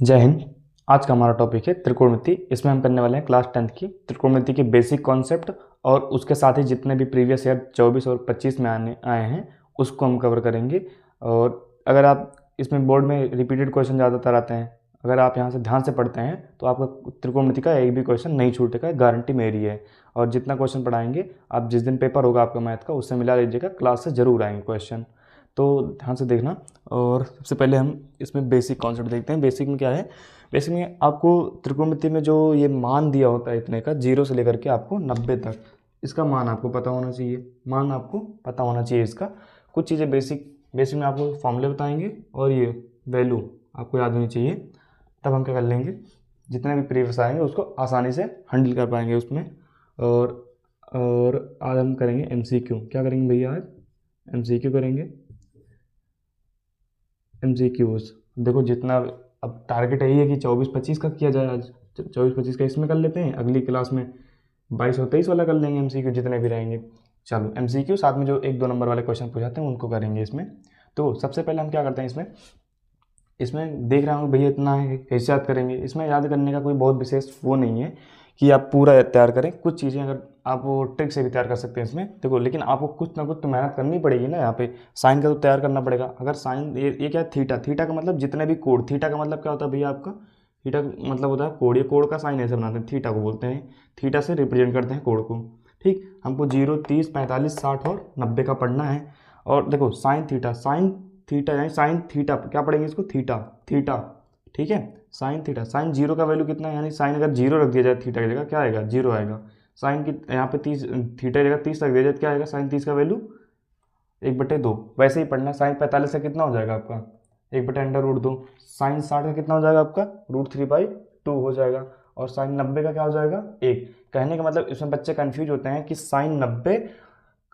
जय हिंद। आज का हमारा टॉपिक है त्रिकोणमिति। इसमें हम करने वाले हैं क्लास 10th की त्रिकोणमिति के बेसिक कॉन्सेप्ट और उसके साथ ही जितने भी प्रीवियस ईयर 24 और 25 में आए हैं उसको हम कवर करेंगे। और अगर आप इसमें बोर्ड में रिपीटेड क्वेश्चन ज़्यादातर आते हैं, अगर आप यहाँ से ध्यान से पढ़ते हैं तो आपका त्रिकोणमिति का एक भी क्वेश्चन नहीं छूटेगा, गारंटी मेरी है। और जितना क्वेश्चन पढ़ाएंगे आप, जिस दिन पेपर होगा आपका मैथ का, उससे मिला लीजिएगा, क्लास से ज़रूर आएंगे क्वेश्चन, तो ध्यान से देखना। और सबसे पहले हम इसमें बेसिक कॉन्सेप्ट देखते हैं। बेसिक में क्या है? बेसिक में आपको त्रिकोणमिति में जो ये मान दिया होता है इतने का, 0 से लेकर के आपको 90 तक, इसका मान आपको पता होना चाहिए। मान आपको पता होना चाहिए इसका। कुछ चीज़ें बेसिक में आपको फॉर्मूले बताएंगे और ये वैल्यू आपको याद होनी चाहिए। तब हम क्या कर लेंगे, जितने भी प्रीवियस आएंगे उसको आसानी से हैंडल कर पाएंगे उसमें। और आज हम करेंगे MCQ। क्या करेंगे भैया? आज MCQ करेंगे। MCQs देखो, जितना अब टारगेट यही है कि 24-25 का किया जाए। आज 24-25 का इसमें कर लेते हैं, अगली क्लास में 22 और 23 वाला कर लेंगे MCQ, जितने भी रहेंगे। चलो MCQ साथ में जो 1-2 नंबर वाले क्वेश्चन पूछाते हैं उनको करेंगे इसमें। तो सबसे पहले हम क्या करते हैं, इसमें देख रहा हूँ भैया इतना है, कैसे याद करेंगे? इसमें याद करने का कोई बहुत विशेष वो नहीं है कि आप पूरा तैयार करें। कुछ चीज़ें अगर आप वो ट्रिक से भी तैयार कर सकते हैं इसमें, देखो, लेकिन आपको कुछ ना कुछ तो मेहनत करनी पड़ेगी ना। यहाँ पे साइन का तो तैयार करना पड़ेगा। अगर साइन, ये क्या है? थीटा का मतलब जितने भी कोड, थीटा का मतलब क्या होता है भैया आपका? थीटा का मतलब होता है कोड। ये कोड का साइन ऐसे बनाते हैं, थीटा को बोलते हैं। थीटा से रिप्रेजेंट करते हैं कोड को। ठीक, हमको 0, 30, 45, 60 और 90 का पढ़ना है। और देखो साइन थीटा यानी साइन थीटा, क्या पढ़ेंगे इसको? थीटा। ठीक है, साइन थीटा। साइन 0 का वैल्यू कितना है? यानी साइन अगर 0 रख दिया जाए थीटा की जगह, क्या आएगा? 0 आएगा। साइन की यहाँ पे 30, थीटा की जगह 30 रख दिया जाए, क्या आएगा? साइन 30 का वैल्यू 1/2। वैसे ही पढ़ना। साइन 45 का कितना हो जाएगा आपका? 1/√2। साइन 60 का कितना हो जाएगा आपका? √3/2 हो जाएगा। और साइन 90 का क्या हो जाएगा? 1। कहने का मतलब इसमें बच्चे कंफ्यूज होते हैं कि साइन 90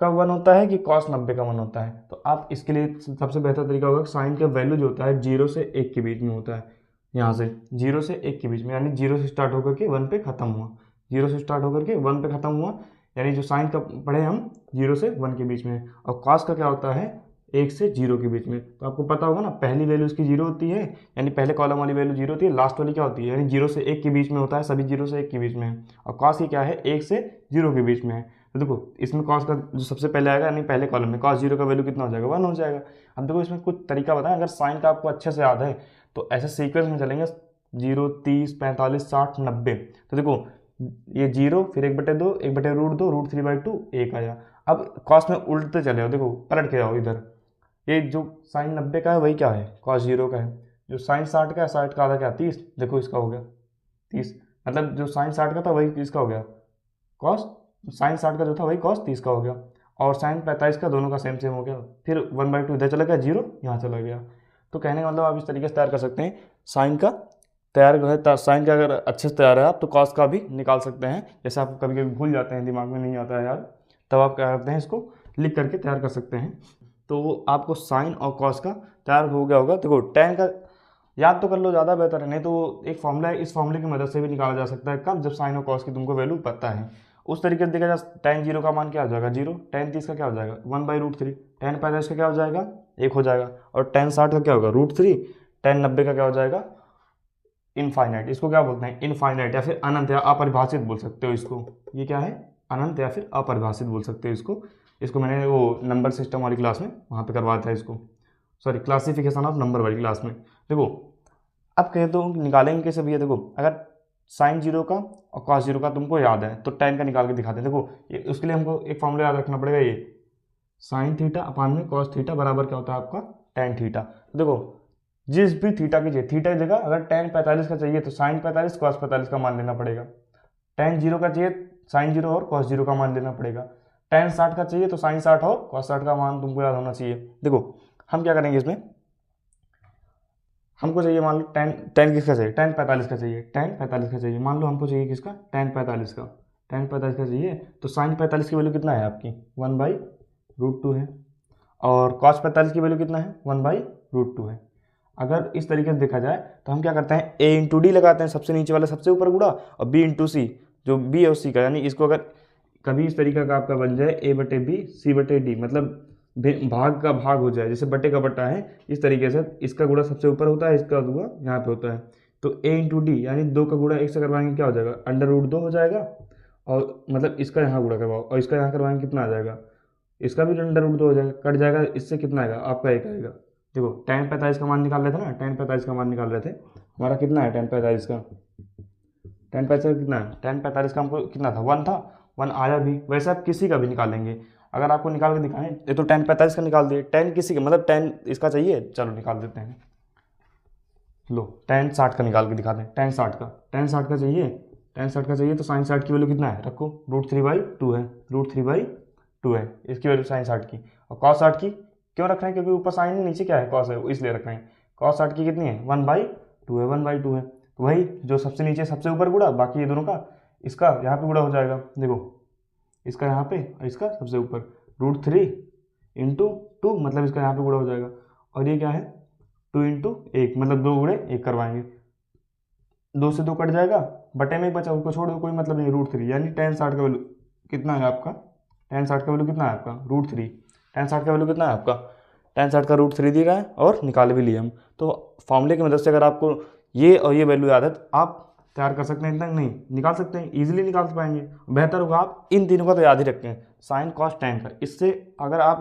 का 1 होता है कि कॉस 90 का 1 होता है। तो आप इसके लिए सबसे बेहतर तरीका होगा, साइन का वैल्यू जो होता है 0 से 1 के बीच में होता है। यहाँ से 0 से 1 के बीच में, यानी 0 से स्टार्ट होकर के 1 पे खत्म हुआ। 0 से स्टार्ट होकर के 1 पे खत्म हुआ, यानी जो साइन का पढ़े हम 0 से 1 के बीच में। और कॉस का क्या होता है? 1 से 0 के बीच में। तो आपको पता होगा ना, पहली वैल्यू उसकी 0 होती है, यानी पहले कॉलम वाली वैल्यू 0 होती है, लास्ट वाली क्या होती है? यानी 0 से 1 के बीच में होता है, सभी 0 से 1 के बीच में है। और कॉस की क्या है? 1 से 0 के बीच में है। तो देखो इसमें कॉस का जो सबसे पहले आएगा, यानी पहले कॉलम में कॉस 0 का वैल्यू कितना हो जाएगा? 1 हो जाएगा। अब देखो इसमें कुछ तरीका बताएं, अगर साइन का आपको अच्छे से याद है तो ऐसे सीक्वेंस में चलेंगे, 0, 30, 45, 60, 90। तो देखो ये 0, फिर 1/2, 1/√2, √3/2, 1 आया। अब कॉस में उल्टते चले जाओ, देखो पलट के जाओ इधर। ये जो साइन 90 का है वही क्या है? कॉस 0 का है। जो साइन 60 का है, 60 का आधा क्या? 30। देखो इसका हो गया 30, मतलब जो साइन 60 का था वही इसका हो गया कॉस। साइन 60 का जो था वही कॉस 30 का हो गया। और साइन 45 का, दोनों का सेम हो गया। फिर 1/2 इधर चला गया, 0 यहाँ चला गया। तो कहने का मतलब आप इस तरीके से तैयार कर सकते हैं। साइन का साइन का अगर अच्छे से तैयार है आप, तो कॉस का भी निकाल सकते हैं। जैसे आप कभी कभी भूल जाते हैं, दिमाग में नहीं आता है यार, तब आप क्या करते हैं, इसको लिख करके तैयार कर सकते हैं। तो आपको साइन और कॉस का तैयार हो गया होगा। देखो tan का याद तो कर लो, ज़्यादा बेहतर है। नहीं तो एक फॉर्मूला है, इस फॉर्मूले की मदद से भी निकाला जा सकता है। कब? जब साइन और कॉस की तुमको वैल्यू पता है। उस तरीके से देखा जाए, tan 0 का मान क्या हो जाएगा? 0। tan 30 का क्या हो जाएगा? 1/√3। tan 45 का क्या हो जाएगा? 1 हो जाएगा। और tan 60 का क्या होगा? √3। tan 90 का क्या हो जाएगा? इनफाइनाइट। इसको क्या बोलते हैं? इनफाइनाइट, या फिर अनंत या अपरिभाषित बोल सकते हो इसको। ये क्या है? अनंत या फिर अपरिभाषित बोल सकते हो इसको मैंने वो नंबर सिस्टम वाली क्लास में वहाँ पे करवाया था इसको, सॉरी, क्लासिफिकेशन ऑफ नंबर वाली क्लास में। देखो अब कहे तो निकालेंगे कैसे भैया? देखो अगर साइन 0 का और कॉस 0 का तुमको याद है तो tan का निकाल के दिखाते हैं। देखो उसके लिए हमको एक फॉर्मूला याद रखना पड़ेगा, ये साइन थीटा अपान में कॉस थीटा बराबर क्या होता है आपका? tan theta. तो देखो जिस भी थीटा की थीटा की जगह अगर tan 45 का चाहिए तो साइन 45 कॉस 45 का मान लेना पड़ेगा। tan 0 का चाहिए, साइन 0 और कॉस 0 का मान लेना पड़ेगा। tan 60 का चाहिए तो साइन 60 और कॉस 60 का मान तुमको याद होना चाहिए। देखो हम क्या करेंगे इसमें, हमको चाहिए मान लो tan किसका चाहिए? tan 45 का चाहिए। tan 45 का चाहिए, मान लो हमको चाहिए किसका? tan 45 का। tan 45 का चाहिए तो साइन 45 की वैल्यू कितना है आपकी? 1/√2 है। और cos 45 की वैल्यू कितना है? 1/√2 है। अगर इस तरीके से देखा जाए तो हम क्या करते हैं, a × d लगाते हैं, सबसे नीचे वाला सबसे ऊपर गुणा, और b × c, जो b और c का, यानी इसको अगर कभी इस तरीके का आपका बन जाए a/b c/d, मतलब भाग का भाग हो जाए, जैसे बटे का बटा है, इस तरीके से इसका गुणा सबसे ऊपर होता है, इसका गुणा यहाँ पे होता है। तो a इंटू डी यानी 2 का गुणा 1 से करवाएंगे क्या हो जाएगा, √2 हो जाएगा। और मतलब इसका यहाँ गुणा करवाओ और इसका यहाँ करवाएंगे कितना आ जाएगा, इसका भी √2 हो जाएगा, कट जाएगा, इससे कितना आएगा आपका 1 आएगा। देखो tan 45 का मान निकाल रहे थे ना, tan 45 का मान निकाल रहे थे, हमारा कितना है tan 45 का, tan 45 का कितना है, tan 45 का हमको कितना था, 1 था, 1 आया भी। वैसे आप किसी का भी निकालेंगे, अगर आपको निकाल के दिखाएं, ये तो tan 45 का निकाल दिए, tan किसी का मतलब tan इसका चाहिए, चलो निकाल देते हैं। लो tan 60 का निकाल के दिखा दें, tan 60 का, tan 60 का चाहिए, tan 60 का चाहिए तो sin 60 की वैल्यू कितना है, रखो √3/2 है, √3/2 है इसकी वैल्यू sin 60 की। और cos 60 की क्यों रख रहे हैं, क्योंकि ऊपर साइन है नीचे क्या है cos है, इसलिए रख रहे हैं। cos 60 की कितनी है, 1/2 है, 1/2 है, तो वही जो सबसे नीचे सबसे ऊपर गुणा, बाकी ये दोनों का इसका यहाँ पे गुणा हो जाएगा। देखो इसका यहाँ पे और इसका सबसे ऊपर √3 × 2 मतलब इसका यहाँ पे गुणा हो जाएगा। और ये क्या है 2 × 1 मतलब 2 गुणे 1 करवाएंगे, 2 से 2 कट जाएगा, बटे में ही बचा, उसको छोड़ दो कोई मतलब नहीं, √3 यानी tan 60 का वैल्यू कितना है आपका, tan 60 का वैल्यू कितना है आपका √3, tan 60 का वैल्यू कितना है आपका, tan 60 का √3 दिया है और निकाल भी लिए हम। तो फॉर्मूले की मदद से अगर आपको ये और ये वैल्यू याद है तो आप तैयार कर सकते हैं, इतना नहीं निकाल सकते हैं, ईजिली निकाल पाएंगे। बेहतर होगा आप इन तीनों का तो याद ही रखें, साइन कॉस tan का, इससे अगर आप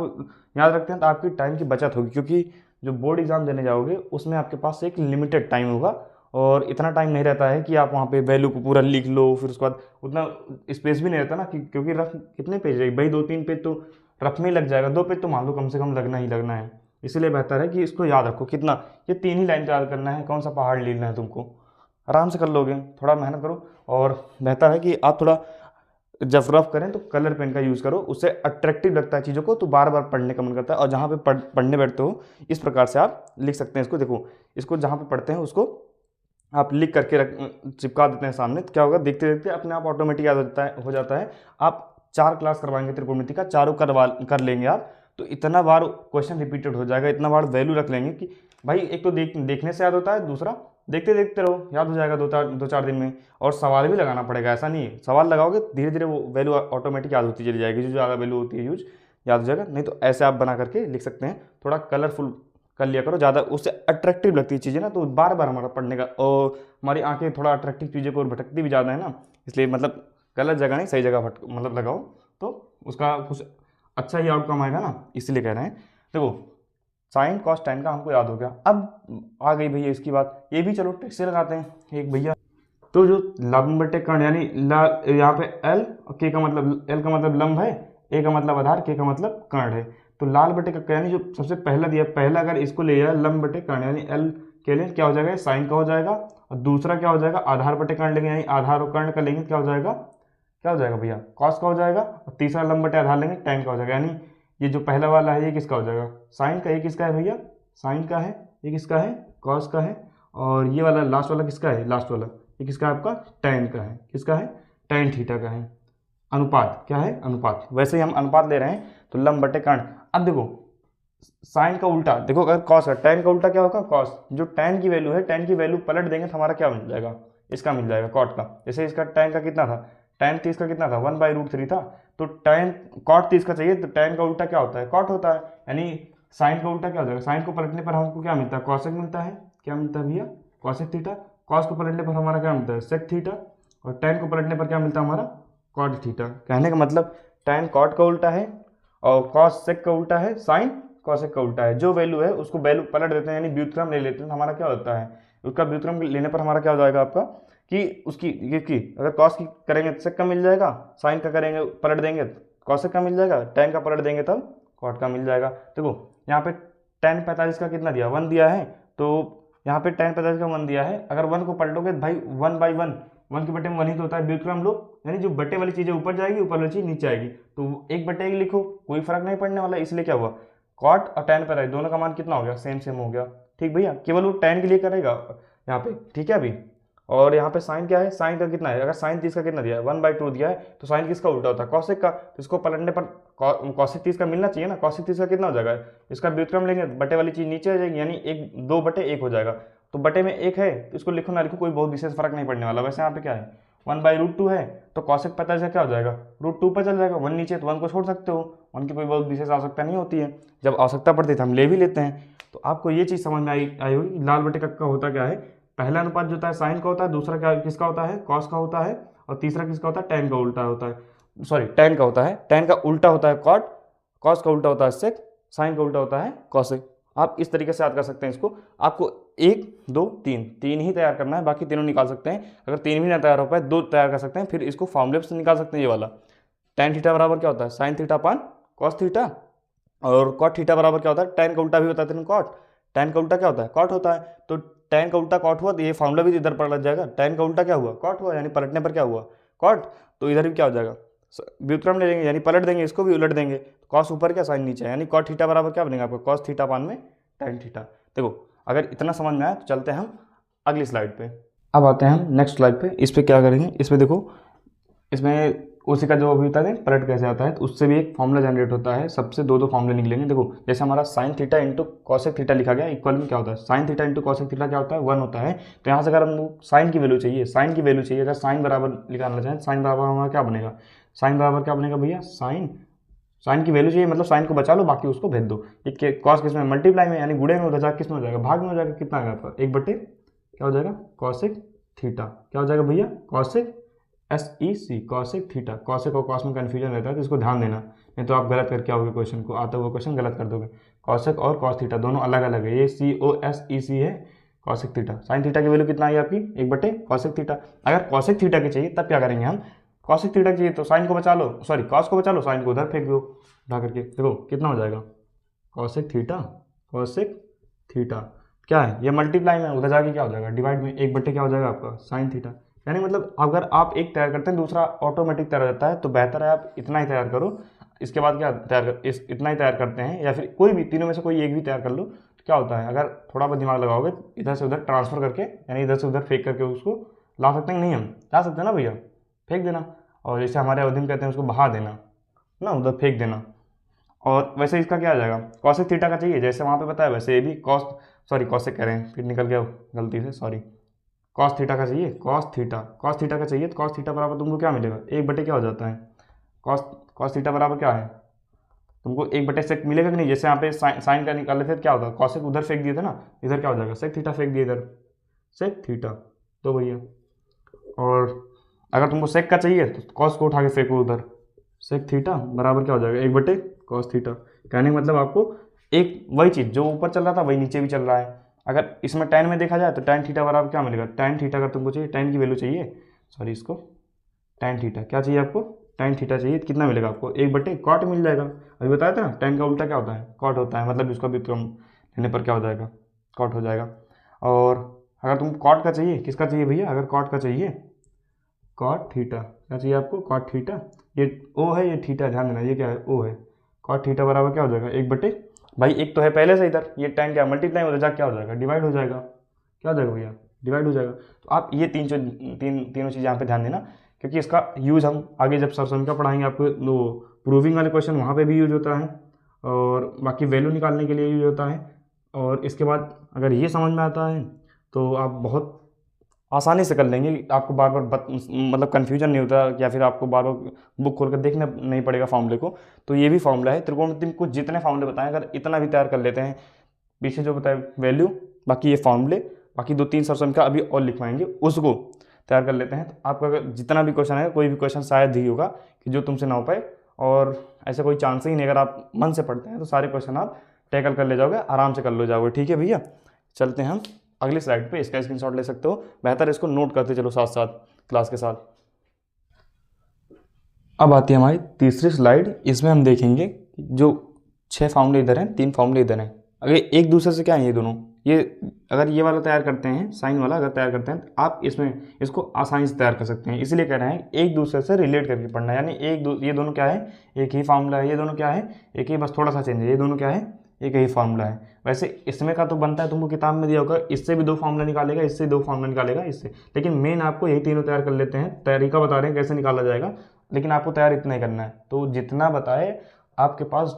याद रखते हैं तो आपकी टाइम की बचत होगी, क्योंकि जो बोर्ड एग्जाम देने जाओगे उसमें आपके पास एक लिमिटेड टाइम होगा और इतना टाइम नहीं रहता है कि आप वहाँ पे वैल्यू को पूरा लिख लो, फिर उसके बाद उतना स्पेस भी नहीं रहता ना क्योंकि रफ कितने पेज है भाई, 2-3 पेज तो रफ में ही लग जाएगा, 2 पेज तो मान लो कम से कम लगना ही लगना है। इसलिए बेहतर है कि इसको याद रखो, कितना, ये 3 ही लाइन को याद करना है, कौन सा पहाड़ लेना है तुमको, आराम से कर लोगे, थोड़ा मेहनत करो। और बेहतर है कि आप थोड़ा जब रफ करें तो कलर पेन का यूज़ करो, उससे अट्रैक्टिव लगता है चीज़ों को, तो बार बार पढ़ने का मन करता है। और जहाँ पे पढ़ने बैठते हो इस प्रकार से आप लिख सकते हैं इसको, देखो इसको जहाँ पे पढ़ते हैं उसको आप लिख करके चिपका देते हैं सामने, तो क्या होगा देखते देखते अपने आप ऑटोमेटिक याद हो जाता है। आप 4 क्लास करवाएंगे त्रिकोणमिति का, चारों कर लेंगे आप, तो इतना बार क्वेश्चन रिपीटेड हो जाएगा, इतना बार वैल्यू रख लेंगे कि भाई एक तो देखने से याद होता है, दूसरा देखते देखते रहो याद हो जाएगा 2-4 दिन में। और सवाल भी लगाना पड़ेगा, ऐसा नहीं है सवाल लगाओगे धीरे धीरे वो वैल्यू ऑटोमेटिक याद होती चली जाएगी, जो ज़्यादा वैल्यू होती है यूज याद हो जाएगा। नहीं तो ऐसे आप बना करके लिख सकते हैं, थोड़ा कलरफुल कर लिया करो, ज़्यादा उससे अट्रैक्टिव लगती है चीज़ें ना, तो बार बार हमारा पढ़ने का, और हमारी आंखें थोड़ा अट्रैक्टिव चीज़ों को भटकती भी ज़्यादा है ना, इसलिए मतलब गलत जगह नहीं सही जगह मतलब लगाओ, तो उसका कुछ अच्छा ही आउटकम आएगा ना, इसलिए कह रहे हैं। देखो साइन कॉस tan का हमको याद हो गया, अब आ गई भैया इसकी बात, ये भी चलो ट्रिक से लगाते हैं एक भैया। तो जो लंब बटे कर्ण यानी यहाँ पे L और K का मतलब, L का मतलब लंब है, A का मतलब आधार, K का मतलब कर्ण है। तो लाल बटे का यानी जो सबसे पहला दिया, पहला अगर इसको ले जाए लंब बटे कर्ण यानी L के लिए क्या हो जाएगा, साइन का हो जाएगा, और दूसरा क्या हो जाएगा आधार बटे कर्ण लेंगे यानी आधार और कर्ण का लेंगे, क्या हो जाएगा, क्या हो जाएगा भैया कॉस का हो जाएगा, और तीसरा लंब बटे आधार लेंगे tan का हो जाएगा। यानी ये जो पहला वाला है ये किसका हो जाएगा, साइन का, ये किसका है भैया, साइन का है, ये किसका है, कॉस का है, और ये वाला लास्ट वाला किसका है, लास्ट वाला ये किसका है आपका, tan का है, किसका है, tan थीटा का है। अनुपात क्या है, अनुपात, वैसे ही हम अनुपात ले रहे हैं तो लंब बटे कर्ण। अब देखो साइन का उल्टा देखो, अगर कॉस है tan का उल्टा क्या होगा कॉस, जो tan की वैल्यू है tan की वैल्यू पलट देंगे तो हमारा क्या मिल जाएगा, इसका मिल जाएगा कॉट का। जैसे इसका tan का कितना था, tan 30 का कितना था 1/√3 था, तो tan कॉट 30 का चाहिए तो tan का उल्टा क्या होता है, कॉट होता है, यानी साइन का उल्टा क्या हो जाएगा, साइन को पलटने पर हमको क्या मिलता है, कॉसेक मिलता है, क्या मिलता है भैया, कॉसेक थीटा। कॉस को पलटने पर हमारा क्या मिलता है, सेक थीटा, और tan को पलटने पर क्या मिलता है हमारा, कॉट थीटा। कहने का मतलब tan कॉट का उल्टा है और कॉस सेक का उल्टा है, साइन कॉसेक का उल्टा है। जो वैल्यू है उसको वैल्यू पलट देते हैं यानी व्युत्क्रम ले लेते हैं, तो हमारा क्या होता है, उसका व्युत्क्रम लेने पर हमारा क्या हो जाएगा आपका कि उसकी ये की अगर कॉस की करेंगे तो सेक का मिल जाएगा, साइन का करेंगे पलट देंगे तो कॉसेक का मिल जाएगा, tan का पलट देंगे तब कॉट का मिल जाएगा। देखो यहाँ पे tan 45 का कितना दिया, 1 दिया है, तो यहाँ पे tan 45 का 1 दिया है, अगर 1 को पलटोगे तो भाई 1/1, 1 के बटे में 1 ही तो होता है, व्युत्क्रम लो यानी जो बटे वाली चीज़ें ऊपर जाएगी ऊपर वाली चीज़ नीचे आएगी, तो 1/1 लिखो, कोई फर्क नहीं पड़ने वाला। इसलिए क्या हुआ कॉट और tan पर है, दोनों का मान कितना हो गया, सेम सेम हो गया। ठीक भैया, केवल वो tan के लिए करेगा यहाँ पे, ठीक है अभी। और यहाँ पे साइन क्या है, साइन का कितना है, अगर साइन 30 का कितना दिया है 1/2 दिया है, तो साइन किसका उल्टा होता है, कॉसेक का, तो इसको पलटने पर कॉसेक 30 का मिलना चाहिए ना, कॉसेक 30 का कितना हो जाएगा, इसका व्युत्क्रम लेंगे बटे वाली चीज़ नीचे आ जाएगी यानी 2/1 हो जाएगा। तो बटे में 1 है तो इसको लिखो ना लिखो कोई बहुत विशेष फर्क नहीं पड़ने वाला। वैसे यहाँ पे क्या है 1/√2 है, तो कॉसेक 45 का क्या हो जाएगा, √2 पर चल जाएगा, 1 नीचे तो 1 को छोड़ सकते हो, 1 की कोई बहुत विशेष आवश्यकता नहीं होती है, जब आवश्यकता पड़ती है तो हम ले भी लेते हैं। तो आपको ये चीज़ समझ में आई होगी लाल बटे का होता क्या है, पहला अनुपात जो होता है साइन का होता है, दूसरा क्या किसका होता है, कॉस का होता है, और तीसरा किसका होता है, टेन का उल्टा होता है, सॉरी टेन का होता है, टेन का उल्टा होता है कॉट, कॉस का उल्टा होता है सेक, साइन का उल्टा होता है कॉसेक। आप इस तरीके से याद कर सकते हैं इसको। आपको 1 2 3 तीन ही तैयार करना है, बाकी तीनों निकाल सकते हैं। अगर तीन भी ना तैयार हो पाए, 2 तैयार कर सकते हैं, फिर इसको फॉर्मूले से निकाल सकते हैं। ये वाला टेन थीटा बराबर क्या होता है, sine theta upon cos theta, और कॉट थीटा बराबर क्या होता है, टेन का उल्टा भी होता है कॉट, टेन का उल्टा क्या होता है, कॉट होता है। तो टेन का उल्टा कॉट हुआ तो ये फॉर्मूला भी इधर पलट जाएगा, टेन का उल्टा क्या हुआ, कॉट हुआ, यानी पलटने पर क्या हुआ, कॉट। तो इधर भी क्या हो जाएगा, व्युत्क्रम ले लेंगे, यानी पलट देंगे, इसको भी उलट देंगे, कॉस ऊपर क्या साइन नीचे, यानी कॉट थीटा बराबर क्या बनेगा आपका, कॉस थीटा पान में टेन थीटा। देखो अगर इतना समझ में आया तो चलते हैं हम अगली स्लाइड पे। अब आते हैं हम नेक्स्ट स्लाइड पे। इस पे क्या करेंगे, इसमें देखो, इसमें उसी का जो अभी होता है पलट कैसे आता है, तो उससे भी एक फॉर्मूला जनरेट होता है, सबसे दो फॉर्मूले निकलेंगे। देखो जैसे हमारा sine theta into cosec theta लिखा गया, इक्वल में क्या होता है, sine theta into cosec theta क्या होता है, 1 होता है। तो यहाँ से अगर हम साइन की वैल्यू चाहिए, साइन की वैल्यू चाहिए, अगर साइन बराबर निकालना चाहें, साइन बराबर हमारा क्या बनेगा, साइन बराबर क्या बनेगा भैया, साइन, साइन की वैल्यू चाहिए मतलब साइन को बचा लो, बाकी उसको भेज दो। एक कॉस किस में, मल्टीप्लाई में, यानी गुणे में, उधर जाकर किस में हो जाएगा, भाग में हो जाएगा। कितना आएगा आपका, 1 बटे क्या हो जाएगा, कॉसेक थीटा, क्या हो जाएगा भैया, cosec SEC, cosec theta. Cosec और कॉस में कन्फ्यूजन रहता है, तो इसको ध्यान देना, नहीं तो आप गलत करके आओगे क्वेश्चन को, आता हुआ क्वेश्चन गलत कर दोगे। कॉसेक और कॉस थीटा दोनों अलग अलग है, ये COSEC है, कॉसेक थीटा। साइन थीटा की वैल्यू कितना आई आपकी, 1 बटे कॉसेक थीटा। अगर कॉसेक थीटा की चाहिए तब क्या करेंगे हम, कॉसेक थीटा चाहिए तो साइन को बचा लो, सॉरी कॉस को बचा लो, साइन को उधर फेंक दो उठा करके। देखो कितना हो जाएगा, कॉसेक थीटा, कॉसेक थीटा क्या है, ये मल्टीप्लाई में, उधर जाके क्या हो जाएगा, डिवाइड में, 1 बटे क्या हो जाएगा आपका, साइन थीटा। यानी मतलब अगर आप एक तैयार करते हैं दूसरा ऑटोमेटिक तैयार हो जाता है, तो बेहतर है आप इतना ही तैयार करो। इसके बाद क्या तैयार कर, इतना ही तैयार करते हैं, या फिर कोई भी तीनों में से कोई एक भी तैयार कर लो। तो क्या होता है, अगर थोड़ा बहुत दिमाग लगाओगे, इधर से उधर ट्रांसफर करके, यानी इधर से उधर फेंक करके उसको ला सकते हैं, नहीं हम ला सकते हैं ना भैया, फेंक देना। और जैसे हमारे अवधि में कहते हैं उसको बहा देना ना, उधर फेंक देना। और वैसे इसका क्या आ जाएगा, कॉसेक थीटा का चाहिए, जैसे वहाँ पे बताया वैसे ये भी कॉस, सॉरी कॉसेक कह रहे हैं, फिर निकल गया गलती से, सॉरी। कॉस थीटा का चाहिए, कॉस थीटा का चाहिए, तो कॉस थीटा बराबर तुमको क्या मिलेगा, 1 बटे क्या हो जाता है, कॉस कॉस थीटा बराबर क्या है, तुमको 1 बटे सेक मिलेगा कि नहीं। जैसे यहाँ पे साइन का निकाले थे, क्या होता है, कॉसेक उधर फेंक दिए थे ना, इधर क्या हो जाएगा, सेक थीटा फेंक दिए इधर, सेक थीटा। तो भैया, और अगर तुमको सेक का चाहिए तो कॉस को उठा के फेंको उधर, सेक थीटा बराबर क्या हो जाएगा, 1 बटे कॉस थीटा। कहने का मतलब आपको एक वही चीज़ जो ऊपर चल रहा था वही नीचे भी चल रहा है। अगर इसमें टेन में देखा जाए तो टेन थीटा बराबर क्या मिलेगा, टेन थीटा अगर तुमको चाहिए, टेन की वैल्यू चाहिए, सॉरी इसको टेन थीटा क्या चाहिए आपको, टेन थीटा चाहिए, कितना मिलेगा आपको, 1 बटे कॉट मिल जाएगा। अभी बताया था ना, टेन का उल्टा क्या होता है, कॉट होता है, मतलब इसका व्युत्क्रम लेने पर क्या हो जाएगा, कॉट हो जाएगा। और अगर तुम कॉट का चाहिए, किसका चाहिए भैया, अगर कॉट का चाहिए, कॉट थीटा क्या चाहिए आपको, कॉट थीटा, ये ओ है, ये थीटा, ध्यान देना ये क्या है, ओ है। कॉट थीटा बराबर क्या हो जाएगा, 1 बटे, भाई एक तो है पहले से इधर, ये टेन क्या मल्टीप्लाई हो जाएगा, क्या हो जाएगा, डिवाइड हो जाएगा, क्या हो जाएगा भैया, डिवाइड हो जाएगा। तो आप ये तीनों चीज़ यहाँ पे ध्यान देना, क्योंकि इसका यूज़ हम आगे जब सरसम का पढ़ाएंगे आपको, वो प्रूविंग वाले क्वेश्चन वहाँ पे भी यूज होता है, और बाकी वैल्यू निकालने के लिए यूज होता है। और इसके बाद अगर ये समझ में आता है तो आप बहुत आसानी से कर लेंगे, आपको बार बार मतलब कन्फ्यूजन नहीं होता, या फिर आपको बार बार बुक खोल कर देखना नहीं पड़ेगा फॉर्मूले को। तो ये भी फॉर्मूला है, त्रिकोणमिति को जितने फॉर्मूले बताएं, अगर इतना भी तैयार कर लेते हैं, पीछे जो बताए वैल्यू, बाकी ये फॉर्मूले, बाकी 2-3 सरसम का अभी और लिखवाएंगे, उसको तैयार कर लेते हैं, तो आपका अगर जितना भी क्वेश्चन है, कोई भी क्वेश्चन शायद ही होगा कि जो तुमसे ना हो पाए, और ऐसा कोई चांस ही नहीं। अगर आप मन से पढ़ते हैं तो सारे क्वेश्चन आप टैकल कर ले जाओगे, आराम से कर ले जाओगे। ठीक है भैया, चलते हैं हम अगली स्लाइड पे, इसका स्क्रीनशॉट ले सकते हो, बेहतर इसको नोट करते चलो साथ साथ क्लास के साथ। अब आती है हमारी तीसरी स्लाइड, इसमें हम देखेंगे जो 6 फॉर्मूले इधर हैं, 3 फॉर्मूले इधर हैं, अगर एक दूसरे से क्या है ये दोनों, ये अगर ये वाला तैयार करते हैं, साइन वाला अगर तैयार करते हैं, तो आप इसमें इसको आसानी से तैयार कर सकते हैं। इसलिए कह रहे हैं एक दूसरे से रिलेट करके पढ़ना है, यानी ये दोनों क्या है, एक ही फार्मूला है, ये दोनों क्या है, एक ही, बस थोड़ा सा चेंज है, ये दोनों क्या है, एक ही फार्मूला है। वैसे इसमें का तो बनता है, तुमको किताब में दिया होगा, इससे भी 2 फार्मूला निकालेगा, इससे 2 फार्मूला निकालेगा, इससे, लेकिन मेन आपको यही तीनों तैयार कर लेते हैं, तरीका बता रहे हैं कैसे निकाला जाएगा, लेकिन आपको तैयार इतना ही करना है। तो जितना बताए आपके पास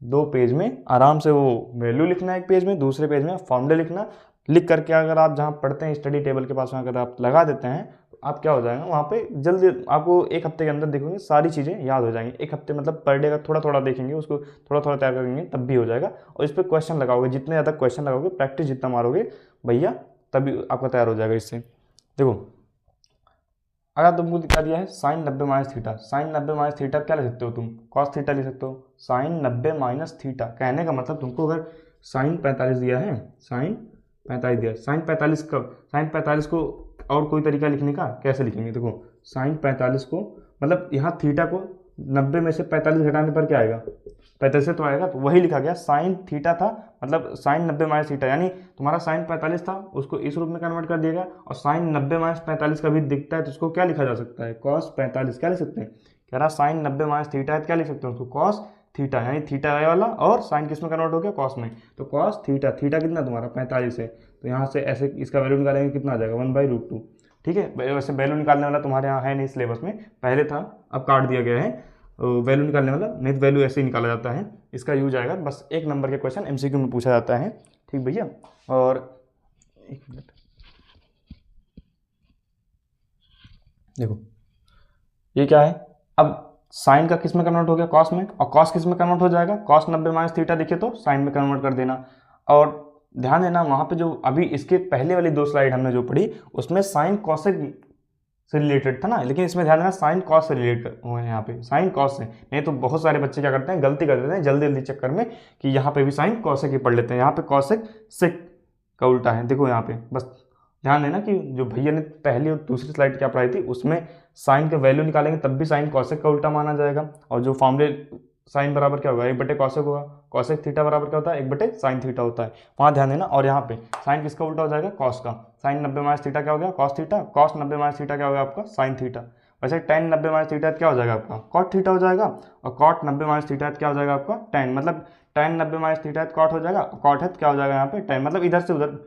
2 पेज में आराम से वो वैल्यू लिखना है, एक पेज में, दूसरे पेज में फॉर्मूले लिखना, लिख करके अगर आप जहाँ पढ़ते हैं स्टडी टेबल के पास में अगर आप लगा देते हैं, तो आप क्या हो जाएगा, वहाँ पे जल्दी आपको 1 हफ्ते के अंदर देखोगे सारी चीज़ें याद हो जाएंगी। 1 हफ्ते मतलब पर डे का थोड़ा थोड़ा देखेंगे, उसको थोड़ा थोड़ा तैयार करेंगे, तब भी हो जाएगा। और इस पर क्वेश्चन लगाओगे, जितने ज़्यादा क्वेश्चन लगाओगे, प्रैक्टिस जितना मारोगे भैया, तभी आपका तैयार हो जाएगा इससे। देखो अगर तुमको दिखा दिया है sine 90 minus theta, sine 90 minus theta क्या ले सकते हो तुम, कॉस थीटा ले सकते हो। साइन 90 माइनस थीटा कहने का मतलब तुमको अगर साइन 45 दिया है, साइन 45 दिया, साइन 45 का, साइन 45 को और कोई तरीका लिखने का कैसे लिखेंगे, देखो साइन 45 को मतलब यहाँ थीटा को 90 में से 45 घटाने पर क्या आएगा, 45 से तो आएगा, तो वही लिखा गया साइन थीटा था, मतलब साइन 90 माइनस थीटा, यानी तुम्हारा साइन 45 था उसको इस रूप में कन्वर्ट कर दिया गया, और साइन 90 माइनस 45 का भी दिखता है तो उसको क्या लिखा जा सकता है, कॉस 45, क्या लिख सकते हैं, कह रहा साइन 90 माइनस थीटा है, क्या लिख सकते हैं उसको, कॉस थीटा, यानी थीटा वाला और साइन किस में कन्वर्ट हो गया, कॉस में, तो कॉस थीटा, थीटा कितना तुम्हारा 45 है, तो यहाँ से ऐसे इसका वैल्यू निकालेंगे कितना आ जाएगा 1/√2। ठीक है, वैसे वैल्यू निकालने वाला तुम्हारे यहाँ है नहीं सिलेबस में, पहले था अब काट दिया गया है वैल्यू निकालने वाला, नहीं तो वैल्यू ऐसे ही निकाला जाता है, इसका यूज आएगा बस 1 नंबर के क्वेश्चन एमसीक्यू में पूछा जाता है। ठीक भैया, और एक मिनट देखो ये क्या है, अब साइन का किस में कन्वर्ट हो गया, कॉस में, और कॉस किस में कन्वर्ट हो जाएगा, कॉस 90 माइनस थीटा दिखे तो साइन में कन्वर्ट कर देना। और ध्यान देना वहाँ पे जो अभी इसके पहले वाली 2 स्लाइड हमने जो पढ़ी उसमें साइन कॉसेक से रिलेटेड था ना, लेकिन इसमें ध्यान देना साइन कॉस से रिलेटेड हुए हैं यहाँ पे, साइन कॉस से, नहीं तो बहुत सारे बच्चे क्या करते हैं गलती कर देते हैं जल्दी जल्दी चक्कर में कि यहाँ पे भी साइन कॉसेक ही पढ़ लेते हैं, यहाँ पे कॉसेक सेक का उल्टा है। देखो यहाँ पे बस ध्यान देना कि जो भैया ने पहली और दूसरी स्लाइड क्या पढ़ाई थी उसमें साइन के वैल्यू निकालेंगे तब भी साइन कॉसेक का उल्टा माना जाएगा, और जो फॉर्मूले साइन बराबर क्या होगा 1/cos होगा, कॉसेक थीटा बराबर क्या होता है 1/sin थीटा होता है, वहाँ ध्यान देना। और यहाँ पे साइन किसका उल्टा हो जाएगा, कॉस का, साइन 90 माइनस थीटा क्या हो गया cos theta, cos 90 minus theta क्या हो गया आपका साइन थीटा, वैसे tan 90 माइनस थीटा क्या हो जाएगा आपका कॉट थीटा हो जाएगा, और कॉट 90 माइनस थीटा क्या हो जाएगा आपका tan, मतलब tan 90 माइनस थीटा कॉट हो जाएगा, कॉट है क्या हो जाएगा यहाँ पे tan, मतलब इधर से उधर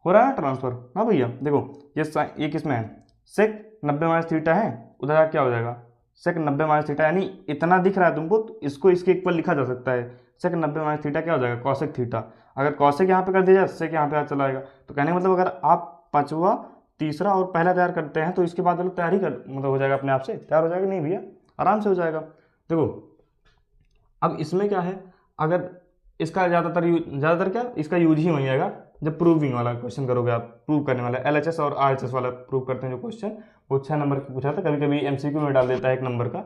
हो रहा है ना ट्रांसफर। हाँ भैया देखो ये किस में है, सेक 90 माइनस थीटा है, उधर क्या हो जाएगा सेक 90 माइनस थीटा, यानी इतना दिख रहा है तुमको तो इसको इसके इक्वल लिखा जा सकता है, सेक 90 माइनस थीटा क्या हो जाएगा कॉसेक थीटा, अगर कॉसेक यहाँ पे कर दिया जाए सेक यहाँ पे चला आएगा, तो कहने का मतलब अगर आप 5वां 3रा और पहला तैयार करते हैं तो इसके बाद वाला तैयार ही कर मतलब हो जाएगा अपने आप से तैयार हो जाएगा, नहीं भैया आराम से हो जाएगा। देखो अब इसमें क्या है, अगर इसका ज़्यादातर क्या इसका यूज ही वही आएगा जब प्रूविंग वाला क्वेश्चन करोगे, आप प्रूव करने वाला LHS और RHS वाला प्रूव करते हैं जो क्वेश्चन, वो 6 नंबर का पूछा था, कभी कभी MCQ में डाल देता है 1 नंबर का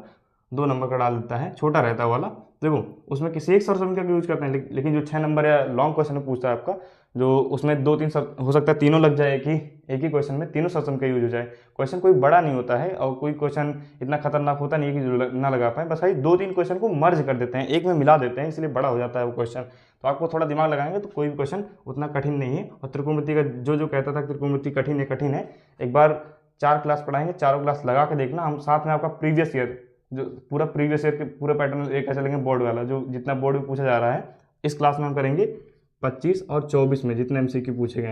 2 नंबर का डाल देता है, छोटा रहता है वाला। देखो उसमें किसी एक सरसम का यूज करते हैं, लेकिन जो 6 नंबर या लॉन्ग क्वेश्चन में पूछता है आपका, जो उसमें 2-3 हो सकता है तीनों लग जाए एक ही क्वेश्चन में तीनों सरसम का यूज हो जाए, क्वेश्चन कोई बड़ा नहीं होता है और कोई क्वेश्चन इतना खतरनाक होता नहीं है कि ना लगा पाए, बस भाई 2-3 क्वेश्चन को मर्ज कर देते हैं एक में मिला देते हैं, इसलिए बड़ा हो जाता है वो क्वेश्चन, तो आपको थोड़ा दिमाग लगाएंगे तो कोई भी क्वेश्चन उतना कठिन नहीं है। और त्रिकोणमिति का जो कहता था त्रिकोणमिति कठिन है, एक बार 4 क्लास पढ़ाएंगे, चारों क्लास लगा के देखना, हम साथ में आपका प्रीवियस ईयर जो पूरा प्रीवियस ईयर के पूरा पैटर्न लेकर चलेंगे, बोर्ड वाला जो जितना बोर्ड में पूछा जा रहा है इस क्लास में हम करेंगे 25 और 24 में जितने MCQ पूछे गए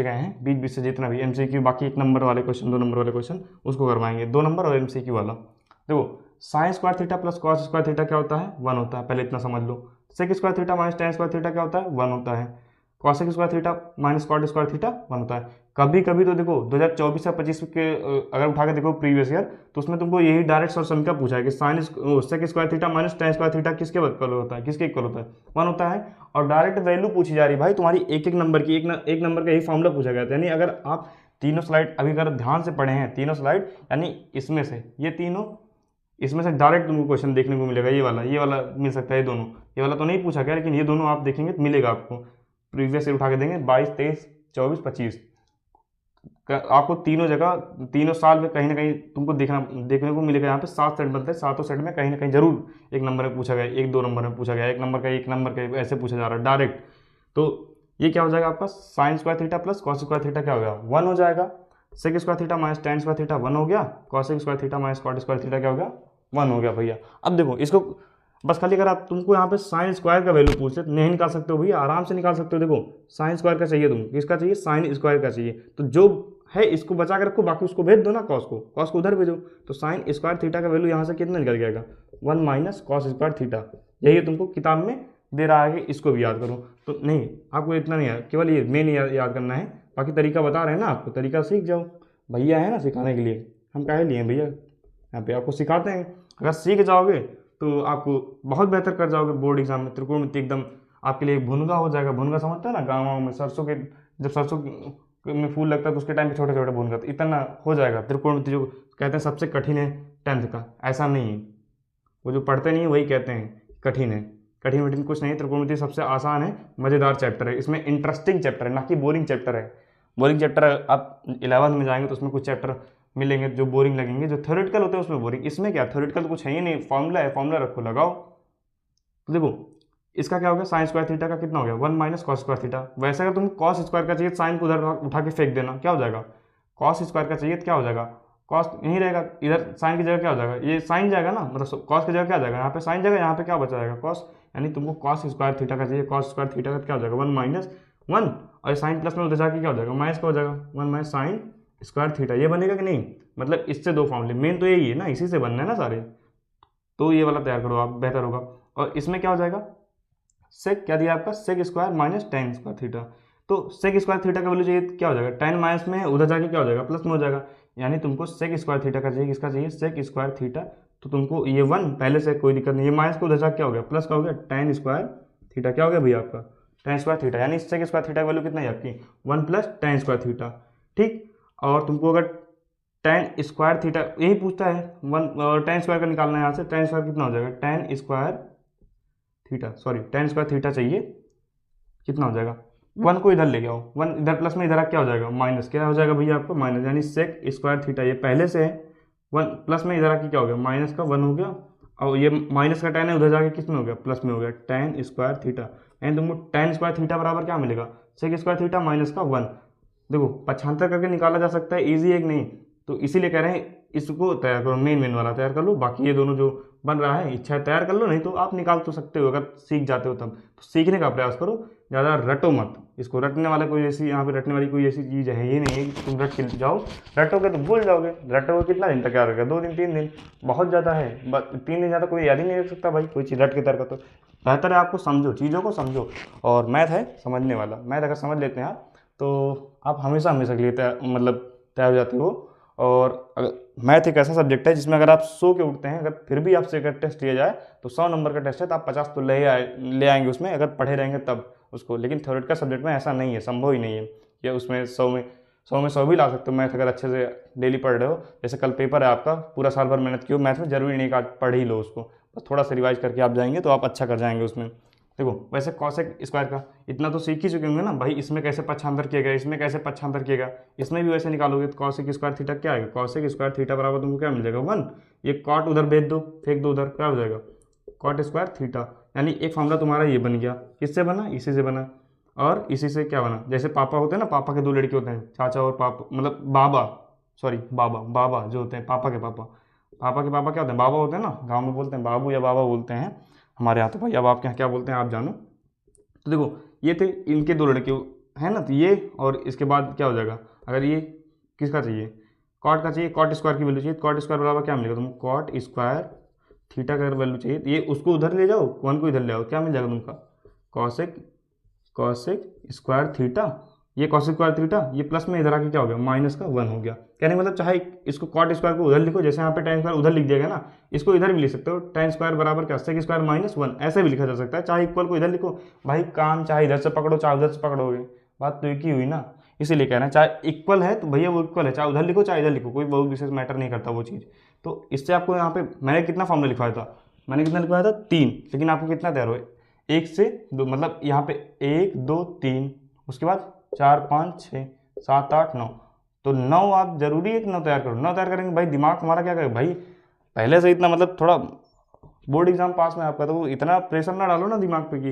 हैं 20 से जितना भी MCQ, बाकी 1 नंबर वाले क्वेश्चन 2 नंबर वाले क्वेश्चन उसको करवाएंगे, 2 नंबर और MCQ वाला। देखो sine square theta plus cos square theta क्या होता है 1 होता है, पहले इतना समझ लो। Sec square theta minus tan square theta क्या होता है 1 होता है। Cosec square theta minus cot square theta 1 होता है। कभी कभी तो देखो 2024 या 25 के अगर उठा के देखो प्रीवियस ईयर तो उसमें तुमको यही डायरेक्ट सॉल्यूशन का पूछा है कि sine sec square theta minus tan square theta किसके इक्वल होता है, किसके इक्वल होता है 1 होता है। और डायरेक्ट वैल्यू पूछी जा रही है भाई तुम्हारी एक नंबर की, एक नंबर का यही फॉर्मूला पूछा गया था, यानी अगर आप तीनों स्लाइड अभी अगर ध्यान से पढ़े हैं तीनों स्लाइड, यानी इसमें से ये तीनों इसमें से डायरेक्ट तुमको क्वेश्चन देखने को मिलेगा, ये वाला मिल सकता है, ये दोनों, ये वाला तो नहीं पूछा गया लेकिन ये दोनों आप देखेंगे तो मिलेगा आपको, प्रीवियस ईयर उठा के देंगे 22, 23, 24, 25 आपको तीनों जगह तीनों साल में कहीं ना कहीं तुमको देखने को मिलेगा। यहाँ पे 7 सेट बनते हैं, 7 सेट में कहीं ना कहीं जरूर 1 नंबर में पूछा गया, 1-2 नंबर में पूछा गया, 1 नंबर का ऐसे पूछा जा रहा है डायरेक्ट। तो ये क्या हो जाएगा आपका sine square theta plus cos square theta क्या हो गया 1 हो जाएगा। Sec square theta minus tan square theta 1 हो गया, cosec square theta minus cot square theta क्या हो गया 1 हो गया भैया। अब देखो इसको बस खाली अगर आप तुमको यहाँ पे साइन स्क्वायर का वैल्यू पूछ ले तो नहीं निकाल सकते हो भैया, आराम से निकाल सकते हो। देखो साइन स्क्वायर का चाहिए तुमको, किसका चाहिए साइन स्क्वायर का चाहिए, तो जो है इसको बचा के रखो, बाकी उसको भेज दो ना कॉस को उधर भेजो, तो साइन स्क्वायर थीटा का वैल्यू यहाँ से कितना निकल जाएगा 1 माइनस कॉस स्क्वायर थीटा, यही तुमको किताब में दे रहा है कि इसको भी याद करो। तो नहीं आपको इतना नहीं है, केवल ये मेन याद करना है, बाकी तरीका बता रहे हैं ना आपको, तरीका सीख जाओ, भैया है ना सिखाने के लिए, हम काहे लिए हैं भैया, यहाँ पे आपको सिखाते हैं। अगर सीख जाओगे तो आपको बहुत बेहतर कर जाओगे बोर्ड एग्जाम में, त्रिकोणमिति एकदम आपके लिए भुनगा हो जाएगा। भुनगा समझते हैं ना, गाँव में सरसों के जब सरसों में फूल लगता है तो उसके टाइम पे छोटे छोटे बूंद करते, इतना हो जाएगा। त्रिकोणमिति जो कहते हैं सबसे कठिन है 10th का, ऐसा नहीं है, वो जो पढ़ते नहीं है वही कहते हैं कठिन है। कठिन वठिन कुछ नहीं है, त्रिकोणमिति सबसे आसान है, मज़ेदार चैप्टर है, इसमें इंटरेस्टिंग चैप्टर है, ना कि बोरिंग चैप्टर है। बोरिंग चैप्टर आप 11th में जाएंगे तो उसमें कुछ चैप्टर मिलेंगे जो बोरिंग लगेंगे, जो थ्योरेटिकल होते हैं उसमें बोरिंग। इसमें क्या थ्योरेटिकल तो कुछ है ही नहीं, फॉर्मूला है, फॉर्मूला रखो लगाओ। तो देखो इसका क्या हो गया, साइन स्क्वायर थीटा का कितना हो गया 1 माइनस कॉस स्क्वायर थीटा। वैसे अगर तुम कॉस स्क्वायर का चाहिए साइन को उधर उठा के फेंक देना, क्या हो जाएगा, कॉस स्क्वायर का चाहिए तो क्या हो जाएगा, कॉस यहीं रहेगा, इधर साइन की जगह क्या हो जाएगा, ये साइन जाएगा ना, मतलब कॉस की जगह क्या जाएगा, यहाँ पे साइन जाएगा, यहाँ पे क्या बचा जाएगा कॉस। यानी तुमको कॉस स्क्वायर थीटा का चाहिए, कॉस स्क्वायर थीटा का क्या हो जाएगा 1 माइनस 1, और साइन प्लस में उधर जाके क्या हो जाएगा माइनस का हो जाएगा 1 माइनस साइन स्क्वायर थीटा। ये बनेगा कि नहीं, मतलब इससे दो फॉर्मूले, मेन तो यही है ना, इसी से बनना है ना सारे। तो ये वाला तैयार करो आप, बेहतर होगा। और इसमें क्या हो जाएगा, सेक क्या दिया आपका, sec square minus tan square theta. तो सेक स्क्वायर थीटा का वैल्यू चाहिए क्या हो जाएगा, टेन माइनस में है, उधर जाके क्या हो जाएगा प्लस में हो जाएगा। यानी तुमको सेक स्क्वायर थीटा का चाहिए, किसका चाहिए, सेक स्क्वायर थीटा। तो तुमको ये 1 पहले से कोई दिक्कत नहीं, ये माइनस को उधर जाके क्या हो गया प्लस का हो गया, टेन स्क्वायर थीटा क्या हो गया भैया आपका, टेन स्क्वायर थीटा। यानी सेक स्क्वायर थीटा की वैल्यू कितना है आपकी 1 प्लस टेन स्क्वायर थीटा। ठीक, और तुमको अगर टेन स्क्वायर थीटा यही पूछता है, 1 टेन स्क्वायर का निकालना है यहाँ से, टेन स्क्वायर कितना हो जाएगा, ten square theta, sorry ten square theta चाहिए, कितना हो जाएगा, 1 को इधर ले जाओ, 1 इधर प्लस में, इधर क्या हो जाएगा माइनस, क्या हो जाएगा भैया आपको माइनस। यानी सेक स्क्वायर थीटा ये पहले से है 1 प्लस में, इधर आके क्या हो गया माइनस का 1 हो गया, और ये माइनस का टेन है, उधर जाके किस में हो गया प्लस में हो गया, टेन स्क्वायर थीटा। यानी तुमको टेन स्क्वायर थीटा बराबर क्या मिलेगा, सेक स्क्वायर थीटा माइनस का 1। देखो पक्षांतर करके निकाला जा सकता है, ईजी है कि नहीं, तो इसीलिए कह रहे हैं इसको तैयार करो, मेन वाला तैयार कर लो, बाकी ये दोनों जो बन रहा है इच्छा है तैयार कर लो, नहीं तो आप निकाल तो सकते हो अगर सीख जाते हो तब। तो सीखने का प्रयास करो, ज़्यादा रटो मत इसको, रटने वाला कोई ऐसी यहाँ पे रटने वाली कोई ऐसी चीज़ है ये नहीं है कि तुम रट के जाओ, रटोगे तो भूल जाओगे। रटोगे कितना दिन तक याद रखेगा, 2 दिन 3 दिन, बहुत ज़्यादा है, 3 दिन ज़्यादा कोई याद ही नहीं रख सकता भाई कोई चीज़ रट के तैयार कर। तो बेहतर है आपको समझो, चीज़ों को समझो, और मैथ है समझने वाला, मैथ अगर समझ लेते हैं आप तो आप हमेशा हमेशा के लिए मतलब तैयार हो जाते हो। और अगर मैथ एक ऐसा सब्जेक्ट है जिसमें अगर आप 100 के उठते हैं, अगर फिर भी आपसे अगर टेस्ट लिया जाए तो 100 नंबर का टेस्ट है, तो आप 50 तो ले आएंगे उसमें, अगर पढ़े रहेंगे तब उसको। लेकिन थ्योरेटिकल सब्जेक्ट में ऐसा नहीं है, संभव ही नहीं है, या उसमें 100 भी ला सकते हो मैथ अगर अच्छे से डेली पढ़ रहे हो। जैसे कल पेपर है आपका, पूरा साल भर मेहनत की हो मैथ में, जरूरी नहीं कि आप पढ़ ही लो उसको, बस थोड़ा सा रिवाइज करके आप जाएंगे तो आप अच्छा कर जाएंगे उसमें। देखो वैसे कॉसेक स्क्वायर का इतना तो सीख ही चुके होंगे ना भाई, इसमें कैसे पक्षांतर किया गया, इसमें कैसे पक्षांतर किया गया, इसमें भी वैसे निकालोगे तो कॉसेक स्क्वायर थीटा क्या आएगा, कॉसेक स्क्वायर थीटा बराबर तुमको क्या मिल जाएगा 1। ये कॉट उधर भेज दो, फेंक दो उधर, क्या हो जाएगा कॉट स्क्वायर थीटा। यानी एक फॉर्मूला तुम्हारा ये बन गया, किससे बना, इसी से बना। और इसी से क्या बना, जैसे पापा होते हैं ना, पापा के 2 लड़के होते हैं, चाचा और पापा, मतलब बाबा, सॉरी बाबा जो होते हैं पापा के पापा, पापा के पापा क्या होते हैं बाबा होते हैं ना, गाँव में बोलते हैं बाबू या बाबा बोलते हैं, हमारे यहाँ तो भाई अब आपके यहाँ क्या बोलते हैं आप जानो। तो देखो ये थे इनके 2 लड़के हैं ना, तो ये और इसके बाद क्या हो जाएगा, अगर ये किसका चाहिए, कॉट का चाहिए, कॉट स्क्वायर की वैल्यू चाहिए, कॉट स्क्वायर बराबर क्या मिलेगा तुमको, कॉट स्क्वायर थीटा का अगर वैल्यू चाहिए तो ये उसको उधर ले जाओ, 1 को इधर ले आओ, क्या मिल जाएगा तुमका कॉसेक स्क्वायर थीटा। ये कॉसेक स्क्वायर थीटा, ये प्लस में इधर आके क्या हो गया माइनस का 1 हो गया। कहने मतलब चाहे इसको कॉट स्क्वायर को उधर लिखो, जैसे यहाँ पे टेन स्क्वायर उधर लिख दिया गया ना, इसको इधर भी लिख सकते हो, टेन स्क्वायर बराबर क्या सेक स्क्वायर माइनस 1, ऐसे भी लिखा जा सकता है। चाहे इक्वल को इधर लिखो भाई, काम चाहे इधर से पकड़ो चाहे उधर से पकड़ोगे, बात तो एक ही हुई ना। इसीलिए कह रहे हैं चाहे इक्वल है तो भैया वो इक्वल है, चाहे उधर लिखो चाहे इधर लिखो, कोई बहुत विशेष मैटर नहीं करता वो चीज़। तो इससे आपको यहाँ पे मैंने कितना फॉर्मूला लिखवाया था, मैंने कितना लिखवाया था 3, लेकिन आपको कितना तैयार हुआ 1 से 2, मतलब यहाँ पे 1 2 3, उसके बाद 4 5 6 7 8 9, तो 9 आप जरूरी है कि 9 तैयार करो। 9 तैयार करेंगे भाई दिमाग हमारा क्या करेगा भाई, पहले से इतना मतलब थोड़ा बोर्ड एग्जाम पास में आपका, तो इतना प्रेशर ना डालो ना दिमाग पे कि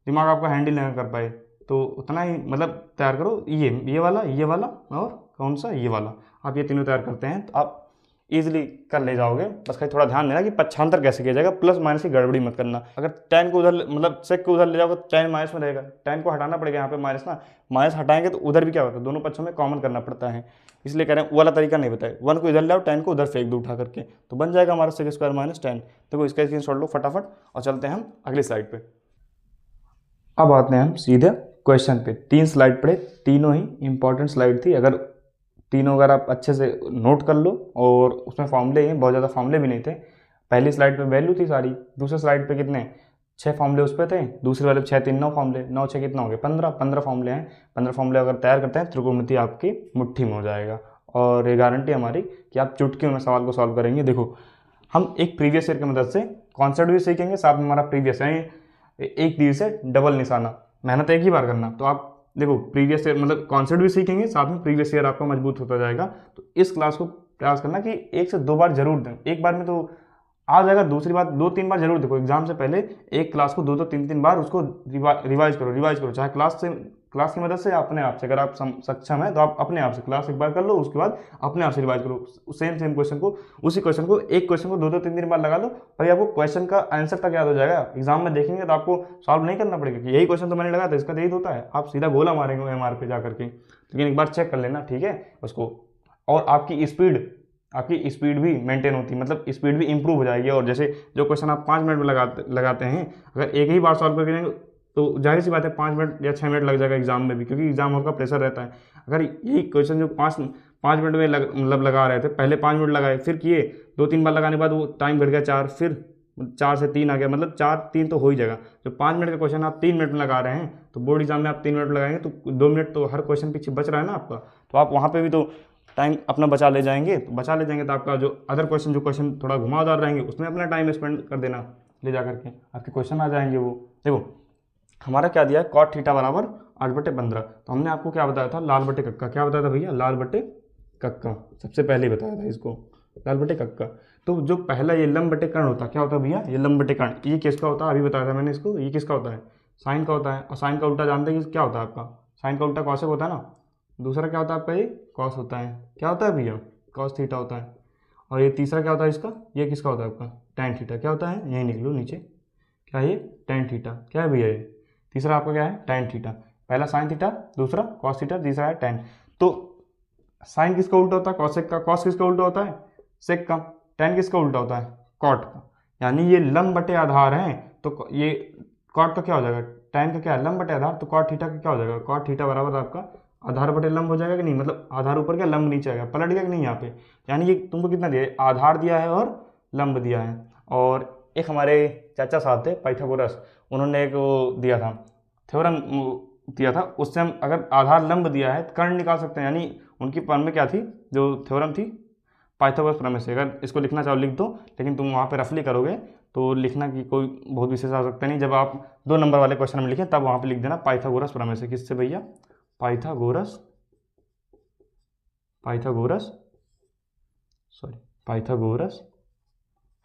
दिमाग आपका हैंडल नहीं कर पाए, तो उतना ही मतलब तैयार करो। ये वाला और कौन सा ये वाला, आप ये तीनों तैयार करते हैं तो आप ईजिली कर ले जाओगे। बस खाली थोड़ा ध्यान देना कि पक्षांतर कैसे किया जाएगा, प्लस माइनस की गड़बड़ी मत करना। अगर टेन को उधर मतलब सेक को उधर ले जाओगे तो टेन माइनस में रहेगा, टेन को हटाना पड़ेगा यहाँ पे माइनस ना, माइनस हटाएंगे तो उधर भी क्या होता है, दोनों पक्षों में कॉमन करना पड़ता है, इसलिए कह रहे हैं वो वाला तरीका नहीं बताया। 1 को इधर ले आओ, 10 को उधर फेंक दो उठा करके, तो बन जाएगा हमारा सेक स्क्वायर माइनस 10। देखो इसका स्क्रीनशॉट लो फटाफट और चलते हैं हम अगली स्लाइड पे। अब आते हैं हम सीधे क्वेश्चन पे। 3 स्लाइड पढ़े, तीनों ही इंपॉर्टेंट स्लाइड थी, अगर तीनों अगर आप अच्छे से नोट कर लो, और उसमें फॉर्मूले हैं, बहुत ज़्यादा फॉर्मूले भी नहीं थे। पहली स्लाइड पे वैल्यू थी सारी, दूसरे स्लाइड पे कितने 6 फॉर्मूले उस पर थे, दूसरे वाले 6 3 9 फॉर्मूले, 9 6 कितना हो गया 15, 15 फॉर्मूले हैं। 15 फॉर्मूले अगर तैयार करते हैं त्रिकोणमिति आपकी मुट्ठी में हो जाएगा। और ये गारंटी हमारी कि आप चुटकियों में सवाल को सॉल्व करेंगे। देखो हम एक प्रीवियस ईयर की मदद से कॉन्सेप्ट भी सीखेंगे, साथ में हमारा प्रीवियस यानी एक तीर से डबल निशाना, मेहनत एक ही बार करना। तो आप देखो प्रीवियस ईयर मतलब कॉन्सेप्ट भी सीखेंगे, साथ में प्रीवियस ईयर आपका मजबूत होता जाएगा। तो इस क्लास को प्रयास करना कि 1 से 2 बार जरूर दें, एक बार में तो आ जाएगा, दूसरी बात 2-3 बार जरूर देखो। एग्जाम से पहले एक क्लास को 2-2 3-3 बार उसको रिवाइज करो, चाहे क्लास की मदद से या अपने आप से। अगर आप सक्षम है तो आप अपने आप से क्लास एक बार कर लो, उसके बाद अपने आप से रिवाइज करो सेम क्वेश्चन को, उसी क्वेश्चन को एक क्वेश्चन को 2-2 3-3 बार लगा लो, भाई आपको क्वेश्चन का आंसर तक याद हो जाएगा। एग्जाम में देखेंगे तो आपको सॉल्व नहीं करना पड़ेगा कि यही क्वेश्चन तो मैंने लगाया था, इसका यही होता है, आप सीधा गोला मारेंगे OMR पे जा करके। लेकिन एक बार चेक कर लेना, ठीक है उसको। और आपकी स्पीड भी मेंटेन होती है, मतलब स्पीड भी इंप्रूव हो जाएगी। और जैसे जो क्वेश्चन आप 5 मिनट में लगाते हैं, अगर एक ही बार सॉल्व करके जाएंगे तो जाहिर सी बात है 5 मिनट या 6 मिनट लग जाएगा एग्जाम में भी, क्योंकि एग्जाम हॉल का प्रेशर रहता है। अगर यही क्वेश्चन जो 5 मिनट में मतलब लगा रहे थे, पहले 5 मिनट लगाए, फिर किए 2-3 बार लगाने के बाद वो टाइम घट गया 4, फिर 4 से 3 आ गया, मतलब 4-3 तो हो ही जाएगा। जो 5 मिनट का क्वेश्चन आप 3 मिनट में लगा रहे हैं, तो बोर्ड एग्जाम में आप 3 मिनट लगाएंगे तो 2 मिनट तो हर क्वेश्चन पीछे बच रहा है ना आपका। तो आप वहाँ पर भी तो टाइम अपना बचा ले जाएंगे, तो आपका जो अदर क्वेश्चन थोड़ा घुमावदार रहेंगे उसमें अपना टाइम स्पेंड कर देना, ले जा करके आपके क्वेश्चन आ जाएंगे। वो देखो हमारा क्या दिया है, cot थीटा बराबर 8/15। तो हमने आपको क्या बताया था, लाल बटे कक्का। क्या बताया था भैया, लाल बटे कक्का सबसे पहले ही बताया था इसको, लाल बटे कक्का। तो जो पहला ये लंब बटे कर्ण होता है, क्या होता है भैया, ये लंब बटे कर्ण, ये किसका होता है, अभी बताया था मैंने इसको, ये किसका होता है, साइन का होता है। और साइन का उल्टा जानते हैं कि क्या होता है आपका, साइन का उल्टा कॉसेक होता है ना। दूसरा क्या होता है आपका, ये कॉस होता है, क्या होता है भैया, कॉस थीटा होता है। और ये तीसरा क्या होता है इसका, ये किसका होता है आपका, टैन थीटा। क्या होता है, यही निकलो नीचे, क्या है ये, टैन थीटा। क्या है भैया ये, तीसरा आपका क्या है, टैन थीटा। पहला साइन थीटा, दूसरा कॉस थीटा, तीसरा है टैन। तो साइन किसका उल्टा होता है, कॉसेक का। कॉस किसका उल्टा होता है, सेक का। टैन किसका उल्टा होता है, कॉट का। यानी ये लंब बटे आधार हैं, तो ये कॉट का क्या हो जाएगा, टैन का क्या है, लंब बटे आधार, तो कॉट थीटा का क्या हो जाएगा, कॉट थीटा बराबर आपका आधार बटे लंब हो जाएगा कि नहीं, मतलब आधार ऊपर क्या लंब नीचे आएगा, पलट गया कि नहीं यहाँ पे। यानी ये तुमको कितना दिया है, आधार दिया है और लंब दिया है। और एक हमारे चाचा साहब थे पाइथागोरस, उन्होंने एक वो दिया था थ्योरम दिया था, उससे हम अगर आधार लंब दिया है कर्ण निकाल सकते हैं। यानी उनकी प्रमेय क्या थी, जो थ्योरम थी पाइथागोरस प्रमेय से। अगर इसको लिखना चाहो लिख दो, लेकिन तुम वहाँ पे रफली करोगे तो लिखना की कोई बहुत विशेष आवश्यकता नहीं। जब आप 2 नंबर वाले क्वेश्चन में लिखें तब वहाँ पे लिख देना पाइथागोरस प्रमेय से। किससे भैया, पाइथागोरस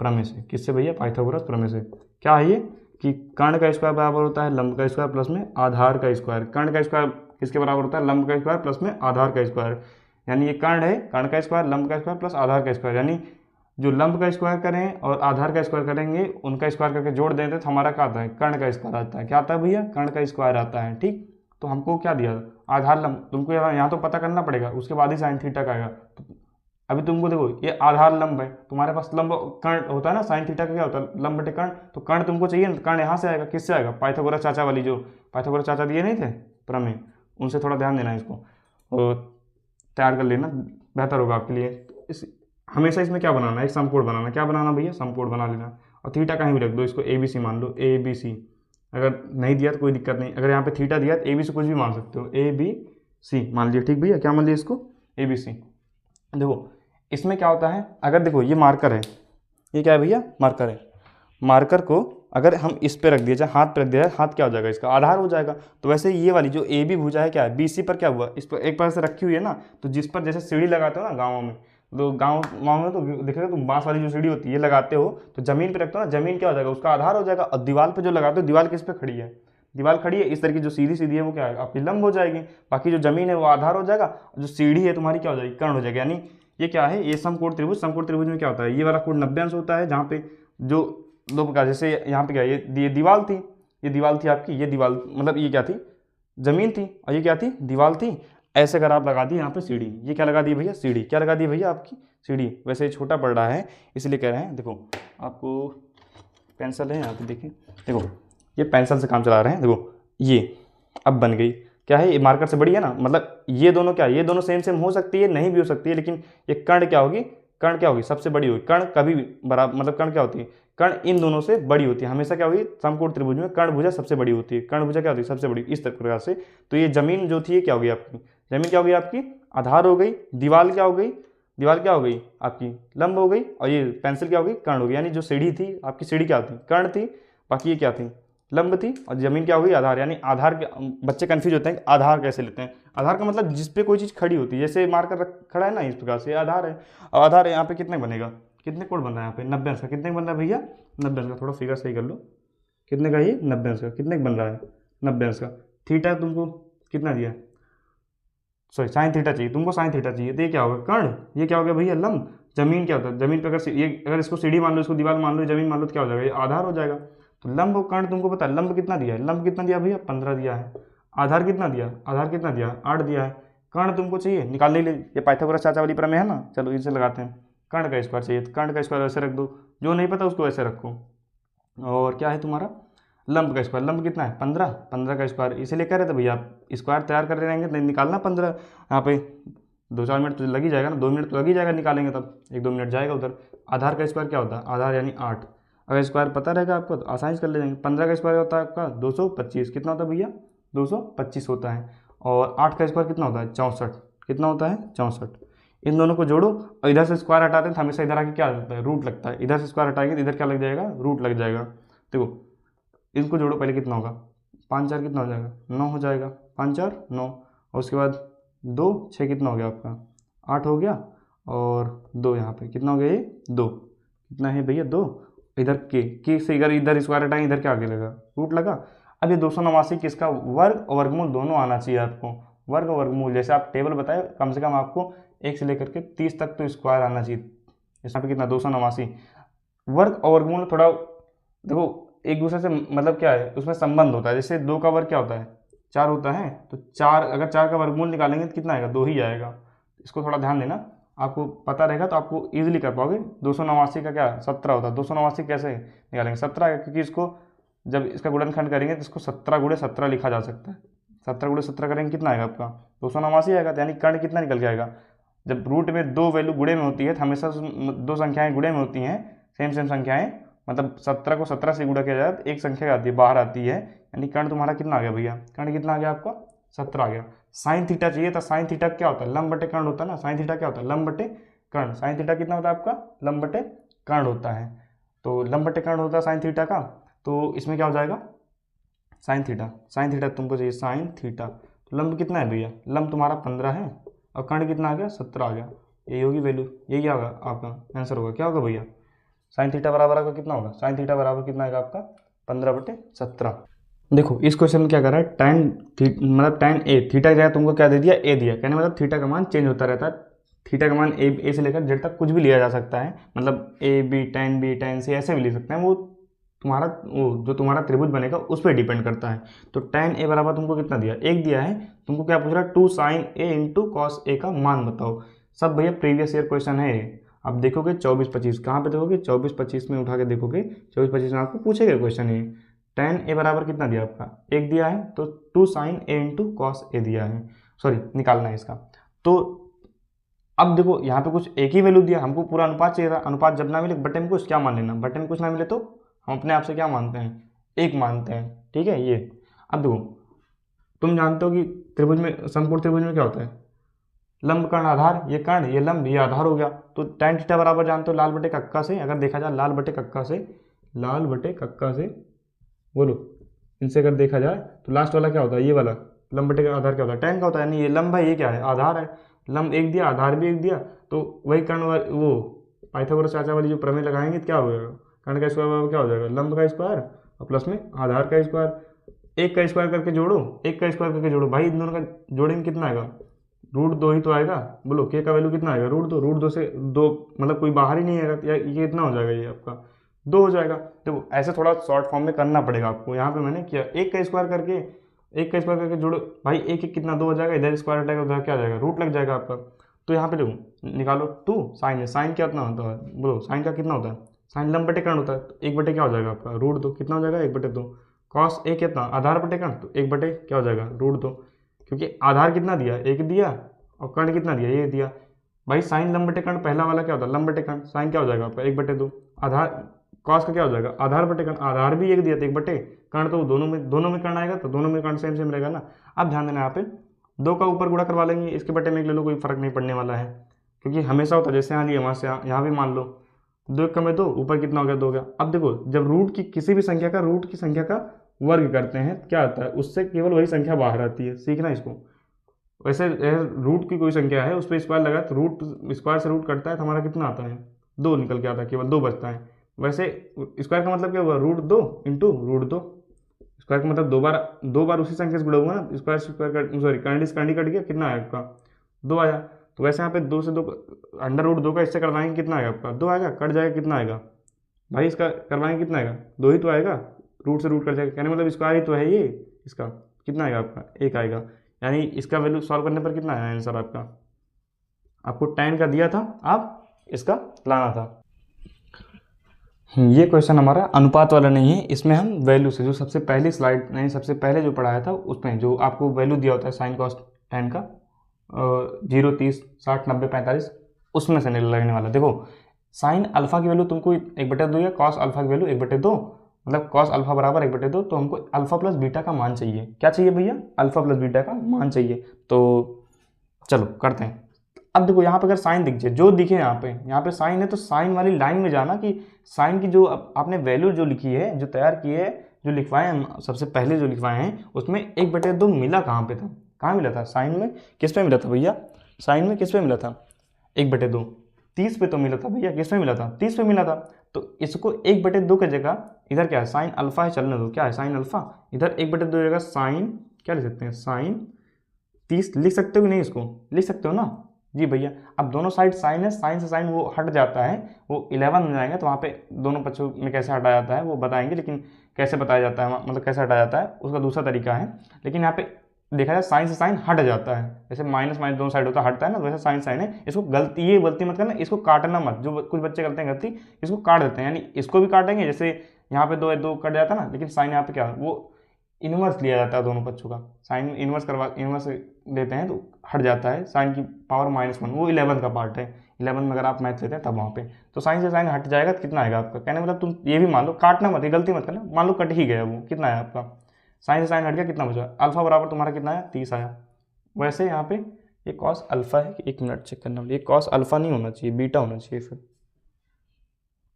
प्रमेय से। किससे भैया, पाइथागोरस प्रमेय से। क्या है ये कि कर्ण का स्क्वायर बराबर होता है लंब का स्क्वायर प्लस में आधार का स्क्वायर। कर्ण का स्क्वायर किसके बराबर होता है, लंब का स्क्वायर प्लस में आधार का स्क्वायर। यानी ये कर्ण है, कर्ण का स्क्वायर, लंब का स्क्वायर प्लस आधार का स्क्वायर। यानी जो लंब का स्क्वायर करें और आधार का स्क्वायर करेंगे, उनका स्क्वायर करके जोड़ देते तो हमारा क्या आता है, कर्ण का स्क्वायर आता है। क्या आता है भैया, कर्ण का स्क्वायर आता है। ठीक, तो हमको क्या दिया, आधार लंब। तुमको यहाँ तो पता करना पड़ेगा, उसके बाद ही साइन थीटा का आएगा। तो अभी तुमको देखो ये आधार लंब है, तुम्हारे पास लंब कर्ण होता है ना, साइन थीटा का क्या होता है, लंब बटे कर्ण। तो कर्ण तुमको चाहिए ना, कर्ण यहाँ से आएगा, किससे आएगा, पाइथागोरस चाचा वाली, जो पाइथागोरस चाचा दिए नहीं थे प्रमेय, उनसे थोड़ा ध्यान देना, इसको और तैयार कर लेना, बेहतर होगा आपके लिए। हमेशा इसमें क्या बनाना है, एक समकोण बनाना। क्या बनाना भैया, समकोण बना लेना। और थीटा कहीं भी रख दो, इसको ABC मान लो, ABC। अगर नहीं दिया तो कोई दिक्कत नहीं, अगर यहाँ पे थीटा दिया तो ABC कुछ भी मान सकते हो, ABC मान लीजिए। ठीक भैया, क्या मान लिया इसको, ABC। देखो इसमें क्या होता है, अगर देखो ये मार्कर है, ये क्या है भैया, मार्कर है। मार्कर को अगर हम इस पे रख दिया जाए, हाथ पे रख दिया जाए, हाथ क्या हो जाएगा, इसका आधार हो जाएगा। तो वैसे ये वाली जो AB भुजा है क्या है, BC पर क्या हुआ, इस पर एक बार से रखी हुई है ना, तो जिस पर जैसे सीढ़ी लगाते हो ना गाँवों में, तो गाँव में तो देखेगा तुम, बांस वाली जो सीढ़ी होती है ये लगाते हो, तो जमीन पे रखते हो ना, जमीन क्या हो जाएगा, उसका आधार हो जाएगा। और दीवार पे जो लगाते हो, दीवार किस पे खड़ी है, दीवार खड़ी है, इस तरह की जो सीधी सीधी है वो क्या है, आपकी लंब हो जाएगी। बाकी जो जमीन है वो आधार हो जाएगा, जो सीढ़ी है तुम्हारी क्या हो जाएगी, कर्ण हो जाएगी। यानी ये क्या है, ये समकोण त्रिभुज। समकोण त्रिभुज में क्या होता है, ये वाला कोण 90 अंश होता है, जहाँ पे जो दो प्रकार, जैसे यहाँ पे क्या, ये दीवार थी, ये दीवार थी आपकी, ये दीवार मतलब ये क्या थी, जमीन थी, और ये क्या थी, दीवार थी। ऐसे अगर आप लगा दी यहाँ पे सीढ़ी, ये क्या लगा दी भैया, सीढ़ी। क्या लगा दी भैया, आपकी सीढ़ी। वैसे छोटा पड़ रहा है इसलिए कह रहे हैं। देखो आपको पेंसिल है यहाँ पे, देखिए देखो ये पेंसिल से काम चला रहे हैं। देखो ये अब बन गई, क्या है, ये मार्कर से बड़ी है ना, मतलब ये दोनों क्या, ये दोनों सेम हो सकती है, नहीं भी हो सकती है, लेकिन ये कर्ण क्या होगी, कर्ण क्या होगी, सबसे बड़ी होगी। कर्ण कभी भी बराबर, मतलब कर्ण क्या होती है, कर्ण इन दोनों से बड़ी होती है। हमेशा क्या होगी, समकोण त्रिभुज में कर्ण भुजा सबसे बड़ी होती है। कर्ण भुजा क्या होती है, सबसे बड़ी, इस प्रकार से। तो ये जमीन जो थी ये क्या होगी आपकी, जमीन क्या होगी आपकी, आधार हो गई। दीवार क्या हो गई, दीवार क्या हो गई आपकी, लंब हो गई। और ये पेंसिल क्या होगी, कर्ण हो गई। यानी जो सीढ़ी थी आपकी, सीढ़ी क्या थी, कर्ण थी, बाकी ये क्या थी, लंब थी। और जमीन क्या होगी, आधार। यानी आधार के बच्चे कंफ्यूज होते हैं कि आधार कैसे लेते हैं। आधार का मतलब जिस पे कोई चीज़ खड़ी होती है, जैसे मार्कर रख खड़ा है ना, इस प्रकार से आधार है। और आधार यहाँ पे कितने बनेगा, कितने कोण बन रहा है यहाँ पे, 90 अंश का। कितने बन रहा है भैया, 90 अंश का। थोड़ा फिगर सही कर लो, कितने का, ये 90 अंश का। कितने का बन रहा है, 90 अंश का। थीटा तुमको कितना दिया, सॉरी साइन थीटा चाहिए तुमको, साइन थीटा चाहिए। तो ये क्या होगा, कर्ण। ये क्या हो गया भैया, लंब। जमीन क्या होता है, जमीन पे अगर ये अगर इसको सीढ़ी मान लो, इसको दीवार मान लो, जमीन मान लो, तो क्या हो जाएगा, ये आधार हो जाएगा। तो लंब और कर्ण तुमको पता है, लंब कितना दिया है, लंब कितना दिया भैया, 15 दिया है। आधार कितना दिया, आधार कितना दिया, 8 दिया है। कर्ण तुमको चाहिए निकालने के लिए, ये पाइथागोरस चाचा वाली प्रमेय है ना, चलो इनसे लगाते हैं। कर्ण का स्क्वायर चाहिए, तो कर्ण का स्क्वायर ऐसे रख दो, जो नहीं पता उसको ऐसे रखो। और क्या है तुम्हारा, लंब का स्क्वायर। लंब कितना है, 15, 15 का स्क्वायर। इसीलिए कह रहे थे भैया आप स्क्वायर तैयार कर रहेंगे तो निकालना 15। यहाँ पे 2-4 मिनट तो लग ही जाएगा ना, 2 मिनट तो लग ही जाएगा निकालेंगे, तब 1-2 मिनट जाएगा उधर। आधार का स्क्वायर क्या होता है, आधार यानी 8। अगर स्क्वायर पता रहेगा आपको तो आसानी से कर ले जाएंगे। 15 का स्क्वायर होता है आपका 225, कितना होता है भैया, 225 होता है। और 8 का स्क्वायर कितना होता है, 64। कितना होता है, 64। इन दोनों को जोड़ो और इधर से स्क्वायर हटाते हैं तो हमेशा इधर आके क्या लगता है, रूट लगता है। इधर से स्क्वायर हटाएंगे तो इधर क्या लग जाएगा, रूट लग जाएगा। देखो इनको जोड़ो, पहले कितना होगा, 5 4 कितना हो जाएगा, 9 हो जाएगा। 5 4 9, और उसके बाद 2 6 कितना हो गया आपका, 8 हो गया। और 2 यहाँ पे कितना हो गया, ये 2 कितना है भैया, 2। इधर के से इधर इधर स्क्वायर हटाएंगे, इधर क्या आगे लगा, रूट लगा। अब ये 289 किसका, वर्ग और वर्गमूल दोनों आना चाहिए आपको। वर्ग और वर्गमूल जैसे आप टेबल बताए, कम से कम आपको 1 से लेकर के 30 तक तो स्क्वायर आना चाहिए। इसमें पे कितना, 289। वर्ग और वर्गमूल थोड़ा देखो एक दूसरे से मतलब क्या है, उसमें संबंध होता है। जैसे 2 का वर्ग क्या होता है, 4 होता है। तो 4, अगर 4 का वर्गमूल निकालेंगे तो कितना आएगा, 2 ही आएगा। इसको थोड़ा ध्यान देना, आपको पता रहेगा तो आपको ईजिली कर पाओगे। 289 का क्या 17 होता है, 289 कैसे निकालेंगे, 17 आएगा, क्योंकि इसको जब इसका गुणनखंड करेंगे तो इसको 17 गुणे 17 लिखा जा सकता है। 17 गुणे 17 करेंगे कितना आएगा आपका, 289 आएगा। तो यानी कर्ण कितना निकल के आएगा। जब रूट में 2 वैल्यू गुणे में होती है तो हमेशा 2 संख्याएं गुणे में होती हैं, सेम संख्याएं। मतलब 17 को 17 से गुणा किया जाए तो एक संख्या आती है, बाहर आती है। यानी कर्ण तुम्हारा कितना आ गया भैया, कर्ण कितना आ गया आपका, 17 आ गया। साइन थीटा चाहिए था, साइन थीटा क्या होता है, लंब बटे कर्ण होता है ना। साइन थीटा क्या होता है, लंब बटे कर्ण। साइन थीटा कितना होता है आपका, लंब बटे कर्ण होता है। तो लंब बटे कर्ण होता है साइन थीटा का। तो इसमें क्या हो जाएगा, साइन थीटा, साइन थीटा तुमको चाहिए साइन थीटा। तो लंब कितना है भैया, लंब तुम्हारा 15 है और कर्ण कितना आ गया, 17 आ गया। यही होगी वैल्यू, यही क्या होगा आपका आंसर होगा। क्या होगा भैया, साइन थीटा बराबर आपका कितना होगा, साइन थीटा बराबर कितना आएगा आपका, 15/17। देखो इस क्वेश्चन में क्या कर रहा है, मतलब tan ए, थीटा की जगह तुमको क्या दे दिया, ए दिया। कहने मतलब थीटा का मान चेंज होता रहता है। थीटा का मान ए से लेकर जेड तक कुछ भी लिया जा सकता है। मतलब ए बी tan सी ऐसे भी ले सकते हैं। वो तुम्हारा वो जो तुम्हारा त्रिभुज बनेगा उस पर डिपेंड करता है। तो tan ए बराबर तुमको कितना दिया, 1 दिया है। तुमको क्या पूछ रहा है, 2 sin a into cos A का मान बताओ। सब भैया प्रीवियस ईयर क्वेश्चन है। आप देखोगे 24-25 कहाँ पे देखोगे, 24-25 में उठा के देखोगे, 24-25 में आपको पूछेगा क्वेश्चन ये। tan ए बराबर कितना दिया आपका, 1 दिया है। तो 2 sin a into cos A दिया है, सॉरी निकालना है इसका। तो अब देखो यहाँ पे कुछ एक ही वैल्यू दिया, हमको पूरा अनुपात चाहिए था। अनुपात जब ना मिले बटे में कुछ क्या मान लेना, बटे में कुछ ना मिले तो हम अपने आप से क्या मानते हैं, 1 मानते हैं। ठीक है ये। अब देखो तुम जानते हो कि त्रिभुज में, समकोण त्रिभुज में क्या होता है, लंब कर्ण आधार, ये कर्ण ये लंब ये आधार हो गया। तो tan थीटा बराबर जानते हो, लाल बटे कक्का से अगर देखा जाए, लाल बटे कक्का से, लाल बटे कक्का से बोलो, इनसे अगर देखा जाए तो लास्ट वाला क्या होता है, ये वाला लंब बटे का आधार क्या होता है, tan का होता है। यानी ये लंब है, ये क्या है, आधार है। लंब 1 दिया, आधार भी 1 दिया। तो वही कर्ण वो पाइथागोरस चाचा वाली जो प्रमेय लगाएंगे तो क्या हो जाएगा, कर्ण का स्क्वायर बराबर क्या हो जाएगा, लंब का स्क्वायर और प्लस में आधार का स्क्वायर। 1 का स्क्वायर करके जोड़ो, 1 का स्क्वायर करके जोड़ो भाई, इन दोनों का जोड़ेंगे कितना आएगा, √2 ही तो आएगा। बोलो के का वैल्यू कितना आएगा, √2 से 2 मतलब कोई बाहर ही नहीं आएगा। तो ये कितना हो जाएगा, ये आपका 2 हो जाएगा। देखो ऐसे थोड़ा शॉर्ट फॉर्म में करना पड़ेगा आपको। यहाँ पे मैंने किया 1 का स्क्वायर करके, 1 का स्क्वायर करके जोड़ो भाई, 1 1 कितना 2 हो जाएगा, इधर स्क्वायर हटाएगा उधर क्या जाएगा, रूट लग जाएगा आपका। तो यहाँ पे देखो निकालो 2 साइन है, साइन क्या कितना होता है, बोलो साइन का कितना होता है, साइन लंब बटे कर्ण होता है। तो 1 बटे क्या हो जाएगा आपका, √2 कितना हो जाएगा, 1/2। कॉस ए कितना, आधार बटे कर्ण, तो 1 बटे क्या हो जाएगा, √2। क्योंकि आधार कितना दिया, 1 दिया, और कर्ण कितना दिया, ये दिया भाई। साइन लंब बटे कर्ण पहला वाला क्या होता है, लंब बटे कर्ण, साइन क्या हो जाएगा आपका 1/2। आधार कॉस का क्या हो जाएगा, आधार बटे कर्ण, आधार भी एक दिया था 1 बटे कर्ण, तो दोनों में कर्ण आएगा, तो दोनों में कर्ण सेम सेम रहेगा ना। अब ध्यान देना, यहाँ पे 2 का ऊपर गुणा करवा लेंगे, इसके बटे में 1 ले लो, कोई फर्क नहीं पड़ने वाला है, क्योंकि हमेशा होता है जैसे यहाँ लिया वहाँ से यहाँ भी मान लो 2 1 में 2, ऊपर कितना हो गया 2 हो गया। अब देखो जब रूट की किसी भी संख्या का रूट की संख्या का वर्ग करते हैं क्या आता है, उससे केवल वही संख्या बाहर आती है, सीखना इसको। वैसे रूट की कोई संख्या है उस पर स्क्वायर लगा तो रूट स्क्वायर से रूट करता है तो हमारा कितना आता है 2 निकल के आता है, केवल 2 बचता है। वैसे स्क्वायर का मतलब क्या हुआ, √2 इंटू √2, स्क्वायर का मतलब दो बार उसी संख्या से गुणा हुआ ना, square square sorry Karni cut गया, कितना आया आपका 2 आया। तो वैसे यहाँ पे 2 से 2 √2 का इससे करवाएंगे कितना आएगा आपका 2 आएगा, कट जाएगा कितना आएगा भाई, इसका करवाएंगे कितना आएगा 2 ही तो आएगा, रूट से रूट कट जाएगा, कहने मतलब स्क्वायर ही तो है ये, इसका कितना आएगा आपका 1 आएगा। यानी इसका वैल्यू सॉल्व करने पर कितना आया आंसर आपका, आपको tan का दिया था, आप इसका लाना था। ये क्वेश्चन हमारा अनुपात वाला नहीं है, इसमें हम वैल्यू से जो सबसे पहली स्लाइड नहीं सबसे पहले जो पढ़ाया था उसमें जो आपको वैल्यू दिया होता है साइन कॉस tan का 0 30 60 90 45 उसमें से लगने वाला। देखो साइन अल्फा की वैल्यू तुमको 1/2 या कॉस अल्फा की वैल्यू 1/2, मतलब कॉस अल्फा बराबर 1/2, तो हमको अल्फा प्लस बीटा का मान चाहिए। क्या चाहिए भैया, अल्फा प्लस बीटा का मान चाहिए। तो चलो करते हैं। अब देखो यहाँ पे अगर साइन दिख जाए, जो दिखे यहाँ पे साइन है, तो साइन वाली लाइन में जाना कि साइन की जो आपने वैल्यू जो लिखी है, जो तैयार की है, जो लिखवाए हैं सबसे पहले जो लिखवाए हैं उसमें 1/2 मिला कहाँ पे था, कहाँ मिला था साइन में, किस पे मिला था भैया, साइन में किस पे मिला था 1/2 30 पे तो मिला था भैया, किस पे मिला था 30 पे मिला था। तो इसको 1/2 की जगह इधर क्या है साइन अल्फा है, चलने दो, क्या है साइन अल्फा, इधर 1/2 जगह साइन क्या लिख सकते हैं साइन 30 लिख सकते हो कि नहीं, इसको लिख सकते हो ना जी भैया। अब दोनों साइड साइन है, साइन से साइन वो हट जाता है, वो 11 में जाएंगे, तो वहाँ पे दोनों पक्षों में कैसे हटाया जाता है वो बताएंगे, लेकिन कैसे बताया जाता है मतलब कैसे हटाया जाता है उसका दूसरा तरीका है। लेकिन यहाँ पे देखा जाए साइन से साइन हट जाता है, जैसे माइनस माइनस दोनों साइड होता है हटता है ना, वैसे साइन साइन है। इसको गलती ये गलती मत करना, इसको काटना मत, जो कुछ बच्चे करते हैं गलती, इसको काट देते हैं, यानी इसको भी काटेंगे, जैसे यहाँ पे 2 कट जाता है ना, लेकिन साइन यहाँ पे क्या वो इनवर्स लिया जाता है दोनों पक्षों का, साइन इनवर्स लेते हैं तो हट जाता है, साइन की पावर -1 वो 11 का पार्ट है, 11 में अगर आप मैथ लेते हैं तब वहाँ पे, तो साइन से साइन हट जाएगा तो कितना आएगा आपका, कहने मतलब तुम ये भी मान लो, काटना मत, गलती मत करना, मान लो कट ही गया वो, कितना है आपका साइन से साइन हट गया, कितना बचा अल्फा बराबर तुम्हारा कितना आया 30 आया। वैसे यहाँ पे ये कॉस अल्फा है, 1 मिनट चेक करना, ये कॉस अल्फा नहीं होना चाहिए, बीटा होना चाहिए फिर।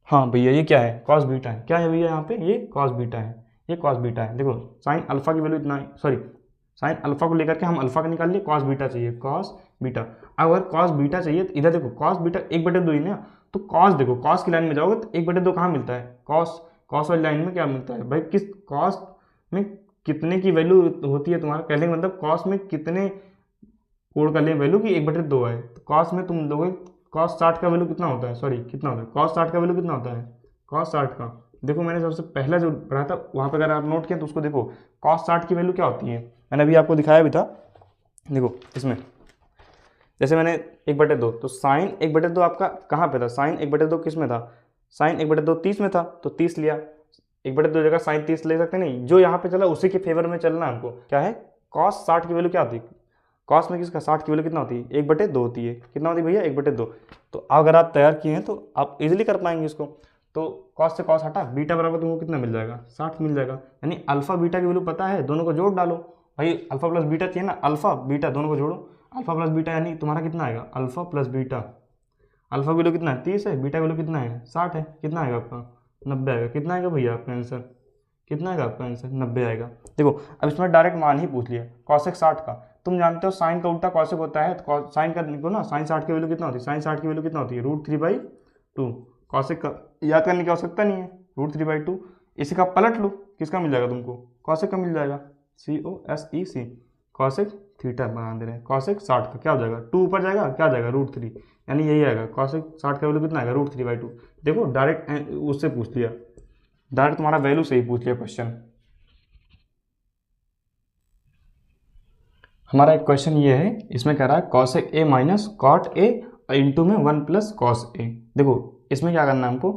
हाँ भैया ये क्या है कॉस बीटा है, क्या है भैया यहाँ पे ये कॉस बीटा है, ये कॉस बीटा है। देखो साइन अल्फा की वैल्यू इतना है, सॉरी साइन अल्फा को लेकर के हम अल्फा का निकाल लिए, कॉस बीटा चाहिए कॉस बीटा। अगर कॉस बीटा चाहिए तो इधर देखो कॉस बीटा 1/2 ही ना, तो कॉस देखो कॉस की लाइन में जाओगे तो 1/2 कहाँ मिलता है, कॉस वाली लाइन में क्या मिलता है भाई, किस कॉस में कितने की वैल्यू होती है तुम्हारा, कहने का मतलब कॉस में कितने कोड कर ले वैल्यू की 1/2 है, तो कॉस में तुम लोगे कॉस 60 का वैल्यू कितना होता है, सॉरी कितना होता है कॉस 60 का वैल्यू कितना होता है, कॉस 60 का देखो मैंने सबसे पहला जो पढ़ा था वहाँ पे अगर आप नोट किया तो उसको देखो कॉस 60 की वैल्यू क्या होती है, मैंने अभी आपको दिखाया भी था। देखो इसमें जैसे मैंने 1/2 तो साइन 1/2 आपका कहाँ पे था, साइन 1/2 किस में था, साइन 1/2 30 में था, तो 30 लिया, 1/2 जगह साइन 30 ले सकते नहीं, जो यहाँ पे चला उसी के फेवर में चलना हमको, क्या है कॉस 60 की वैल्यू क्या होती है, कॉस में किसका 60 की वैल्यू कितना होती है 1/2 होती है, कितना होती है भैया 1/2। तो अगर आप तैयार किए हैं तो आप इजीली कर पाएंगे इसको। तो कॉस से कॉस हटा, बीटा बराबर तुमको कितना मिल जाएगा 60 मिल जाएगा, यानी अल्फा बीटा की वैल्यू पता है, दोनों को जोड़ डालो भाई, अल्फा प्लस बीटा चाहिए ना, अल्फा बीटा दोनों को जोड़ो, अल्फा प्लस बीटा यानी तुम्हारा कितना आएगा अल्फा प्लस बीटा, अल्फा की वैल्यू कितना है 30 है, बीटा की वैल्यू कितना है 60 है, कितना आएगा आपका 90 आएगा, कितना आएगा भैया आपका आंसर, कितना आएगा आपका आंसर 90 आएगा। देखो अब इसमें डायरेक्ट मान ही पूछ लिया, कॉसेक 60 का तुम जानते हो साइन का उल्टा कॉसेक होता है, तो साइन का देखो ना, साइन 60 की वैल्यू कितना होती है, साइन 60 की वैल्यू कितना होती है √3/2, कॉसेक का याद करने की आवश्यकता नहीं है, √3/2, इसी का पलट लो किसका मिल जाएगा तुमको, कॉसेक का मिल जाएगा, COSEC, कॉसेक थीटा बना दे रहे हैं, कॉसेक 60 का क्या हो जाएगा 2 ऊपर जाएगा क्या जाएगा √3, यानी यही आएगा कॉसेक 60 का वैल्यू कितना आएगा √3/2। देखो डायरेक्ट उससे पूछ लिया, डायरेक्ट तुम्हारा वैल्यू से ही पूछ लिया क्वेश्चन। हमारा एक क्वेश्चन ये है, इसमें कह रहा है cosec A minus cot A into में 1 प्लस कॉस A। देखो इसमें क्या करना है हमको,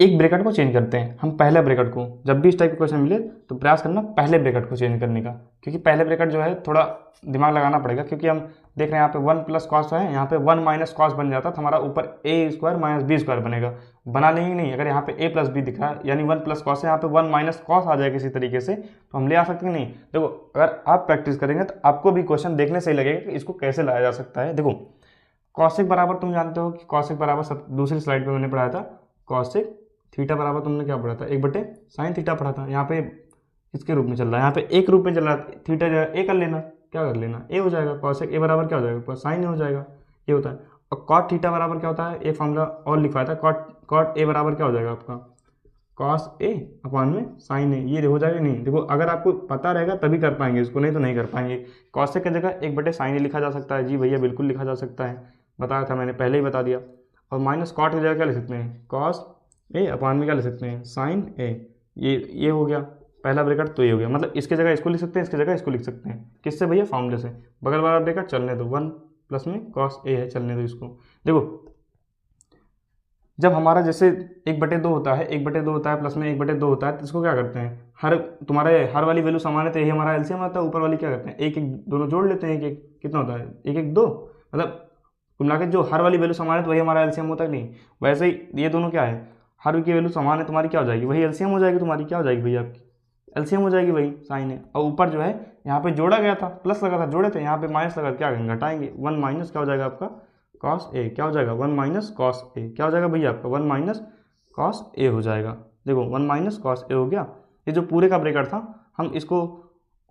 एक ब्रैकेट को चेंज करते हैं हम, पहले ब्रैकेट को। जब भी इस टाइप के क्वेश्चन मिले तो प्रयास करना पहले ब्रैकेट को चेंज करने का, क्योंकि पहले ब्रैकेट जो है थोड़ा दिमाग लगाना पड़ेगा, क्योंकि हम देख रहे हैं यहाँ पे 1 प्लस कॉस है, यहाँ पे 1 माइनस कॉस बन जाता तो हमारा ऊपर ए स्क्वायर माइनस बी स्क्वायर बनेगा। बना लेंगे नहीं, अगर यहाँ पे ए प्लस बी दिख रहा है यानी 1 प्लस कॉस है, यहाँ पे 1 माइनस कॉस आ जाए किसी तरीके से, तो हम ले आ सकते हैं नहीं। देखो अगर आप प्रैक्टिस करेंगे तो आपको भी क्वेश्चन देखने से ही लगेगा कि इसको कैसे लाया जा सकता है। देखो कॉसेक बराबर तुम जानते हो कि कॉसेक बराबर सब दूसरी स्लाइड पे मैंने पढ़ाया था, कॉसेक थीटा बराबर तुमने क्या पढ़ा था, 1/sin थीटा पढ़ा था। यहाँ पे इसके रूप में चल रहा है, यहाँ पे एक रूप में चल रहा है, थीटा जो है ए कर लेना, क्या कर लेना ए हो जाएगा, कॉसेक ए बराबर क्या हो जाएगा, साइन ए हो जाएगा, ये होता है। और कॉट थीटा बराबर क्या होता है, एक फॉर्मूला और लिखवाया था, कॉट ए बराबर क्या हो जाएगा आपका, कॉस ए अपॉन में साइन ए, ये हो जाएगा नहीं। देखो अगर आपको पता रहेगा तभी कर पाएंगे इसको, नहीं तो नहीं कर पाएंगे। कॉसेक की जगह 1/sin ए लिखा जा सकता है, जी भैया बिल्कुल लिखा जा सकता है, बताया था मैंने, पहले ही बता दिया। और माइनस कॉट की जगह क्या लिख सकते हैं, कॉस ए अपॉन में क्या लिख सकते हैं, साइन ए, ये हो गया पहला ब्रैकेट, तो ये हो गया। मतलब इसकी जगह इसको लिख सकते हैं, इसकी जगह इसको लिख सकते हैं, किससे भैया, फॉर्मूले से। बगल वाला ब्रैकेट चलने दो, 1 प्लस में कॉस ए है, चलने दो इसको। देखो जब हमारा जैसे 1/2 होता है, 1/2 होता है प्लस में 1/2 होता है, तो इसको क्या करते हैं, हर वाली वैल्यू समान है तो यही हमारा एलसीएम आता है। ऊपर वाली क्या करते हैं, एक एक दोनों जोड़ लेते हैं, एक एक कितना होता है, 1 1 2, मतलब कुल मिला के जो हर वाली वैल्यू समान है तो वही हमारा एलसीएम होता है नहीं। वैसे ही ये दोनों क्या है, हर की वैल्यू समान है, तुम्हारी क्या हो जाएगी, वही एलसीएम हो जाएगी तुम्हारी, क्या हो जाएगी भैया आपकी, एलसीएम हो जाएगी वही साइन है। और ऊपर जो है यहाँ पे जोड़ा गया था, प्लस लगा था, जोड़े थे, यहाँ पे माइनस लगा, क्या करेंगे, घटाएंगे, 1 माइनस क्या हो जाएगा आपका, कॉस ए, क्या हो जाएगा 1 माइनस कॉस ए, क्या हो जाएगा भैया आपका 1 माइनस कॉस ए हो जाएगा। देखो 1 माइनस कॉस ए हो गया। ये जो पूरे का ब्रैकेट था हम इसको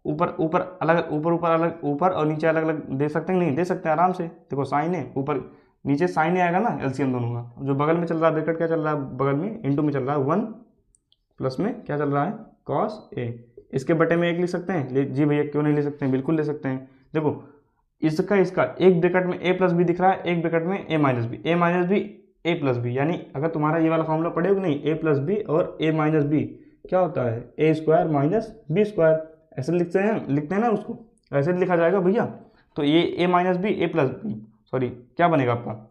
ऊपर ऊपर अलग, ऊपर अलग, ऊपर और नीचे अलग अलग दे सकते हैं, नहीं दे सकते हैं आराम से। देखो साइन ए ऊपर नीचे साइन ए आएगा ना, एलसीएम दोनों का। जो बगल में चल रहा है ब्रैकेट क्या चल रहा है, बगल में इंटू में चल रहा है 1 प्लस में क्या चल रहा है, कॉस ए। इसके बटे में 1 लिख सकते हैं, जी भैया क्यों नहीं ले सकते हैं, बिल्कुल ले सकते हैं। देखो इसका एक ब्रैकेट में ए प्लस बी दिख रहा है, एक ब्रैकेट में ए माइनस बी, ए प्लस बी, यानी अगर तुम्हारा ये वाला फॉर्मूला पढ़े हो नहीं, ए प्लस बी और ए माइनस बी क्या होता है, ए स्क्वायर माइनस बी स्क्वायर, ऐसे लिखते हैं ना उसको, ऐसे लिखा जाएगा भैया। तो ये ए माइनस बी ए प्लस बी, सॉरी क्या बनेगा आपका,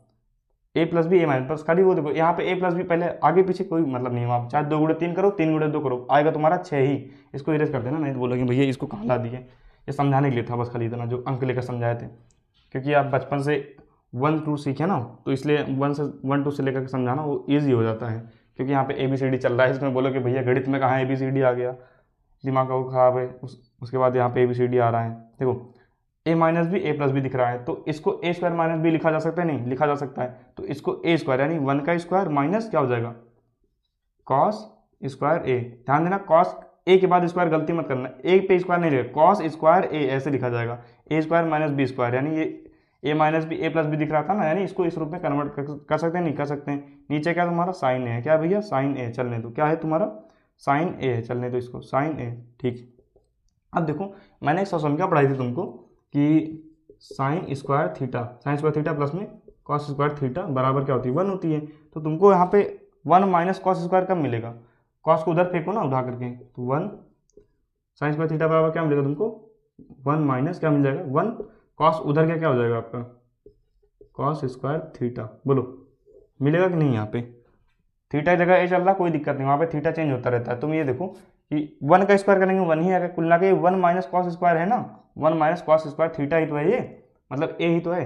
ए प्लस बी ए माइनस प्लस, खाली वो देखो यहाँ पे ए प्लस बी, पहले आगे पीछे कोई मतलब नहीं है, आप चाहे 2 गुणे 3 करो, 3 गुणे 2 करो, आएगा तुम्हारा 6 ही। इसको इरेज कर देना, नहीं तो बोलोगे भैया इसको कहाँ ला दिए, ये समझाने के लिए था बस, खाली इतना जो अंक लेकर समझाए थे, क्योंकि आप बचपन से 1 2 सीखे ना, तो इसलिए 1 2 से लेकर समझाना वो ईजी हो जाता है। क्योंकि यहाँ पे ABCD चल रहा है, इसमें बोलो कि भैया गणित में कहाँ ABCD आ गया, दिमाग का वो खराब है। उसके बाद यहाँ पे ABCD आ रहा है। देखो ए माइनस बी ए प्लस बी दिख रहा है, तो इसको ए स्क्वायर माइनस बी लिखा जा सकता है, नहीं लिखा जा सकता है। तो इसको ए स्क्वायर यानी 1 का स्क्वायर माइनस क्या हो जाएगा, कॉस स्क्वायर ए। ध्यान देना कॉस ए के बाद स्क्वायर गलती मत करना, ए पे स्क्वायर नहीं लिखा, कॉस स्क्वायर ए ऐसे लिखा जाएगा, ए स्क्वायर माइनस बी स्क्वायर, यानी ये ए माइनस बी ए प्लस बी दिख रहा था ना, यानी इसको इस रूप में कन्वर्ट कर सकते हैं, नहीं कर सकते हैं। नीचे क्या तुम्हारा साइन ए है, क्या भैया साइन ए, चलने दो, क्या है तुम्हारा साइन ए है, चलने दो इसको साइन ए, ठीक। अब देखो मैंने एक समीकरण पढ़ाई थी तुमको कि साइन स्क्वायर थीटा प्लस में कॉस स्क्वायर थीटा बराबर क्या होती है, 1 होती है। तो तुमको यहाँ पे 1 माइनस कॉस स्क्वायर कब मिलेगा, कॉस को उधर फेंको ना उठा करके, तो 1 साइन स्क्वायर थीटा बराबर क्या मिलेगा तुमको, 1 माइनस क्या मिल जाएगा 1 कॉस, उधर क्या हो जाएगा आपका कॉस स्क्वायर थीटा। बोलो मिलेगा कि नहीं, यहाँ पे थीटा जगह ए चल रहा, कोई दिक्कत नहीं, वहाँ पे थीटा चेंज होता रहता है। तुम ये देखो कि 1 का स्क्वायर करेंगे 1 ही आएगा, कुल मिला के 1 माइनस कॉस स्क्वायर है ना, 1 माइनस कॉस स्क्वायर थीटा ही तो है, ये मतलब ए ही तो है।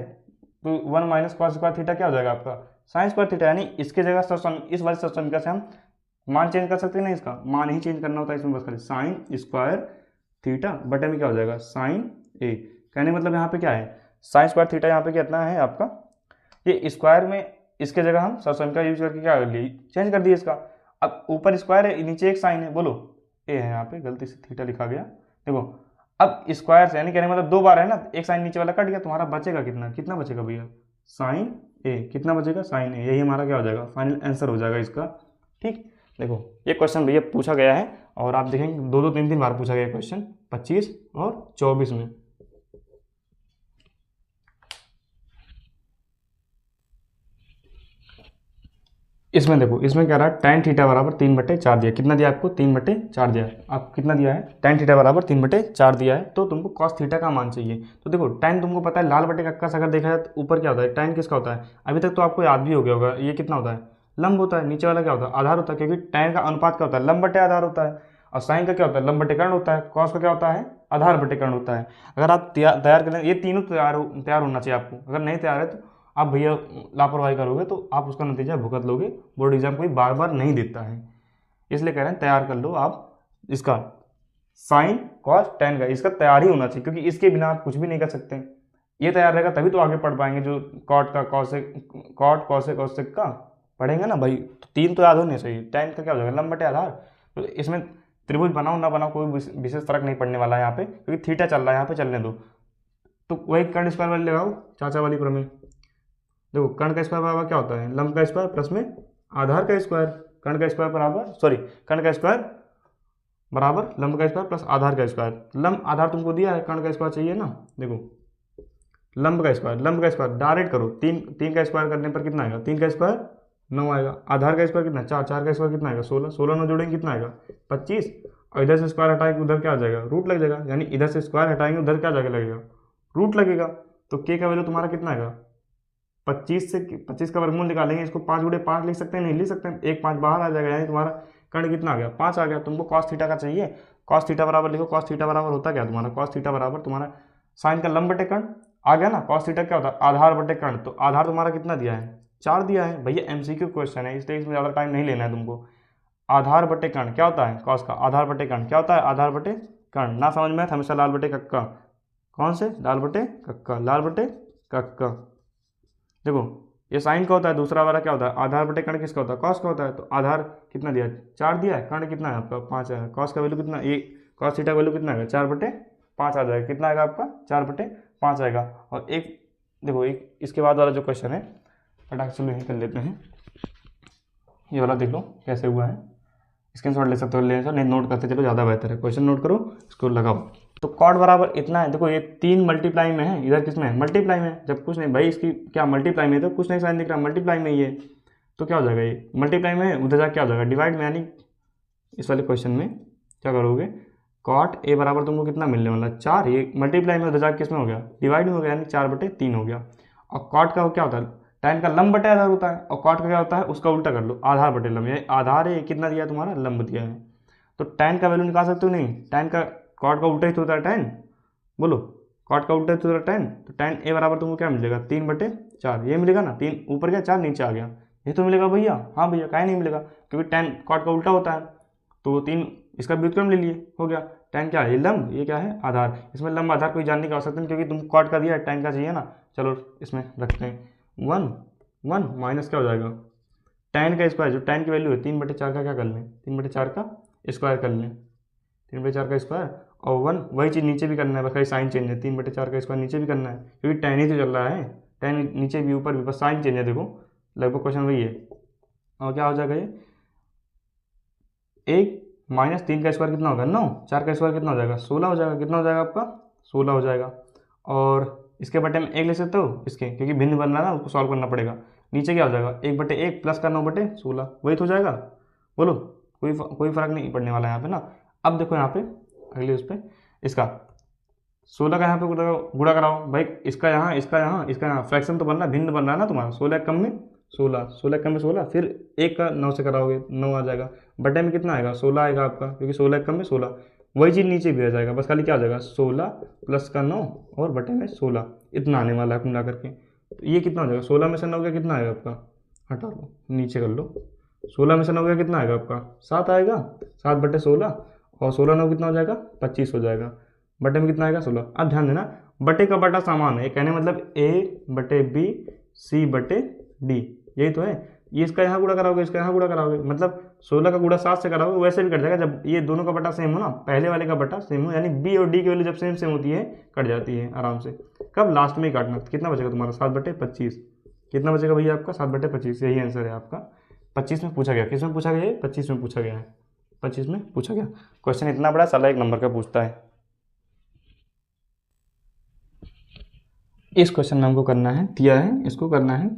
तो 1 माइनस कॉस स्क्वायर थीटा क्या हो जाएगा आपका साइन स्क्वायर थीटा, यानी इसके जगह इस वाले समीकरण से हम मान चेंज कर सकते हैं ना, इसका मान ही चेंज करना होता है इसमें, बस खाली साइन स्क्वायर थीटा बटे में क्या हो जाएगा साइन ए। कहने मतलब यहाँ पे क्या है, साइन स्क्वायर थीटा यहाँ पे कितना है आपका, ये स्क्वायर में इसके जगह हम समीकरण यूज करके क्या कर लिए, चेंज कर दिए इसका। अब ऊपर स्क्वायर है, नीचे एक साइन है, बोलो ए है, यहाँ पे गलती से थीटा लिखा गया। देखो अब स्क्वायर से यानी कहने मतलब 2 बार है ना, एक साइन नीचे वाला कट गया, तुम्हारा बचेगा कितना बचेगा भैया साइन ए, कितना बचेगा साइन ए, यही हमारा क्या हो जाएगा फाइनल आंसर हो जाएगा इसका, ठीक। देखो ये क्वेश्चन भैया पूछा गया है और आप देखेंगे 2 3 बार पूछा गया क्वेश्चन 25 और 24 में। इसमें देखो इसमें क्या रहा है, tan थीटा बराबर 3/4 दिया, कितना दिया आपको 3/4 दिया, आप कितना दिया है tan थीटा बराबर 3/4 दिया है। तो तुमको cos थीटा का मान चाहिए। तो देखो tan तुमको पता है लाल बटे कक्का से अगर देखा जाए तो ऊपर क्या होता है, tan किसका होता है, अभी तक तो आपको याद भी हो गया होगा, ये कितना होता है लंब होता है, नीचे वाला क्या होता है, आधार होता है, क्योंकि tan का अनुपात क्या होता है, लंब बटे आधार होता है, और साइन का क्या होता है, लंब बटे कर्ण होता है, cos का क्या होता है, आधार बटे कर्ण होता है। अगर आप तैयार करें, ये तीनों तैयार होना चाहिए आपको, अगर नहीं तैयार है तो आप भैया लापरवाही करोगे तो आप उसका नतीजा भुगत लोगे। बोर्ड एग्जाम कोई बार बार नहीं देता है, इसलिए कह रहे हैं तैयार कर लो आप इसका साइन कॉस टेन का, इसका तैयार ही होना चाहिए, क्योंकि इसके बिना आप कुछ भी नहीं कर सकते। ये तैयार रहेगा तभी तो आगे पढ़ पाएंगे, जो कॉट का कॉट कॉसेक का पढ़ेंगे ना भाई, तो तीन तो याद होने चाहिए। टेन का क्या हो जाएगा, लंब बटे आधार। तो इसमें त्रिभुज बनाओ ना बनाओ कोई विशेष फर्क नहीं पड़ने वाला है यहाँ पे, क्योंकि थीटा चल रहा है यहाँ पे, चलने दो। तो वही कर्ण स्क्वायर वाली लगाओ, चाचा वाली प्रमेय। देखो कर्ण का स्क्वायर बराबर क्या होता है, लंब का स्क्वायर प्लस में आधार का स्क्वायर। कर्ण का स्क्वायर बराबर कर्ण का स्क्वायर बराबर लंब का स्क्वायर प्लस आधार का स्क्वायर। लंब आधार तुमको दिया है, कर्ण का स्क्वायर चाहिए ना। देखो लंब का स्क्वायर डायरेक्ट करो, तीन का स्क्वायर करने पर कितना आएगा, 3 का स्क्वायर 9 आएगा। आधार का स्क्वायर कितना, 4 का स्क्वायर कितना आएगा, 16 9 जोड़ेंगे कितना आएगा, 25। और इधर से स्क्वायर हटाएंगे उधर क्या आ जाएगा, रूट लग जाएगा, यानी इधर से स्क्वायर हटाएंगे उधर क्या जाएगा, लगेगा रूट लगेगा। तो के का वैल्यू तुम्हारा कितना आएगा, 25 का वर्गमूल निकालेंगे, इसको 5 गुणे 5 लिख सकते हैं, नहीं लिख सकते हैं, 1 5 बाहर आ जाएगा, यानी तुम्हारा कर्ण कितना आ गया, 5 आ गया। तुमको कॉस थीटा का चाहिए, कॉस थीटा बराबर लिखो, कॉस थीटा बराबर होता क्या तुम्हारा, कॉस थीटा बराबर तुम्हारा साइन का लंब बटे कर्ण आ गया ना। कॉस थीटा क्या होता है, आधार बटे कर्ण। तो आधार तुम्हारा कितना दिया है, 4 दिया है भैया, एमसीक्यू क्वेश्चन है, इसलिए इसमें ज़्यादा टाइम नहीं लेना है तुमको। आधार बटे कर्ण क्या होता है, कॉस का आधार बटे कर्ण क्या होता है, आधार बटे कर्ण। ना समझ में आए हमेशा लाल बटे कक्का, कौन से, लाल बटे कक्का, लाल बटे कक्का। देखो ये साइन का होता है, दूसरा वाला क्या होता है, आधार बटे कर्ण किसका होता है, कॉस का होता है। तो आधार कितना दिया, 4 दिया है, कर्ण कितना है आपका 5 है। कॉस का वैल्यू कितना, ये कॉस थीटा का वैल्यू कितना आएगा, 4 बटे 5 आ जाएगा, कितना आएगा आपका 4 बटे 5 आएगा। और एक देखो एक इसके बाद वाला जो क्वेश्चन है फटाक से यही कर लेते हैं, ये वाला देख लो कैसे हुआ है, स्क्रीनशॉट ले सकते हो, ले नहीं नोट करते चलो ज़्यादा बेहतर है, क्वेश्चन नोट करो इसको लगाओ। तो कॉट बराबर इतना है, देखो ये 3 मल्टीप्लाई में है, इधर किस में है, मल्टीप्लाई में। जब कुछ नहीं भाई इसकी क्या मल्टीप्लाई में, तो कुछ नहीं साइन दिख रहा, मल्टीप्लाई में ही है, तो क्या हो जाएगा, ये मल्टीप्लाई में है, उधर जाकर क्या हो जाएगा, डिवाइड में। यानी इस वाले क्वेश्चन में क्या करोगे, कॉट ए बराबर तुमको कितना मिलने वाला, 4, ये मल्टीप्लाई में उधर जाकर किस में हो गया, डिवाइड में हो गया, यानी 4 बटे 3 हो गया। और कॉट का क्या होता है, tan का लंब बटे आधार होता है, और कॉट का क्या होता है, उसका उल्टा कर लो, आधार बटे लंब। ये आधार है, कितना दिया तुम्हारा, लंब दिया है। तो tan का वैल्यू निकाल सकते हो, नहीं tan का कॉट का उल्टा ही तो होता है tan, बोलो कॉट का उल्टा ही तो होता है tan। तो tan ए बराबर तुमको क्या मिलेगा, 3 बटे 4, ये मिलेगा ना, 3 ऊपर गया 4 नीचे आ गया, ये तो मिलेगा भैया। हाँ भैया काहे नहीं मिलेगा, क्योंकि tan कॉट का उल्टा होता है, तो 3 इसका व्युत्क्रम ले लिए, हो गया। tan क्या है, ये लंब, ये क्या है आधार। इसमें लंब आधार कोई जानने की आवश्यकता नहीं, क्योंकि तुम कॉट का दिया है, tan का चाहिए ना। चलो इसमें रखते हैं 1 माइनस क्या हो जाएगा, tan का स्क्वायर, जो tan की वैल्यू है 3 बटे 4 का क्या कर लें, 3 बटे 4 का स्क्वायर कर लें, 3 बटे 4 का स्क्वायर, और 1 वही चीज़ नीचे भी करना है, बस खाली साइन चेंज है, 3 बटे 4 का स्क्वायर नीचे भी करना है, क्योंकि tan ही तो चल रहा है, tan नीचे भी ऊपर भी, बस साइन चेंज है। देखो लगभग क्वेश्चन वही है। और क्या हो जाएगा ये, 1 माइनस 3 का स्क्वायर कितना होगा 9, 4 का स्क्वायर कितना हो जाएगा 16 हो जाएगा, कितना हो जाएगा आपका 16 हो जाएगा। और इसके बटे में 1 ले सकते हो इसके, क्योंकि भिन्न बन रहा है ना, उसको सॉल्व करना पड़ेगा। नीचे क्या हो जाएगा, 1/1 प्लस का 9/16, वही तो हो जाएगा। बोलो कोई फर्क नहीं पड़ने वाला है यहाँ पे ना। अब देखो यहाँ पे अगले उस पर इसका 16 का यहाँ पे गुणा कराओ भाई, इसका यहाँ इसका यहाँ इसका यहाँ, फ्रैक्शन तो बन रहा है, भिन्न बन रहा है ना तुम्हारा। 16 कम में 16 कम में 16, फिर 1 का 9 से कराओगे 9 आ जाएगा, बटे में कितना आएगा 16 आएगा आपका, क्योंकि 16 कम में 16, वही चीज़ नीचे भी आ जाएगा, बस खाली क्या आ जाएगा 16 प्लस का 9 और बटे में 16, इतना आने वाला है मिला करके। तो ये कितना हो जाएगा, 16 में से 9 गया कितना आएगा आपका, हटा लो नीचे कर लो, 16 में से 9 गया कितना आएगा आपका 7 आएगा, 7/16, और 16 9 कितना हो जाएगा 25 हो जाएगा, बटे में कितना आएगा 16। अब ध्यान देना, बटे का बटा समान है, कहने मतलब A/B C/D, यही तो है। ये इसका यहाँ गुणा कराओगे, इसका यहाँ गुणा कराओगे, मतलब 16 का गुणा 7 से कराओगे, वैसे भी कट जाएगा जब ये दोनों का बटा सेम हो ना, पहले वाले का बटा सेम हो, यानी B और D की वैल्यू जब सेम सेम होती है कट जाती है आराम से। कब, लास्ट में ही काटना। कितना बचेगा तुम्हारा 7/25, कितना बचेगा भैया आपका 7/25, यही आंसर है आपका। 25 में पूछा गया, किस में पूछा गया, 25 में पूछा गया है, 25 में पूछा गया। क्वेश्चन इतना बड़ा, साला 1 नंबर का पूछता है। इस क्वेश्चन में हमको करना है, दिया है इसको करना है,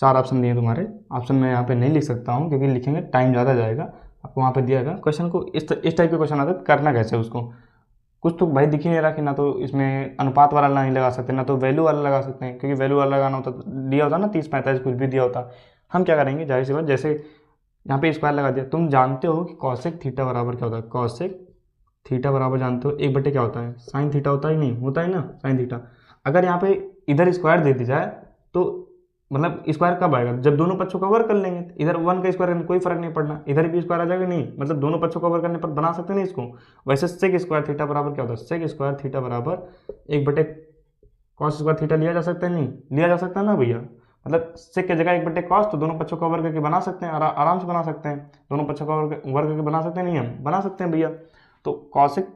4 ऑप्शन दिए तुम्हारे। ऑप्शन मैं यहाँ पे नहीं लिख सकता हूँ, क्योंकि लिखेंगे टाइम ज़्यादा जाएगा। आपको वहाँ पे दिया गया क्वेश्चन को इस टाइप के क्वेश्चन आते हैं, करना कैसे उसको, कुछ तो भाई दिख ही नहीं रहा कि ना तो इसमें अनुपात वाला नहीं लगा सकते, ना तो वैल्यू वाला लगा सकते हैं, क्योंकि वैल्यू वाला लगाना होता दिया होता ना 30 45 कुछ भी दिया होता, हम क्या करेंगे, जाहिर सी बात, जैसे यहाँ पे स्क्वायर लगा दिया, तुम जानते हो कि कॉसेक थीटा बराबर क्या होता है, कॉसेक थीटा बराबर जानते हो एक बटे क्या होता है, साइन थीटा होता है, नहीं होता है ना, साइन थीटा। अगर यहाँ पे इधर स्क्वायर दे दी जाए तो मतलब स्क्वायर कब आएगा, जब दोनों पक्षों का वर्ग कर लेंगे। इधर 1 का स्क्वायर करने कोई फर्क नहीं पड़ना, इधर भी स्क्वायर आ जाएगा, नहीं मतलब दोनों पक्षों का वर्ग करने पर बना सकते नहीं इसको। वैसे सेक स्क्वायर थीटा बराबर क्या होता है, सेक स्क्वायर थीटा बराबर एक बटे कॉस स्क्वायर थीटा लिया जा सकता है, नहीं लिया जा सकता है ना भैया। मतलब सेक की जगह एक बटे कॉस, तो दोनों पक्षों का वर्ग करके बना सकते हैं, आराम से बना सकते हैं, दोनों पक्षों का वर्ग करके बना सकते हैं, नहीं हम बना सकते हैं भैया। तो कॉसेक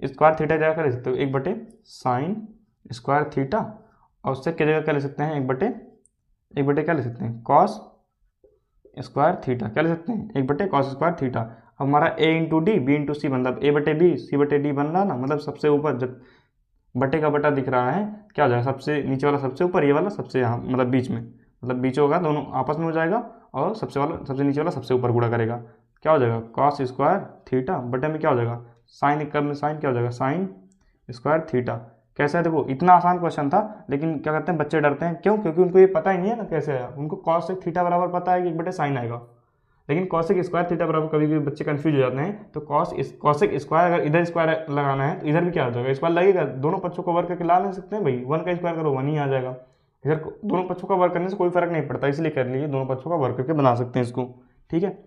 स्क्वायर थीटा जगह क्या ले सकते हो, एक बटे साइन स्क्वायर थीटा, और सेक की जगह क्या ले सकते हैं, एक बटे क्या ले सकते हैं, कॉस स्क्वायर थीटा, क्या ले सकते हैं, एक बटे कॉस स्क्वायर थीटा। अब हमारा ए इंटू डी बी इंटू सी बनता है, ए बटे बी सी बटे डी बन रहा ना, मतलब सबसे ऊपर जब बटे का बटा दिख रहा है, क्या हो जाएगा, सबसे नीचे वाला सबसे ऊपर, ये वाला सबसे यहाँ मतलब बीच में, मतलब बीच होगा, दोनों आपस में हो जाएगा, और सबसे नीचे वाला सबसे ऊपर गुणा करेगा, क्या हो जाएगा, कॉस स्क्वायर थीटा बटे में क्या हो जाएगा, साइन, कब में साइन क्या हो जाएगा, साइन स्क्वायर थीटा। कैसे है, देखो इतना आसान क्वेश्चन था, लेकिन क्या कहते हैं बच्चे डरते हैं, क्यों, क्योंकि उनको ये पता ही नहीं है ना कैसे है, उनको कॉस थीटा बराबर पता है कि एक बटे साइन आएगा, लेकिन कॉसेक स्क्वायर थीटा बराबर कभी कभी बच्चे कंफ्यूज हो जाते हैं। तो कॉसेक स्क्वायर अगर इधर स्क्वायर लगाना है तो इधर भी क्या हो जाएगा, स्क्वायर लगेगा, दोनों पक्षों को वर्ग करके ला नहीं सकते हैं भाई, 1 का स्क्वायर करो 1 ही आ जाएगा। इधर दोनों पक्षों का वर्ग करने से कोई फर्क नहीं पड़ता, इसलिए कर लीजिए दोनों पक्षों का वर्ग करके बना सकते हैं इसको, ठीक है।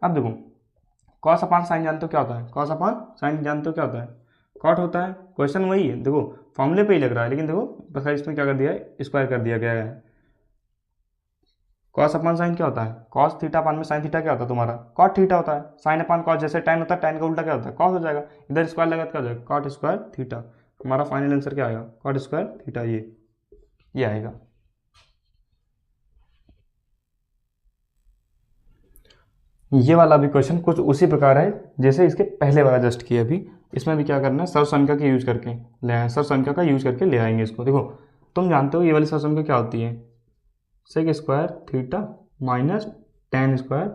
अब देखो कॉस अपान साइन जानते हो क्या होता है, कॉस अपान साइन जानते हो क्या होता है, कॉट होता है, क्वेश्चन वही है, देखो फॉर्मूले पे ही लग रहा है, लेकिन देखो बस इसमें क्या कर दिया है, स्क्वायर कर दिया गया है। कॉस अपान साइन क्या होता है, कॉस थीटा अपान में साइन थीटा क्या होता है तुम्हारा, कॉट थीटा होता है, साइन अपान कॉस जैसे tan होता है, tan का उल्टा क्या होता है, कॉस हो जाएगा, इधर स्क्वायर लगा क्या हो जाएगा, कॉट स्क्वायर थीटा। हमारा फाइनल आंसर क्या आएगा, कॉट स्क्वायर थीटा, ये आएगा। ये वाला भी क्वेश्चन कुछ उसी प्रकार है जैसे इसके पहले वाला जस्ट किया अभी, इसमें भी क्या करना है, सर्व संख्या का यूज करके ले आए, सर्व संख्या का यूज करके ले आएंगे इसको। देखो तुम जानते हो ये वाली सर्व संख्या क्या होती है, sec square theta minus tan square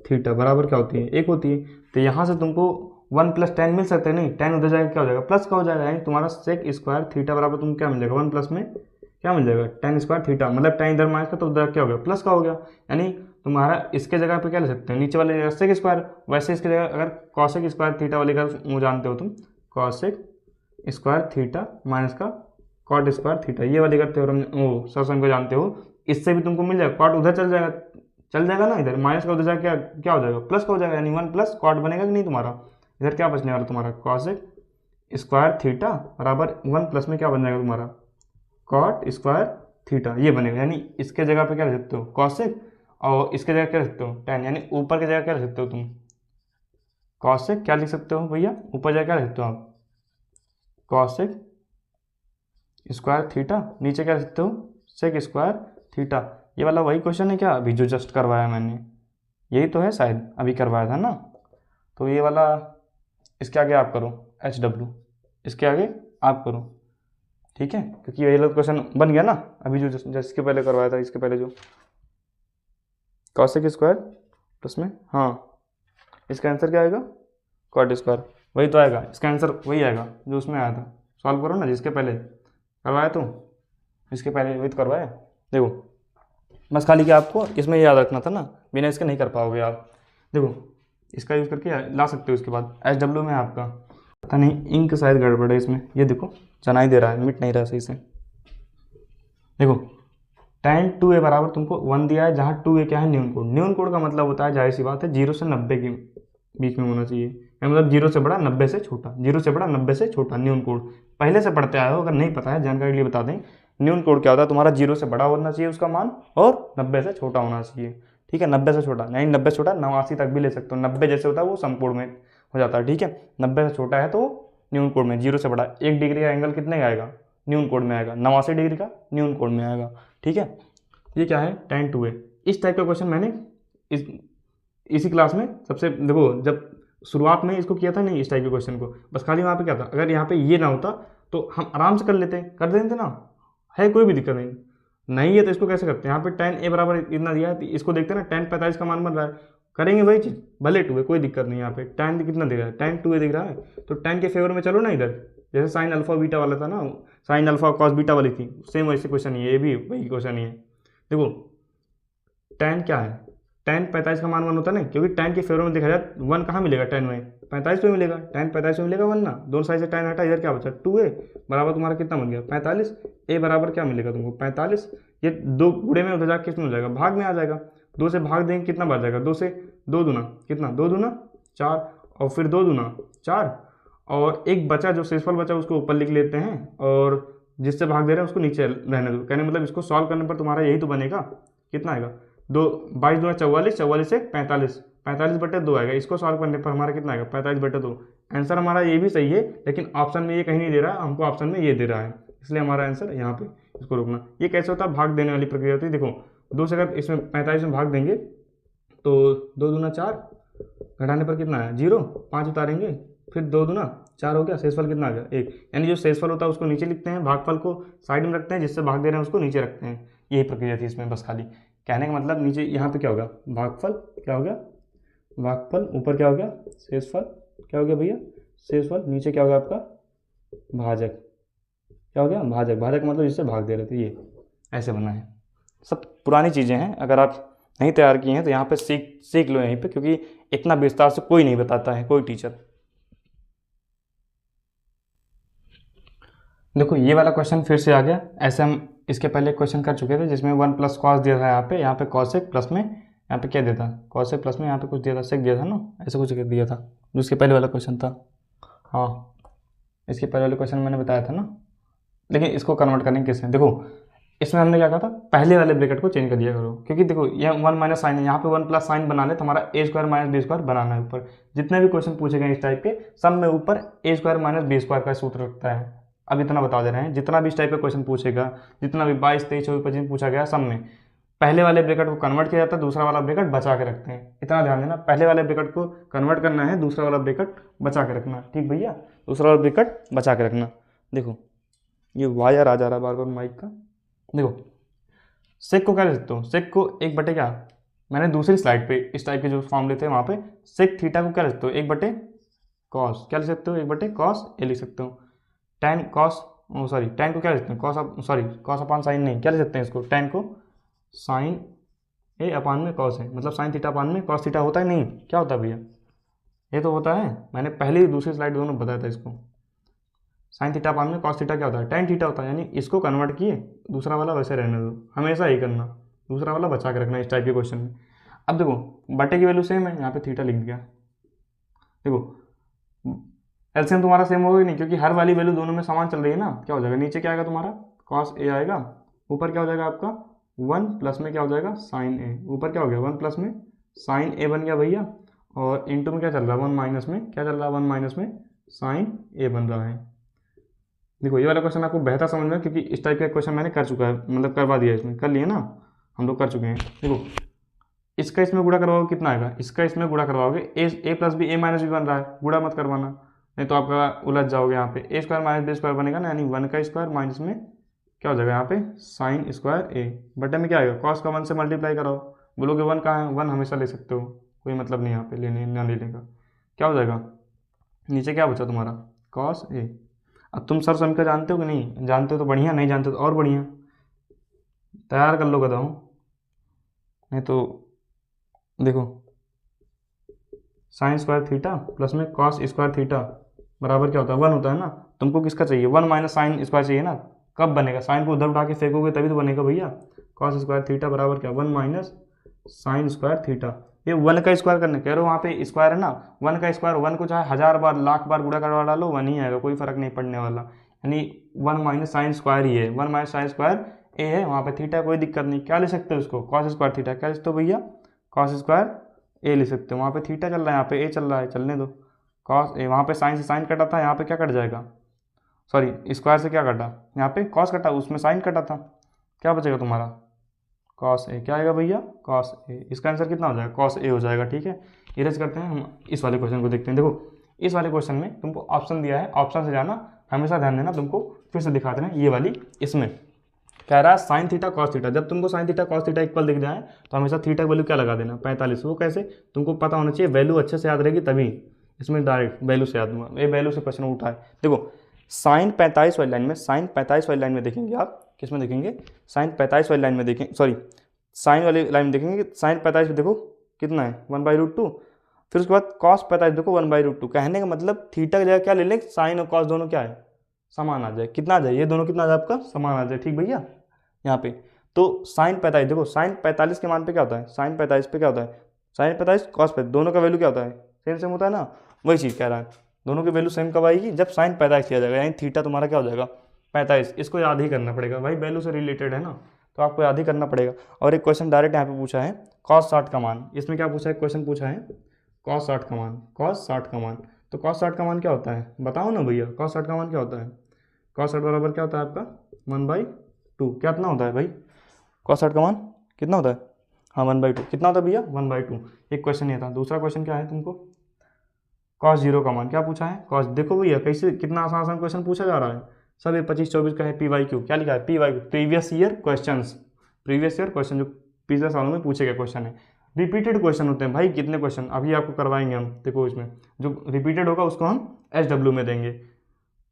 theta बराबर क्या होती है, एक होती है। तो यहाँ से तुमको 1 + tan मिल सकते हैं, नहीं tan उधर जाएगा क्या हो जाएगा, प्लस का हो जाएगा, यानी तुम्हारा सेक स्क्वायर थीटा बराबर तुमको क्या मिल जाएगा, 1 प्लस में क्या मिल जाएगा, tan स्क्वायर थीटा, मतलब tan इधर माइनस का तो उधर क्या हो गया, प्लस का हो गया। यानी तुम्हारा इसके जगह पे क्या ले सकते हैं, नीचे वाले जगह सेक स्क्वायर, वैसे इसके जगह अगर कॉसेक स्क्वायर थीटा वाली का वो जानते हो तुम, कॉसेक स्क्वायर थीटा माइनस का कॉट स्क्वायर थीटा, ये वाली का थ्योरम वो सर्वसंख्या को जानते हो, इससे भी तुमको मिल जाएगा, कॉट उधर चल जाएगा ना, इधर माइनस का उधर जाएगा क्या हो जाएगा, प्लस का हो जाएगा, यानी 1 प्लस कॉट बनेगा कि नहीं तुम्हारा, इधर क्या बचने वाला तुम्हारा, कॉसेक स्क्वायर थीटा बराबर 1 प्लस में क्या बन जाएगा तुम्हारा, कॉट स्क्वायर थीटा, ये बनेगा। यानी इसके जगह पे क्या रख सकते हो, कॉसेक, और इसके जगह क्या रख सकते हो, tan, यानी ऊपर की जगह क्या रख सकते हो तुम, कॉसेक क्या लिख सकते हो भैया, ऊपर जगह क्या रख सकते हो आप, कॉसेक स्क्वायर थीटा, नीचे क्या रख सकते हो, सेक स्क्वायर थीटा। ये वाला वही क्वेश्चन है क्या अभी जो जस्ट करवाया मैंने, यही तो है शायद, अभी करवाया था ना। तो ये वाला इसके आगे आप करो HW, इसके आगे आप करो, ठीक है, क्योंकि ये वाला क्वेश्चन बन गया ना अभी जो जिसके पहले करवाया था, इसके पहले जो कॉसेक स्क्वायर प्लस में, हाँ इसका आंसर क्या आएगा, कॉट स्क्वायर, वही तो आएगा, इसका आंसर वही आएगा जो उसमें आया था। सॉल्व करो ना, जिसके पहले करवाया तो, इसके पहले वही तो करवाया। देखो बस खाली कि आपको इसमें याद रखना था ना, बिना इसके नहीं कर पाओगे आप। देखो इसका यूज़ करके ला सकते हो। इसके बाद HW में आपका पता नहीं इंक शायद गड़बड़ है इसमें, ये देखो जना ही दे रहा है, मिट नहीं रहा सही से। देखो tan 2a बराबर तुमको 1 दिया है, जहाँ 2a क्या है, न्यून कोड। न्यून कोड का मतलब होता है, जाहिर सी बात है, 0 से 90 के बीच में होना चाहिए, मतलब 0 से बड़ा 90 से छोटा, 0 से बड़ा 90 से छोटा न्यून कोड। पहले से पढ़ते आए हो, अगर नहीं पता है जानकारी के लिए बता दें, न्यून कोड क्या होता है, तुम्हारा 0 से बड़ा होना चाहिए उसका मान, और 90 से छोटा होना चाहिए, ठीक है। 90 से छोटा यानी 90 से छोटा 89 तक भी ले सकते हो, 90 जैसे होता है वो समकोण में हो जाता है, ठीक है। 90 से छोटा है तो न्यून कोड में, 0 से बड़ा 1 डिग्री का एंगल कितने का आएगा, न्यून कोड में आएगा, 89 डिग्री का न्यून कोड में आएगा, ठीक है। ये क्या है, tan 2a। इस टाइप का क्वेश्चन मैंने इसी क्लास में सबसे, देखो जब शुरुआत में इसको किया था नहीं, इस टाइप के क्वेश्चन को, बस खाली वहाँ पे क्या था, अगर यहाँ पे ये ना होता तो हम आराम से कर लेते, कर देते ना, है कोई भी दिक्कत नहीं। नहीं है तो इसको कैसे करते हैं, यहाँ पे tan a बराबर इतना दिया है, तो इसको देखते हैं ना, tan 45 का मान बन रहा है, करेंगे वही चीज़, भले 2a कोई दिक्कत नहीं। यहाँ पे tan कितना दिख रहा है, tan 2a दिख रहा है, तो tan के फेवर में चलो ना इधर, जैसे साइन अल्फा बीटा वाला था ना, साइन अल्फा कॉस बीटा वाली थी, सेम वैसे क्वेश्चन ये भी वही क्वेश्चन ही है। देखो tan क्या है, tan 45 का मान 1 होता है ना, क्योंकि tan के फेवर में देखा जाए 1 कहाँ मिलेगा, tan में 45 पे मिलेगा, tan 45 में मिलेगा 1 ना, दोनों साइड से tan हटा, इधर क्या बचा 2a बराबर तुम्हारा कितना बन गया 45, a बराबर क्या मिलेगा तुमको 45, ये 2 गुणे में उधर जाकर किस में हो जाएगा, भाग में आ जाएगा, 2 से भाग देंगे कितना बच जाएगा, 2 से 2 दूना कितना, 2 दूना 4, और फिर 2 दूना 4, और एक बचा जो शेषफल बचा उसको ऊपर लिख लेते हैं, और जिससे भाग दे रहे हैं उसको नीचे रहने दो, कहने मतलब इसको सॉल्व करने पर तुम्हारा यही तो बनेगा, कितना आएगा 2, 22 दूना 44, 44 से 45, 45/2 आएगा, इसको सॉल्व करने पर हमारा कितना आएगा 45/2। आंसर हमारा ये भी सही है, लेकिन ऑप्शन में ये कहीं नहीं दे रहा है, हमको ऑप्शन में ये दे रहा है, इसलिए हमारा आंसर यहाँ पे, इसको रोकना। ये कैसे होता है, भाग देने वाली प्रक्रिया होती है। देखो 2 से अगर इसमें 45 में भाग देंगे तो 2 दूना 4, घटाने पर कितना है 0, 5 उतारेंगे, फिर 2 दूना 4 हो गया, शेषफल कितना आ गया 1, यानी जो शेषफल होता है उसको नीचे लिखते हैं, भागफल को साइड में रखते हैं, जिससे भाग दे रहे हैं उसको नीचे रखते हैं, यही प्रक्रिया थी इसमें बस खाली। कहने का मतलब नीचे यहाँ पे क्या होगा, भागफल क्या हो गया, भागफल, ऊपर क्या हो गया शेषफल, क्या हो गया भैया शेषफल, नीचे क्या होगा आपका भाजक, क्या हो गया भाजक, भाजक मतलब जिससे भाग दे रहे थे, ये ऐसे बना है। सब पुरानी चीज़ें हैं, अगर आप नहीं तैयार किए हैं तो यहाँ पे सीख लो यहीं पे, क्योंकि इतना विस्तार से कोई नहीं बताता है, कोई टीचर। देखो ये वाला क्वेश्चन फिर से आ गया, ऐसे हम इसके पहले क्वेश्चन कर चुके थे जिसमें 1 प्लस कॉस दिया था, यहाँ पे कॉसेक प्लस में यहाँ पे क्या दिया था, कॉसेक प्लस में यहाँ पे कुछ दिया था, सेक दिया था ना, ऐसा कुछ दिया था जो इसके पहले वाला क्वेश्चन था। हाँ इसके पहले वाले क्वेश्चन मैंने बताया था ना, लेकिन इसको कन्वर्ट करने कैसे, देखो इसमें हमने क्या कहा था, पहले वाले ब्रैकेट को चेंज कर दिया करो, क्योंकि देखो ये 1 माइनस साइन है, यहाँ पे 1 प्लस साइन बना ले, तुम्हारा a square minus B square बनाना है ऊपर, जितने भी क्वेश्चन पूछे गए इस टाइप के सब में ऊपर a square minus B square का सूत्र रखता है। अब इतना बता दे रहे हैं, जितना भी इस टाइप का क्वेश्चन पूछेगा, जितना भी 22, 23, 24, 25 पूछा गया, सब में पहले वाले ब्रैकेट को कन्वर्ट किया जाता है, दूसरा वाला ब्रैकेट बचा के रखते हैं, इतना ध्यान देना, पहले वाले ब्रैकेट को कन्वर्ट करना है, दूसरा वाला ब्रैकेट बचा के रखना, ठीक भैया, दूसरा वाला ब्रैकेट बचा के रखना। देखो ये वायर आ जा रहा है बार बार माइक का, देखो सेक को क्या ले सकते हो, सेक को 1 क्या, मैंने दूसरी स्लाइड पे इस टाइप के जो फॉर्मूले थे वहाँ पे सेक थीटा को क्या ले सकते हो 1 कॉस, क्या ले सकते हो 1 कॉस ए लिख सकते हो, टैन कॉस, सॉरी टैन को क्या ले सकते हैं कॉस, सॉरी कॉस अपान साइन नहीं, क्या ले सकते हैं इसको, टैन को साइन ए अपान में कॉस है, मतलब साइन थीटा अपान में कॉस थीटा होता है नहीं, क्या होता है भैया, ये तो होता है, मैंने पहले ही दूसरी स्लाइड दोनों बताया था इसको, साइन थीटा अपान में कॉस थीटा क्या होता है, टैन थीटा होता है, यानी इसको कन्वर्ट किए, दूसरा वाला वैसे रहने दो, हमेशा ही करना, दूसरा वाला बचा के रखना इस टाइप के क्वेश्चन में। अब देखो बटे की वैल्यू सेम है, यहाँ पे थीटा लिख दिया, देखो एलसीएम तुम्हारा सेम होगा कि नहीं, क्योंकि हर वाली वैल्यू दोनों में समान चल रही है ना, क्या हो जाएगा नीचे क्या आएगा तुम्हारा कॉस ए आएगा, ऊपर क्या हो जाएगा आपका 1 प्लस में क्या हो जाएगा साइन ए, ऊपर क्या हो गया 1 प्लस में साइन ए बन गया भैया, और इंटू में क्या चल रहा है 1 माइनस में, क्या चल रहा है 1 माइनस में साइन ए बन रहा है। देखो ये वाला क्वेश्चन आपको बेहतर समझ में, क्योंकि इस टाइप का क्वेश्चन मैंने कर चुका है, मतलब करवा दिया, इसमें कर लिए ना हम लोग, कर चुके हैं। देखो इसका इसमें गुणा करवाओगे कितना आएगा, इसका इसमें गुणा करवाओगे ए प्लस बी, ए माइनस बी बन रहा है, गुणा मत करवाना, नहीं तो आपका उलझ जाओगे, यहाँ पे ए स्क्वायर माइनस बी स्क्वायर बनेगा ना, यानी 1 का स्क्वायर माइनस में क्या हो जाएगा यहाँ पे साइन स्क्वायर ए, बटे में क्या आएगा कॉस का 1 से मल्टीप्लाई कराओ, बोलोगे 1 कहाँ है, 1 हमेशा ले सकते हो, कोई मतलब नहीं यहाँ पे लेने ना लेने का, क्या हो जाएगा नीचे क्या बचा तुम्हारा कॉस ए। अब तुम सर समीकरण जानते हो कि नहीं, जानते हो तो बढ़िया, नहीं जानते हो तो और बढ़िया, तैयार कर लो गधा, नहीं तो देखो साइन स्क्वायर थीटा प्लस में कॉस स्क्वायर थीटा बराबर क्या होता है 1 होता है ना, तुमको किसका चाहिए 1 माइनस साइन स्क्वायर चाहिए ना, कब बनेगा साइन को उधर उठा के फेंकोगे तभी तो बनेगा भैया, कॉस स्क्वायर थीटा बराबर क्या 1 माइनस साइन स्क्वायर थीटा, ये 1 का स्क्वायर करने कह रहे हो, वहाँ पे स्क्वायर है ना, 1 का स्क्वायर 1 को चाहे 1000 बार लाख बार गुणा करवा डालो 1 ही आएगा, कोई फर्क नहीं पड़ने वाला, यानी 1 माइनस साइन स्क्वायर ही है, 1 माइनस साइन स्क्वायर ए है, वहाँ पे थीटा कोई दिक्कत नहीं, क्या ले सकते हो उसको कॉस स्क्वायर थीटा, क्या ले सकते हो भैया कॉस स्क्वायर ए ले सकते हो, वहाँ पे थीटा चल रहा है, यहाँ पे ए चल रहा है, चलने दो कॉस ए, वहाँ पे साइन से साइन कटा था, यहाँ पे क्या कट जाएगा, सॉरी स्क्वायर से क्या कटा, यहाँ पे कॉस कटा, उसमें साइन कटा था, क्या बचेगा तुम्हारा कॉस ए, क्या आएगा भैया कॉस ए, इसका आंसर कितना हो जाएगा कॉस ए हो जाएगा, ठीक है। इरेज करते हैं, हम इस वाले क्वेश्चन को देखते हैं। देखो इस वाले क्वेश्चन में तुमको ऑप्शन दिया है, ऑप्शन से जाना, हमेशा ध्यान देना, तुमको फिर से दिखाते हैं, ये वाली इसमें कह रहा है साइन थीटा कॉस थीटा, जब तुमको sine theta cos theta equal दिख जाए तो हमेशा थीटा वैल्यू क्या लगा देना 45, वो कैसे तुमको पता होना चाहिए, वैल्यू अच्छे से याद रहेगी तभी, इसमें डायरेक्ट वैल्यू से याद दूंगा, ये वैल्यू से क्वेश्चन उठा है। देखो साइन 45 वाली लाइन में, साइन 45 वाली लाइन में देखेंगे आप, किस में देखेंगे साइन 45 वाली लाइन में देखें, सॉरी साइन वाली लाइन देखेंगे, साइन 45 देखो कितना है 1/√2, फिर उसके बाद कॉस 45 देखो 1/√2। कहने का मतलब थीटा की जगह क्या ले लें, साइन और कॉस दोनों क्या है, समान आ जाए। कितना आ जाए, ये दोनों कितना आ जाए आपका, समान आ जाए। ठीक भैया, यहाँ पे तो साइन 45 देखो, साइन 45 के मान पे क्या होता है, साइन 45 पे क्या होता है, साइन 45 कॉस 45 दोनों का वैल्यू क्या होता है, सेम सेम होता है ना। वही चीज़ कह रहा है, दोनों की वैल्यू सेम कब आएगी, जब साइन 45 किया जाएगा, यानी थीटा तुम्हारा क्या हो जाएगा 45। इसको याद ही करना पड़ेगा भाई, वैल्यू से रिलेटेड है ना, तो आपको याद ही करना पड़ेगा। और एक क्वेश्चन डायरेक्ट यहाँ पे पूछा है कॉस 60 का मान, इसमें क्या पूछा है, क्वेश्चन पूछा है कॉस 60 का मान, कॉस 60 का मान। तो कॉस 60 का मान क्या होता है, बताओ ना भैया, कॉस 60 का मान क्या होता है, कॉस 60 बराबर क्या होता है आपका 1/2। क्या इतना होता है भाई, कॉस 60 का मान कितना होता है, हाँ 1/2। कितना होता है भैया 1/2। एक क्वेश्चन ये था। दूसरा क्वेश्चन क्या है तुमको, कॉस 0 का मान क्या पूछा है, कॉस। देखो भैया कैसे कितना आसान आसान क्वेश्चन पूछा जा रहा है। सब ये 25-24 का है, PYQ क्या लिखा है, PYQ previous year question, previous year question जो पिछले सालों में पूछे गए क्वेश्चन है। रिपीटेड क्वेश्चन होते हैं भाई, कितने क्वेश्चन अभी आपको करवाएंगे हम। देखो इसमें जो रिपीटेड होगा उसको हम SW में देंगे।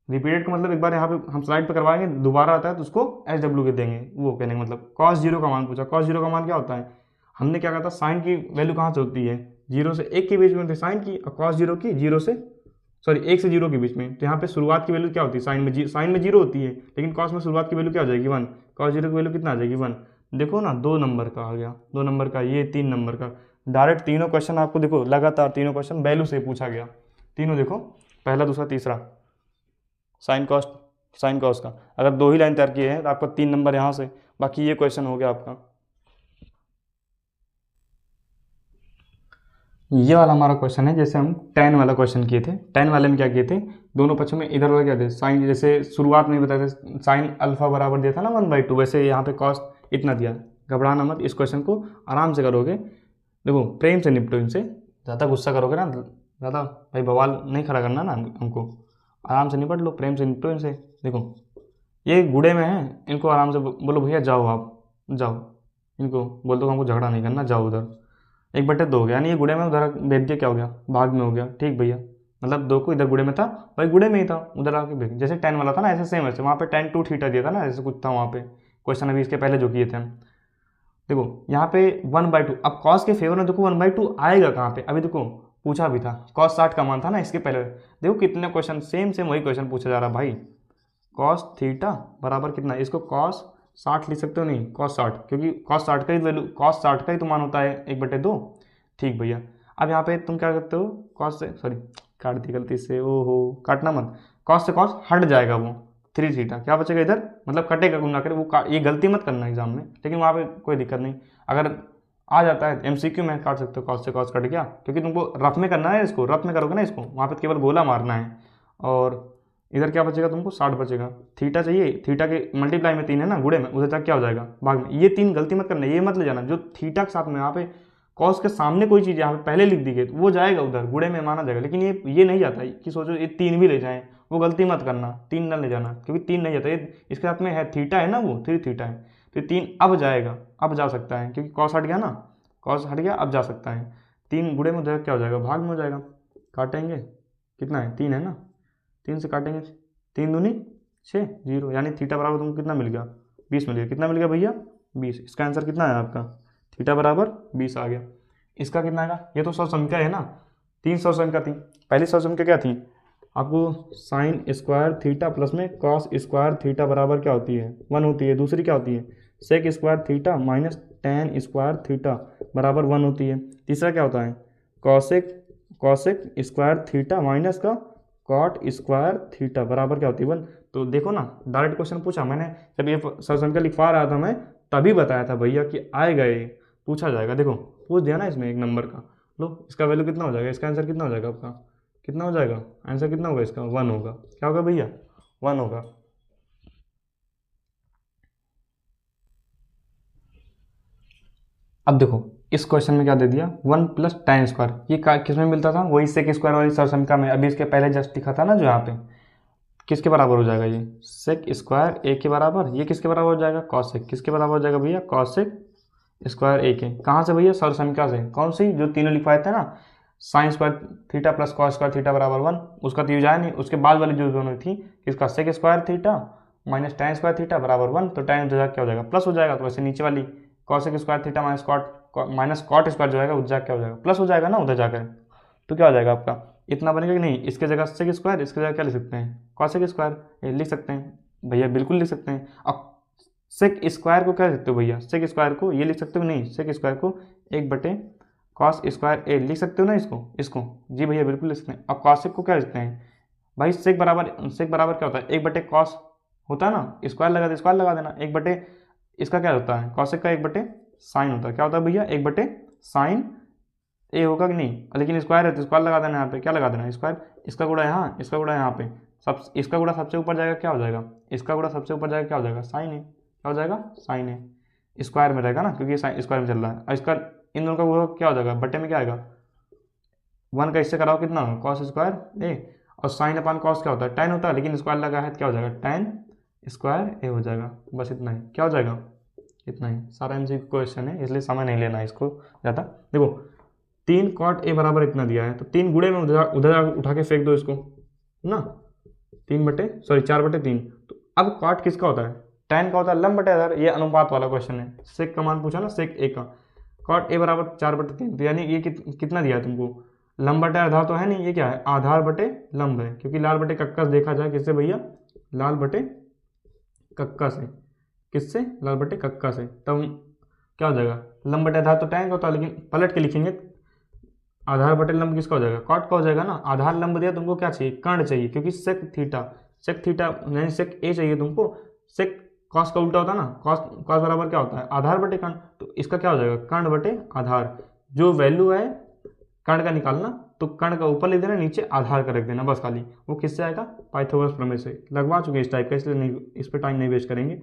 रिपीटेड का मतलब एक बार यहाँ पे हम स्लाइड पे करवाएंगे, दोबारा आता है तो उसको SW के देंगे। वो कहने का मतलब कॉस 0 का मान पूछा, कॉस 0 का मान क्या होता है, हमने क्या कहा था, साइन की वैल्यू कहाँ से होती है, 0 से 1 के बीच में होती है साइन की, और कॉस 0 की 1 से 0 के बीच में। तो यहाँ पे शुरुआत की वैल्यू क्या होती है, साइन में 0 होती है, लेकिन कॉस में शुरुआत की वैल्यू क्या हो जाएगी 1, कॉस 0 की वैल्यू कितना आ जाएगी 1। देखो ना 2 नंबर का आ गया, 2 नंबर का, ये 3 नंबर का। डायरेक्ट तीनों क्वेश्चन आपको देखो, लगातार तीनों क्वेश्चन वैल्यू से पूछा गया, तीनों देखो, पहला दूसरा तीसरा, साइन कॉस का। अगर 2 ही लाइन तैयार किए हैं तो आपका 3 नंबर यहाँ से, बाकी ये क्वेश्चन हो गया आपका। ये वाला हमारा क्वेश्चन है, जैसे हम tan वाला क्वेश्चन किए थे। tan वाले में क्या किए थे, दोनों पक्षों में इधर उधर क्या थे, साइन, जैसे शुरुआत में बताए थे साइन अल्फा बराबर दिया था ना 1/2, वैसे यहाँ पे कॉस इतना दिया। घबराना मत, इस क्वेश्चन को आराम से करोगे। देखो प्रेम से निपटो इनसे, ज़्यादा गुस्सा करोगे ना, ज़्यादा भाई बवाल नहीं खड़ा करना ना हमको, आराम से निपट लो, प्रेम से निपटो इनसे। देखो ये गुड़े में है, इनको आराम से बोलो भैया जाओ, आप जाओ, इनको बोल दो हमको झगड़ा नहीं करना, जाओ उधर। 1/2 हो गया, यानी ये गुड़े में उधर भेज दिया, क्या हो गया भाग में हो गया। ठीक भैया, मतलब 2 को इधर गुड़े में था, भाई गुड़े में ही था, उधर आके भेज, जैसे tan वाला था ना, ऐसे सेम वैसे वहाँ पे tan 2 थीटा दिया था ना, ऐसे कुछ था वहाँ पे क्वेश्चन, अभी इसके पहले जो किए थे हम। देखो यहाँ पे 1/2, अब कॉस के फेवर में देखो 1/2 आएगा कहाँ पे, अभी देखो पूछा भी था, कॉस 60 का मान था ना इसके पहले। देखो कितने क्वेश्चन सेम सेम वही क्वेश्चन पूछा जा रहा है भाई। कॉस थीटा बराबर कितना, इसको कॉस 60 लिख सकते हो, नहीं कॉस 60, क्योंकि कॉस 60 का ही वैल्यू, कॉस 60 का ही तो मान होता है 1/2। ठीक भैया, अब यहाँ पे तुम क्या करते हो, कॉस से, सॉरी काट दी गलती से, ओहो काटना मत, कॉस से कॉस हट जाएगा वो 3 थीटा, क्या बचेगा इधर, मतलब कटेगा गुना करे वो, ये गलती मत करना एग्जाम में, लेकिन वहाँ पे कोई दिक्कत नहीं। अगर आ जाता है MCQ में काट सकते हो, कॉस से कॉस कट गया, क्योंकि तुमको रफ में करना है इसको, रफ में करोगे ना इसको, वहाँ पे केवल गोला मारना है। और इधर क्या बचेगा तुमको 60 बचेगा, थीटा चाहिए, थीटा के मल्टीप्लाई में 3 है ना गुड़े में, उधर तक क्या हो जाएगा भाग में। ये 3 गलती मत करना, ये मत ले जाना जो थीटा के साथ में, यहाँ पे कॉस के सामने कोई चीज़ यहाँ पे पहले लिख दी गई तो वो जाएगा उधर गुड़े में माना जाएगा, लेकिन ये नहीं जाता कि सोचो ये 3 भी ले जाएं, वो गलती मत करना, 3 न ले जाना, क्योंकि 3 नहीं जाता, ये इसके साथ में है थीटा है ना, वो 3 थीटा है, तो 3 अब जाएगा, अब जा सकता है, क्योंकि कॉस हट गया ना, कॉस हट गया अब जा सकता है। 3 गुड़े में उधर क्या हो जाएगा भाग में हो जाएगा। काटेंगे कितना है 3 है ना, 3 से काटेंगे 3 दूनी 6, 0, यानी थीटा बराबर तुमको कितना मिल गया 20 मिल गया। कितना मिल गया भैया 20। इसका आंसर कितना है आपका, थीटा बराबर 20 आ गया। इसका कितना आएगा, ये तो सौसंख्या है ना, 3 सौसंख्या थी। पहली सौसंख्या क्या थी आपको, साइन स्क्वायर थीटा प्लस में कॉस स्क्वायर थीटा बराबर क्या होती है 1 होती है। दूसरी क्या होती है, sec square theta minus tan square theta बराबर 1 होती है। तीसरा क्या होता है, कॉसेक स्क्वायर थीटा माइनस का कॉट स्क्वायर थीटा बराबर क्या होती है 1। तो देखो ना डायरेक्ट क्वेश्चन पूछा मैंने, जब ये सौसंख्या लिखवा रहा था मैं तभी बताया था भैया कि आएगा ये पूछा जाएगा। देखो पूछ दिया ना इसमें 1 नंबर का, लो इसका वैल्यू कितना हो जाएगा, इसका आंसर कितना हो जाएगा आपका, कितना हो जाएगा आंसर, कितना होगा इसका 1 होगा। क्या होगा भैया 1 होगा। अब देखो इस क्वेश्चन में क्या दे दिया 1 प्लस tan स्क्वायर, ये किस में मिलता था, वही सेक स्क्वायर वाली सौसंख्या में, अभी इसके पहले जस्ट लिखा था ना जो यहाँ पे, किसके बराबर हो जाएगा ये सेक स्क्वायर ए के बराबर, ये किसके बराबर हो जाएगा कॉसेक, किसके बराबर हो जाएगा भैया कॉसेक स्क्वायर ए के। कहाँ से भैया सौसंख्या से, कौन सी जो तीनों लिखवाए थे ना, sign square theta plus cos square theta बराबर 1, उसका तो यूज आया नहीं। उसके बाद वाली जो दोनों थी, किसका sec square theta minus tan square theta बराबर 1, तो tan क्या हो जाएगा प्लस हो जाएगा, तो वैसे नीचे वाली cosec square theta minus cot square जो आएगा उधर क्या हो जाएगा, प्लस हो जाएगा ना उधर जाकर, तो क्या हो जाएगा आपका इतना बनेगा कि नहीं। इसके जगह सेक स्क्वायर, इसके जगह क्या लिख सकते हैं, कॉसेक स्क्वायर, ये लिख सकते हैं भैया, बिल्कुल लिख सकते हैं। अब सेक स्क्वायर को क्या लिख सकते हो भैया, सेक स्क्वायर को ये लिख सकते हो नहीं, सेक स्क्वायर को 1 बटे कॉस स्क्वायर ए लिख सकते हो ना, इसको जी भैया बिल्कुल लिख सकते हैं। अब कॉसेक को क्या लिखते हैं भाई, सेक बराबर क्या होता है, 1 बटे कॉस होता है ना, स्क्वायर लगा दे, स्क्वायर लगा देना, 1 बटे इसका क्या होता है, कॉसेक का 1 बटे साइन होता है, क्या होता है भैया 1 बटे साइन ए होगा कि नहीं, लेकिन स्क्वायर है तो स्क्वायर लगा देना, यहाँ पे क्या लगा देना स्क्वायर, इसका गुणा यहाँ, इसका गुणा यहाँ पे, सब इसका गुणा सबसे ऊपर जाएगा क्या हो जाएगा, इसका गुणा सबसे ऊपर जाएगा क्या हो जाएगा, साइन है, क्या हो जाएगा साइन है, स्क्वायर में रहेगा ना क्योंकि स्क्वायर में चल रहा है। और इसका इन दोनों का गुणा क्या हो जाएगा, बटे में क्या आएगा 1 का इससे कराओ कितना कॉस स्क्वायर ए, और साइन अपान कॉस क्या होता है, tan होता है, लेकिन स्क्वायर लगा है तो क्या हो जाएगा tan स्क्वायर ए हो जाएगा, बस इतना ही, क्या हो जाएगा इतना ही। सारा एमसीक्यू क्वेश्चन है इसलिए समय नहीं लेना है इसको ज़्यादा। देखो 3 कॉट ए बराबर इतना दिया है तो 3 गुणे में उधर उठा के फेंक दो इसको ना, 4/3। तो अब कॉट किसका होता है, tan का होता है, लंब बटे आधार, ये अनुपात वाला क्वेश्चन है, सेक का मान पूछा ना, सेक ए का, कॉट ए बराबर 4/3, तो यानी ये कितना दिया है तुमको, लंब बटे आधार तो है नहीं, ये क्या है आधार बटे लंब है, क्योंकि लाल बटे कक्का से देखा जाए किससे भैया, लाल बटे कक्का से, किससे लाल बटे कक्का से, तब क्या हो जाएगा लंब बटे आधार तो tan का होता है, लेकिन पलट के लिखेंगे आधार बटे लंब किसका हो जाएगा, कॉट का हो जाएगा ना। आधार लंब दिया तुमको क्या चाहिए, कर्ण चाहिए, क्योंकि सेक थीटा यानी सेक ए चाहिए तुमको, सेक कॉस का उल्टा होता है ना, कॉस बराबर क्या होता है आधार बटे कर्ण, तो इसका क्या हो जाएगा कर्ण बटे आधार, जो वैल्यू है कर्ण का निकालना तो कर्ण का ऊपर लिख देना, नीचे आधार का रख देना, बस खाली वो किससे आएगा, पाइथागोरस प्रमेय से। लगवा चुके इस टाइप का, इसलिए नहीं इस पर टाइम नहीं वेस्ट करेंगे।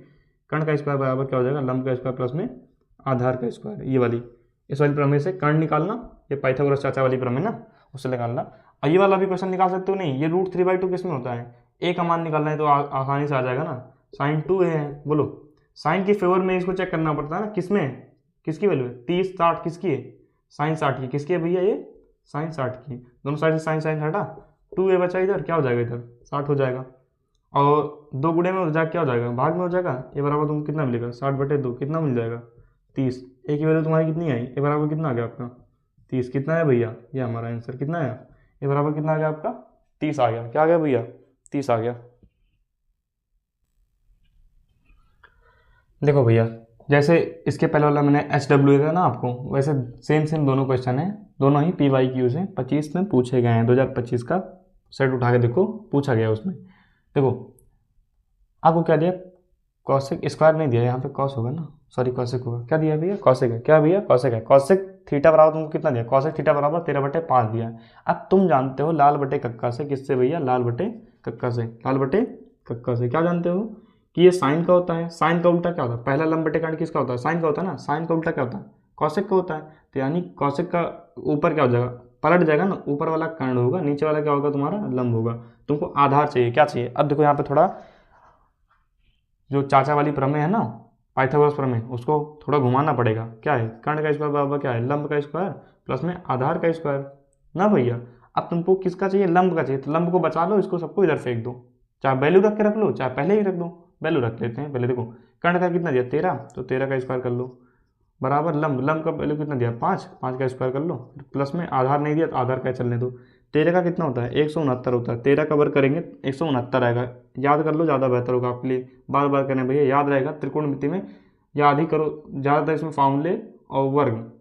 कर्ण का स्क्वायर बराबर क्या हो जाएगा, लंब का स्क्वायर प्लस में आधार का स्क्वायर, ये वाली इस वाली प्रमेय से कर्ण निकालना, ये पाइथागोरस चाचा वाली प्रमेय ना, उससे निकालना। और ये वाला भी क्वेश्चन निकाल सकते हो, नहीं ये √3/2 किस में होता है, ए का मान निकालना है तो आसानी से आ जाएगा ना, साइन 2 है, बोलो साइन की फेवर में इसको चेक करना पड़ता है ना, किसमें किसकी वैल्यू है 30 60 किसकी है, साइन 60 की, किसकी है भैया ये साइन 60 की, दोनों साइड से साइन हटा, 2a बचा इधर, क्या हो जाएगा इधर 60 हो जाएगा, और 2 गुणे में जाकर क्या हो जाएगा भाग में हो जाएगा, ए बराबर तुमको कितना मिलेगा 60/2 कितना मिल जाएगा 30, ए की वैल्यू तुम्हारी कितनी आई, ए बराबर कितना आ गया आपका 30, कितना है भैया ये हमारा आंसर कितना है, ए बराबर कितना आ गया आपका 30 आ गया, क्या आ गया भैया 30 आ गया। देखो भैया जैसे इसके पहले वाला मैंने HW था ना आपको, वैसे सेम दोनों क्वेश्चन है, दोनों ही PYQ से 25 में पूछे गए हैं, 2025 का सेट उठा के देखो पूछा गया उसमें। देखो आपको क्या दिया, कॉसेक स्क्वायर नहीं दिया, यहाँ पे कॉस होगा ना, सॉरी कॉसेक होगा, क्या दिया भैया कॉसेक है, क्या भैया कॉसेक है, कॉसेक थीटा बराबर तुमको कितना दिया, कॉसेक थीटा बराबर 13/5 दिया है। अब तुम जानते हो लाल बटे कक्का से, किससे भैया लाल बटे कक्का से, लाल बटे कक्का से क्या जानते हो कि ये साइन का होता है, साइन का उल्टा क्या होता है, पहला लंब बटे कर्ण किसका होता है, साइन का होता है ना, साइन का उल्टा क्या होता है कॉसेक का होता है, तो यानी कॉसेक का ऊपर क्या हो जाएगा पलट जाएगा ना, ऊपर वाला कर्ण होगा, नीचे वाला क्या होगा तुम्हारा लंब होगा। तुमको आधार चाहिए, क्या चाहिए, अब देखो यहाँ पे थोड़ा जो चाचा वाली प्रमेय है ना पाइथागोरस प्रमेय, उसको थोड़ा घुमाना पड़ेगा, क्या है कर्ण का स्क्वायर बराबर क्या है लंब का स्क्वायर प्लस में आधार का स्क्वायर ना भैया। अब तुमको किसका चाहिए, लंब का चाहिए, तो लंब को बचा लो, इसको सबको इधर फेंक दो, चाहे वैल्यू रख के रख लो चाहे पहले ही रख दो, वैल्यू रख लेते हैं पहले। देखो कर्ण का कितना दिया 13, तो 13 का स्क्वायर कर लो, बराबर लंब का वैल्यू कितना दिया 5 का स्क्वायर कर लो, प्लस में आधार नहीं दिया तो आधार का चलने दो, 13 का कितना होता है 169 होता है, 13 का वर्ग करेंगे 169 आएगा, याद कर लो ज़्यादा बेहतर होगा आपके लिए, बार बार करने भैया याद रहेगा, त्रिकोणमिति में याद ही करो ज़्यादातर, इसमें फॉर्मूले और वर्ग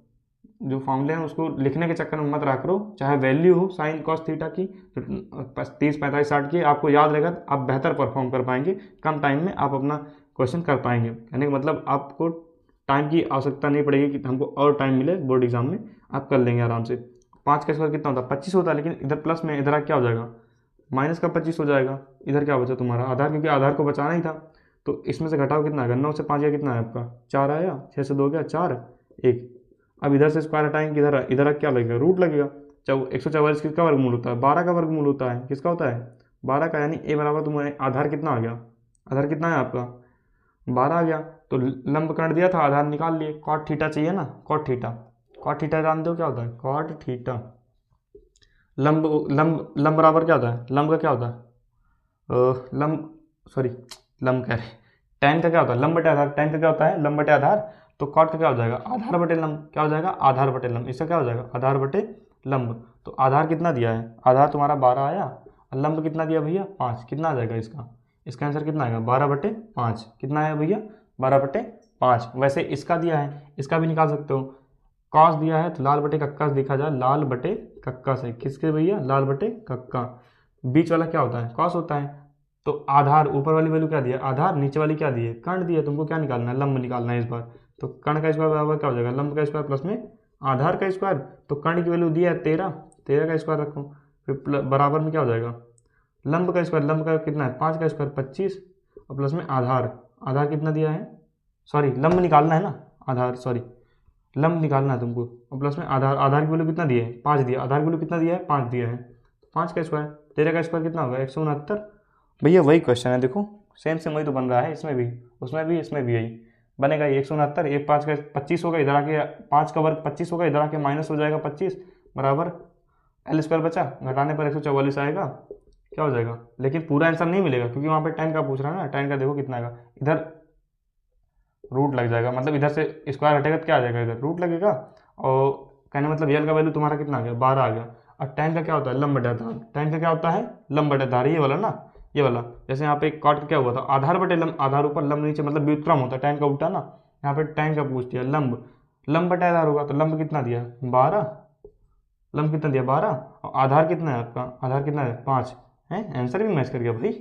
जो फॉर्मूले हैं उसको लिखने के चक्कर में मत रहा करो, चाहे वैल्यू हो साइन कॉस थीटा की 30 45 60 की, आपको याद रहेगा, आप बेहतर परफॉर्म कर पाएंगे, कम टाइम में आप अपना क्वेश्चन कर पाएंगे, यानी मतलब आपको टाइम की आवश्यकता नहीं पड़ेगी कि हमको और टाइम मिले बोर्ड एग्जाम में, आप कर लेंगे आराम से। 5 का स्क्वायर कितना होता है 25 होता है, लेकिन इधर प्लस में इधर क्या हो जाएगा माइनस का 25 हो जाएगा, इधर क्या बचा तुम्हारा आधार, क्योंकि आधार को बचाना ही था, तो इसमें से घटाओ कितना आएगा 9 से 5 गया कितना है आपका 4 आया, 6 से 2 गया 4 1। अब इधर से स्क्वायर हटाएंगे, इधर क्या लगेगा रूट लगेगा, 144 किसका वर्गमूल होता है 12 का वर्गमूल होता है, किसका होता है 12 का, यानी ए बराबर तुम्हारे आधार कितना आ गया, आधार कितना है आपका 12 आ गया, तो लंब कर्ण दिया था आधार निकाल लिए, कॉट थीटा चाहिए ना, कॉट थीटा जानते हो क्या होता है कॉट थीटा, लंब बराबर क्या होता है, लंब का क्या होता है लंब कह रहे टैन का क्या होता है लंब बटे आधार, टैन का क्या होता है लंब बटे आधार, तो कॉट का क्या हो जाएगा, आधार बटे लंब, क्या हो जाएगा, आधार बटे लंब, इसका क्या हो जाएगा, आधार बटे लंब। तो आधार कितना दिया है, आधार तुम्हारा 12 आया, और लंब कितना दिया भैया 5, कितना आ जाएगा इसका, इसका आंसर कितना आएगा 12/5, कितना आया भैया 12/5। वैसे इसका दिया है, इसका भी निकाल सकते हो, कॉस दिया है तो लाल बटे कक्का से देखा जाए, लाल बटे कक्का से, किसके भैया, लाल बटे कक्का, बीच वाला क्या होता है, कॉस होता है। तो आधार, ऊपर वाली वैल्यू क्या दिया आधार, नीचे वाली क्या दी है, कर्ण दी है, तुमको क्या निकालना है, लंब निकालना है इस बार। तो कर्ण का स्क्वायर बराबर क्या हो जाएगा, लंब का स्क्वायर प्लस में आधार का स्क्वायर। तो कर्ण की वैल्यू दिया है 13, 13 का स्क्वायर रखो, फिर बराबर में क्या हो जाएगा, लंब का स्क्वायर, लंब का कितना है 5 का स्क्वायर 25, और प्लस में आधार, आधार कितना दिया है, सॉरी लंब निकालना है ना, आधार सॉरी लंब निकालना है तुमको, और प्लस में आधार, आधार की वैल्यू कितना दिया है 5 दिया, आधार की वैल्यू कितना दिया है 5 दिया है, 5 का स्क्वायर, 13 का स्क्वायर कितना होगा 169। भैया वही क्वेश्चन है, देखो सेम सेम वही तो बन रहा है, इसमें भी उसमें भी इसमें भी यही बनेगा, 169, ये 5 का 25 होगा, इधर आके 5 का वर्ग 25 होगा, इधर आके माइनस हो जाएगा 25, बराबर एल स्क्वायर बचा, घटाने पर 144 आएगा, क्या हो जाएगा। लेकिन पूरा आंसर नहीं मिलेगा क्योंकि वहाँ पे tan का पूछ रहा है ना, tan का देखो कितना आएगा, इधर रूट लग जाएगा, मतलब इधर से स्क्वायर हटेगा तो क्या आ जाएगा, इधर रूट लगेगा, और कहने मतलब यल का वैल्यू तुम्हारा कितना आ गया 12 आ गया। और tan का क्या होता है, लंब बटे आधार, tan का क्या होता है लंब बटे आधार, ये वाला ना, ये वाला, जैसे यहाँ पे कॉट का क्या हुआ था, आधार बटे लंब, आधार ऊपर लंब नीचे, मतलब व्युत्क्रम होता है, tan का उल्टा ना, यहाँ पे tan का पूछ दिया, लंब, लंब बटे आधार होगा, तो लंब कितना दिया 12, लंब कितना दिया 12, और आधार कितना है आपका, आधार कितना है 5 है, आंसर भी मैच कर गया भाई,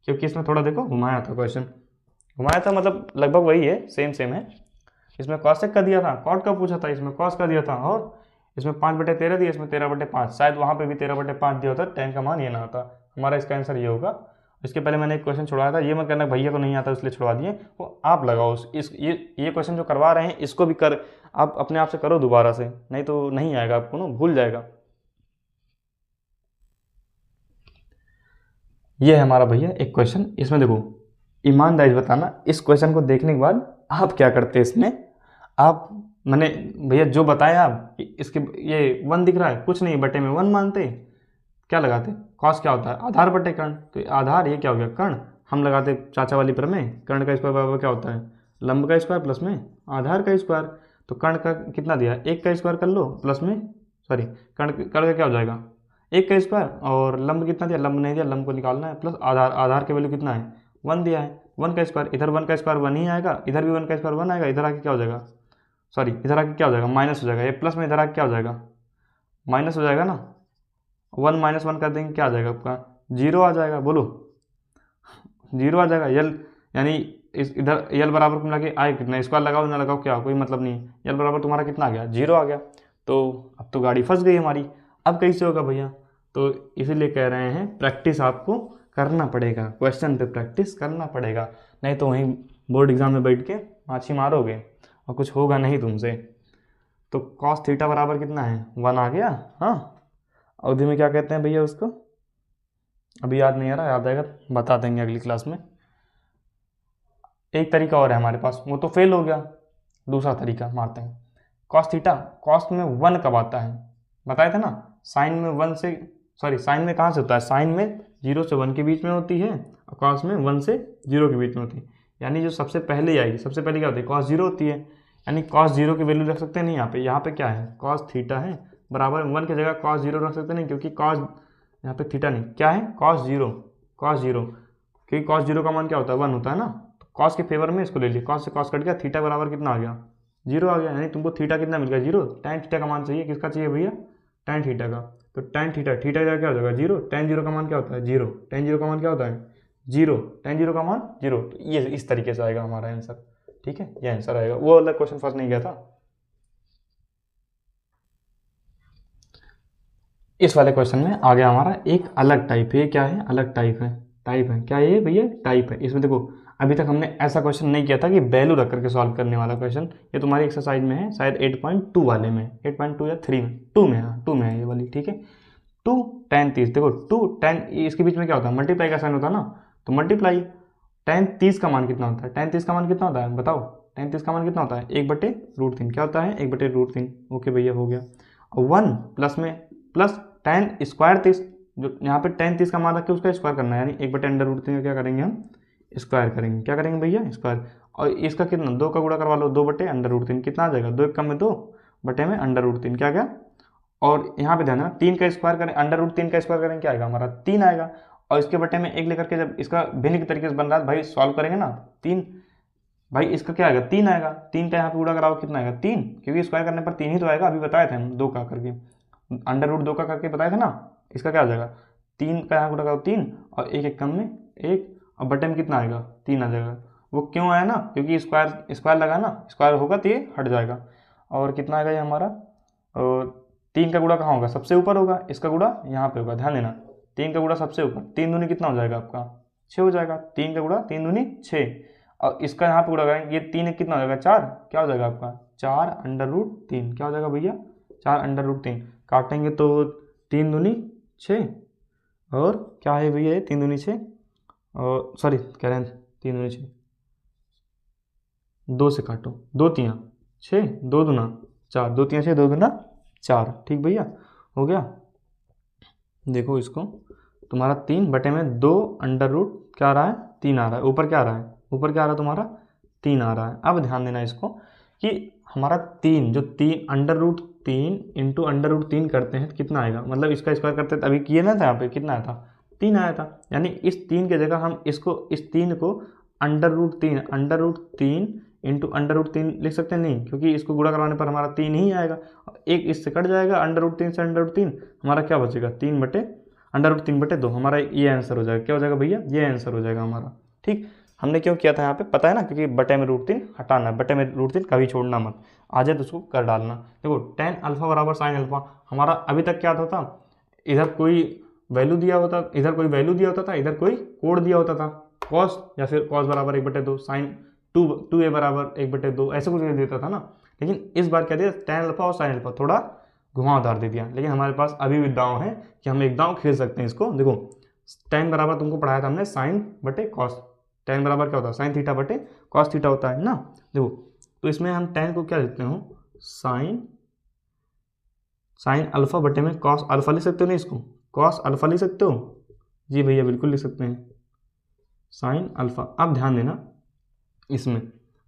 क्योंकि इसमें थोड़ा देखो घुमाया था क्वेश्चन, घुमाया था मतलब लगभग वही है, सेम सेम है। इसमें कॉसेक का दिया था, कॉट का पूछा था, इसमें कॉस का दिया था, और इसमें 5/13 दिया, इसमें 13/5, शायद वहाँ पे भी 13/5 दिया होता, tan का मान ये ना आता, हमारा इसका आंसर ये होगा। इसके पहले मैंने एक क्वेश्चन छुड़ाया था, ये मत करना भैया को नहीं आता इसलिए छुड़वा दिए, वो आप लगाओ इस ये क्वेश्चन जो करवा रहे हैं इसको भी कर, आप अपने आप से करो दोबारा से, नहीं तो नहीं आएगा आपको ना, भूल जाएगा। ये है हमारा भैया एक क्वेश्चन, इसमें देखो ईमानदारी से बताना, इस क्वेश्चन को देखने के बाद आप क्या करते हैं इसमें, आप मैंने भैया जो बताया आप इसके, ये 1 दिख रहा है, कुछ नहीं बटे में 1 मानते, क्या लगाते, कॉस क्या होता है आधार बटे कर्ण, तो आधार ये क्या हो गया कर्ण, हम लगाते चाचा वाली प्रमेय, कर्ण का स्क्वायर बराबर क्या होता है लंब का स्क्वायर प्लस में आधार का स्क्वायर। तो कर्ण का कितना दिया 1 का स्क्वायर कर लो, प्लस में सॉरी कर्ण का क्या हो जाएगा 1 का स्क्वायर, और लंब कितना दिया, लंब नहीं दिया, लंब को निकालना है, प्लस आधार, आधार की वैल्यू कितना है 1 दिया है, 1 का स्क्वायर, इधर 1 का स्क्वायर 1 ही आएगा, इधर भी 1 का स्क्वायर 1 आएगा, इधर आके क्या हो जाएगा, सॉरी इधर आके क्या हो जाएगा माइनस हो जाएगा, ये प्लस में इधर आके क्या हो जाएगा माइनस हो जाएगा ना, 1 - 1 कर देंगे क्या आ जाएगा आपका 0 आ जाएगा, बोलो 0 आ जाएगा, यल यानी इस इधर यल बराबर तुम लगे आए कितना, स्क्वायर लगाओ ना लगाओ क्या कोई मतलब नहीं है, यल बराबर तुम्हारा कितना आ गया 0 आ गया। तो अब तो गाड़ी फंस गई हमारी, अब कैसे होगा भैया, तो इसीलिए कह रहे हैं प्रैक्टिस आपको करना पड़ेगा, क्वेश्चन पे प्रैक्टिस करना पड़ेगा, नहीं तो वहीं बोर्ड एग्जाम में बैठ के माछी मारोगे और कुछ होगा नहीं तुमसे। तो कॉस थीटा बराबर कितना है 1 आ गया, हाँ अवधि में क्या कहते हैं भैया उसको, अभी याद नहीं आ रहा, याद आएगा बता देंगे अगली क्लास में। एक तरीका और है हमारे पास, वो तो फेल हो गया, दूसरा तरीका मारते हैं, कॉस थीटा, कॉस में 1 कब आता है बताए थे ना, साइन में 1 से, सॉरी साइन में कहाँ से होता है, साइन में 0 से 1 के बीच में होती है, और कॉस में 1 से 0 के बीच में होती है, यानी जो सबसे पहले आएगी, सबसे पहले क्या होती है कॉस 0 होती है, यानी कॉस 0 की वैल्यू रख सकते हैं नहीं, यहाँ पे क्या है कॉस थीटा है, बराबर 1 की जगह कॉस 0 रख सकते नहीं, क्योंकि कॉस यहाँ पे थीटा नहीं, क्या है कॉस 0, कॉस 0, क्योंकि कॉस 0 का मान क्या होता है 1 होता है ना, तो कॉस के फेवर में इसको ले लिया, कॉस से कॉस कट गया, थीटा बराबर कितना आ गया 0 आ गया, यानी तुमको थीटा कितना मिल गया 0, tan थीटा का मान चाहिए, किसका चाहिए भैया tan थीटा का, तो tan थीटा, थीटा का क्या हो जाएगा 0, tan 0 का मान क्या होता है 0, tan 0 का मान क्या होता है 0, tan 0 का मान 0, तो ये इस तरीके से आएगा हमारा आंसर, ठीक है ये आंसर आएगा, वो वाला क्वेश्चन फर्स्ट नहीं गया था। इस वाले क्वेश्चन में आ गया हमारा एक अलग टाइप है, क्या है अलग टाइप है, टाइप है क्या ये भैया टाइप है, इसमें देखो अभी तक हमने ऐसा क्वेश्चन नहीं किया था कि वैल्यू रख करके सॉल्व करने वाला क्वेश्चन, ये तुम्हारी एक्सरसाइज में है शायद 8.2 वाले में, 8.2 या 3 में, 2 में, हाँ 2 में है ये वाली, ठीक है 2 tan 30, देखो 2 tan इसके बीच में क्या होता है मल्टीप्लाई का साइन होता है ना, तो मल्टीप्लाई tan 30 का मान कितना होता है, tan 30 का मान कितना होता है बताओ, tan 30 का मान कितना होता है 1/√3, क्या होता है 1/√3, ओके भैया हो गया, और 1 प्लस में प्लस tan स्क्वायर 30, जो यहाँ पे tan 30 का मान रख के उसका स्क्वायर करना है, यानी 1/√3 का क्या करेंगे हम स्क्वायर करेंगे, क्या करेंगे भैया स्क्वायर, और इसका कितना 2 का गुणा करवा लो 2/√3 कितना आ जाएगा 2 एक कम में 2 बटे में √3 क्या गया। और यहाँ पे ध्यान देना 3 का स्क्वायर करें √3 का स्क्वायर करें क्या आएगा हमारा 3 आएगा। और इसके बटे में 1 लेकर के जब इसका भिन्न के तरीके से बन रहा है भाई सॉल्व करेंगे ना 3 भाई इसका क्या आएगा 3 आएगा। 3 का यहाँ पे गुणा कराओ कितना आएगा 3 क्योंकि स्क्वायर करने पर 3 ही तो आएगा। अभी बताए थे हम 2 का करके √2 का करके बताए थे ना। इसका क्या आ जाएगा 3 का यहाँ गुणा करो 3 और 1 एक कम में 1 और बटे में कितना आएगा 3 आ जाएगा। वो क्यों आया ना क्योंकि स्क्वायर लगा ना स्क्वायर होगा तो ये हट जाएगा। और कितना आएगा ये हमारा और 3 का गुणा कहाँ होगा सबसे ऊपर होगा इसका गुणा यहाँ पे होगा ध्यान देना 3 का गुणा सबसे ऊपर 3 दूनी कितना हो जाएगा आपका 6 हो जाएगा 3 का गुणा 3 दूनी 6 और इसका यहाँ पे गुणा करेंगे ये 3 कितना हो जाएगा 4 क्या हो जाएगा आपका 4√3 क्या हो जाएगा भैया 4√3 काटेंगे तो 3 दूनी 6 और क्या है भैया ये 3 दूनी 6 और सॉरी कह रहे हैं 3 दूनी 6 2 से काटो 2 3 6 2 दूना 4 2 3 6 2 दूना 4 ठीक भैया हो गया। देखो इसको तुम्हारा 3 बटे में 2 √ क्या आ रहा है 3 आ रहा है ऊपर क्या आ रहा है ऊपर क्या आ रहा है तुम्हारा 3 आ रहा है। अब ध्यान देना इसको कि हमारा 3 जो 3 √3 इंटू √3 करते हैं तो कितना आएगा मतलब इसका स्क्वायर करते थे अभी किए ना था यहाँ पे कितना आया था 3 आया था। यानी इस 3 की जगह हम इसको इस 3 को √3 इंटू √3 लिख सकते हैं नहीं क्योंकि इसको गुणा करवाने पर हमारा 3 ही आएगा। एक इससे कट जाएगा √3 से √3 हमारा क्या बचेगा 3/√3/2 हमारा ये आंसर हो जाएगा। क्या हो जाएगा भैया ये आंसर हो जाएगा हमारा। ठीक हमने क्यों किया था यहाँ पे पता है ना क्योंकि बटे में √3 हटाना है बटे में √3 कभी छोड़ना मत आ जाए तो उसको कर डालना। देखो tan अल्फा बराबर sin अल्फा हमारा अभी तक क्या था इधर कोई वैल्यू दिया होता इधर कोई वैल्यू दिया होता था इधर कोई कोड दिया होता था cos या फिर cos बराबर 1/2 sin 2a बराबर 1/2 ऐसे कुछ देता था ना। लेकिन इस बार क्या दिया tan अल्फा और sin अल्फा थोड़ा घुमावदार दे दिया। लेकिन हमारे पास अभी भी दांव है कि हम एक दांव खेल सकते हैं इसको। देखो tan बराबर तुमको पढ़ाया था हमने sin बटे cos tan बराबर क्या होता है sin थीटा बटे cos थीटा होता है ना। देखो तो इसमें हम tan को क्या लिखते हो sin अल्फा बटे में cos अल्फा लिख सकते हो ना इसको cos अल्फा लिख सकते हो जी भैया बिल्कुल लिख सकते हैं sin अल्फा। अब ध्यान देना इसमें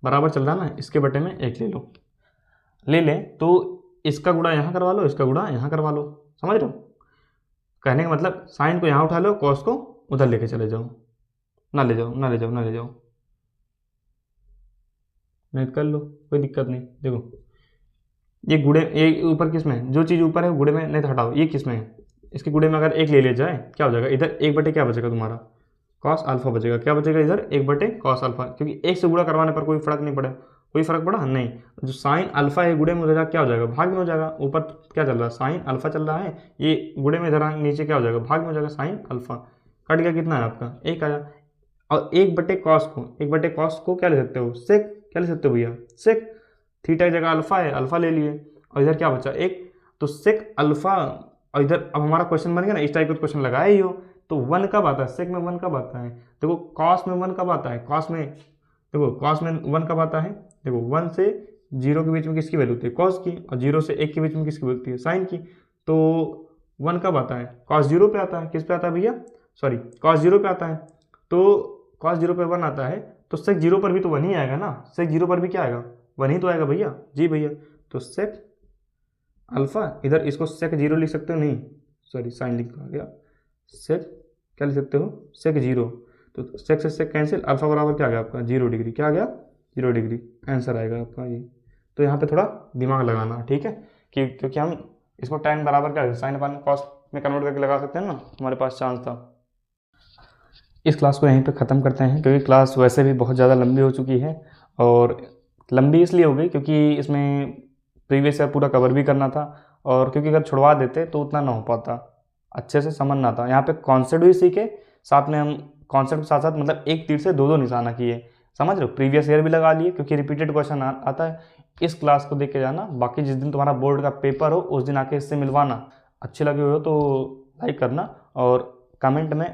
बराबर चल रहा है ना इसके बटे में 1 ले ले तो इसका गुणा यहाँ करवा लो इसका गुणा यहाँ करवा लो समझ रहे हो। कहने का मतलब साइन को यहाँ उठा लो कॉस को उधर लेके चले जाओ ना ले जाओ नहीं कर लो कोई दिक्कत नहीं। देखो ये गुणे ये ऊपर किस में जो चीज़ ऊपर है गुणे में नहीं तो हटाओ ये किस में है इसके गुणे में अगर 1 ले लिया जाए क्या हो जाएगा इधर 1/, क्या बचेगा तुम्हारा cos अल्फा बचेगा। क्या बचेगा इधर 1/, cos अल्फा क्योंकि 1 से गुणा करवाने पर कोई फर्क नहीं पड़ा कोई फर्क पड़ा नहीं। जो साइन अल्फा है गुणे में हो जाएगा क्या हो जाएगा भाग में हो जाएगा। ऊपर क्या चल रहा है साइन अल्फा चल रहा है ये गुणे में इधर नीचे क्या हो जाएगा भाग में हो जाएगा साइन अल्फा कट गया कितना है आपका 1 आया। और 1/cos को क्या ले सकते हो सेक क्या ले सकते हो भैया सेक थीटा की जगह अल्फा है अल्फा ले लिए और इधर क्या बचा 1 तो सेक अल्फा। और इधर अब हमारा क्वेश्चन बन गया ना इस टाइप का क्वेश्चन लगाया ही हो तो 1 कब आता है सेक में 1 कब आता है। देखो कॉस में 1 कब आता है कॉस में 1 कब आता है देखो 1 से 0 के बीच में किसकी वैल्यू होती है कॉस की और 0 से 1 के बीच में किसकी वैल्यू होती है साइन की। तो 1 कब आता है कॉस 0 पे आता है किस पे आता है भैया सॉरी कॉस 0 पे आता है। तो कॉस 0 पे 1 आता है तो सेक 0 पर भी तो 1 ही आएगा ना सेक 0 पर भी क्या आएगा 1 ही तो आएगा भैया जी भैया। तो सेक अल्फा इधर इसको सेक 0 लिख सकते हो नहीं सॉरी साइन लिख गया सेक क्या लिख सकते हो सेक 0 तो सेक से सेक कैंसिल अल्फा बराबर क्या आ गया आपका 0 डिग्री क्या आ गया 0 डिग्री आंसर आएगा आपका ये। तो यहाँ पे थोड़ा दिमाग लगाना ठीक है कि क्योंकि हम इसको tan बराबर क्या साइन अपन कॉस में कन्वर्ट करके लगा सकते हैं ना हमारे पास चांस था। इस क्लास को यहीं पे ख़त्म करते हैं क्योंकि क्लास वैसे भी बहुत ज़्यादा लंबी हो चुकी है और लंबी इसलिए हो गई क्योंकि इसमें प्रीवियस ईयर पूरा कवर भी करना था और क्योंकि अगर छुड़वा देते तो उतना ना हो पाता अच्छे से समझ ना आता। यहाँ पे कॉन्सेप्ट भी सीखे साथ में हम कॉन्सेप्ट के साथ साथ मतलब एक तीर से दो निशाना किए समझ रहे हो प्रीवियस ईयर भी लगा लिए क्योंकि रिपीटेड क्वेश्चन आता है। इस क्लास को देख के जाना बाकी जिस दिन तुम्हारा बोर्ड का पेपर हो उस दिन आके इससे मिलवाना। अच्छी लगी हो तो लाइक करना और कमेंट में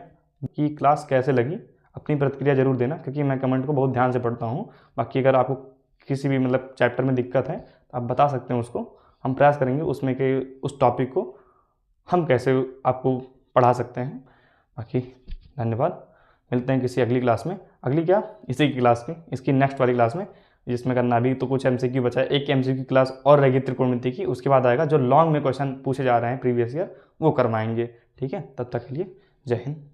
कि क्लास कैसे लगी अपनी प्रतिक्रिया जरूर देना क्योंकि मैं कमेंट को बहुत ध्यान से पढ़ता हूँ। बाकी अगर आपको किसी भी मतलब चैप्टर में दिक्कत है तो आप बता सकते हैं उसको हम प्रयास करेंगे उसमें के उस टॉपिक को हम कैसे आपको पढ़ा सकते हैं। बाकी धन्यवाद मिलते हैं किसी अगली क्लास में। अगली क्या, इसी की क्लास में, इसकी नेक्स्ट वाली क्लास में, जिसमें करना अभी तो कुछ MCQ बचा है, एक MCQ क्लास और रहेगी त्रिकोणमिति की, उसके बाद आएगा जो लॉन्ग में क्वेश्चन पूछे जा रहे हैं प्रीवियस ईयर वो करवाएंगे। ठीक है, तब तक के लिए जय हिंद।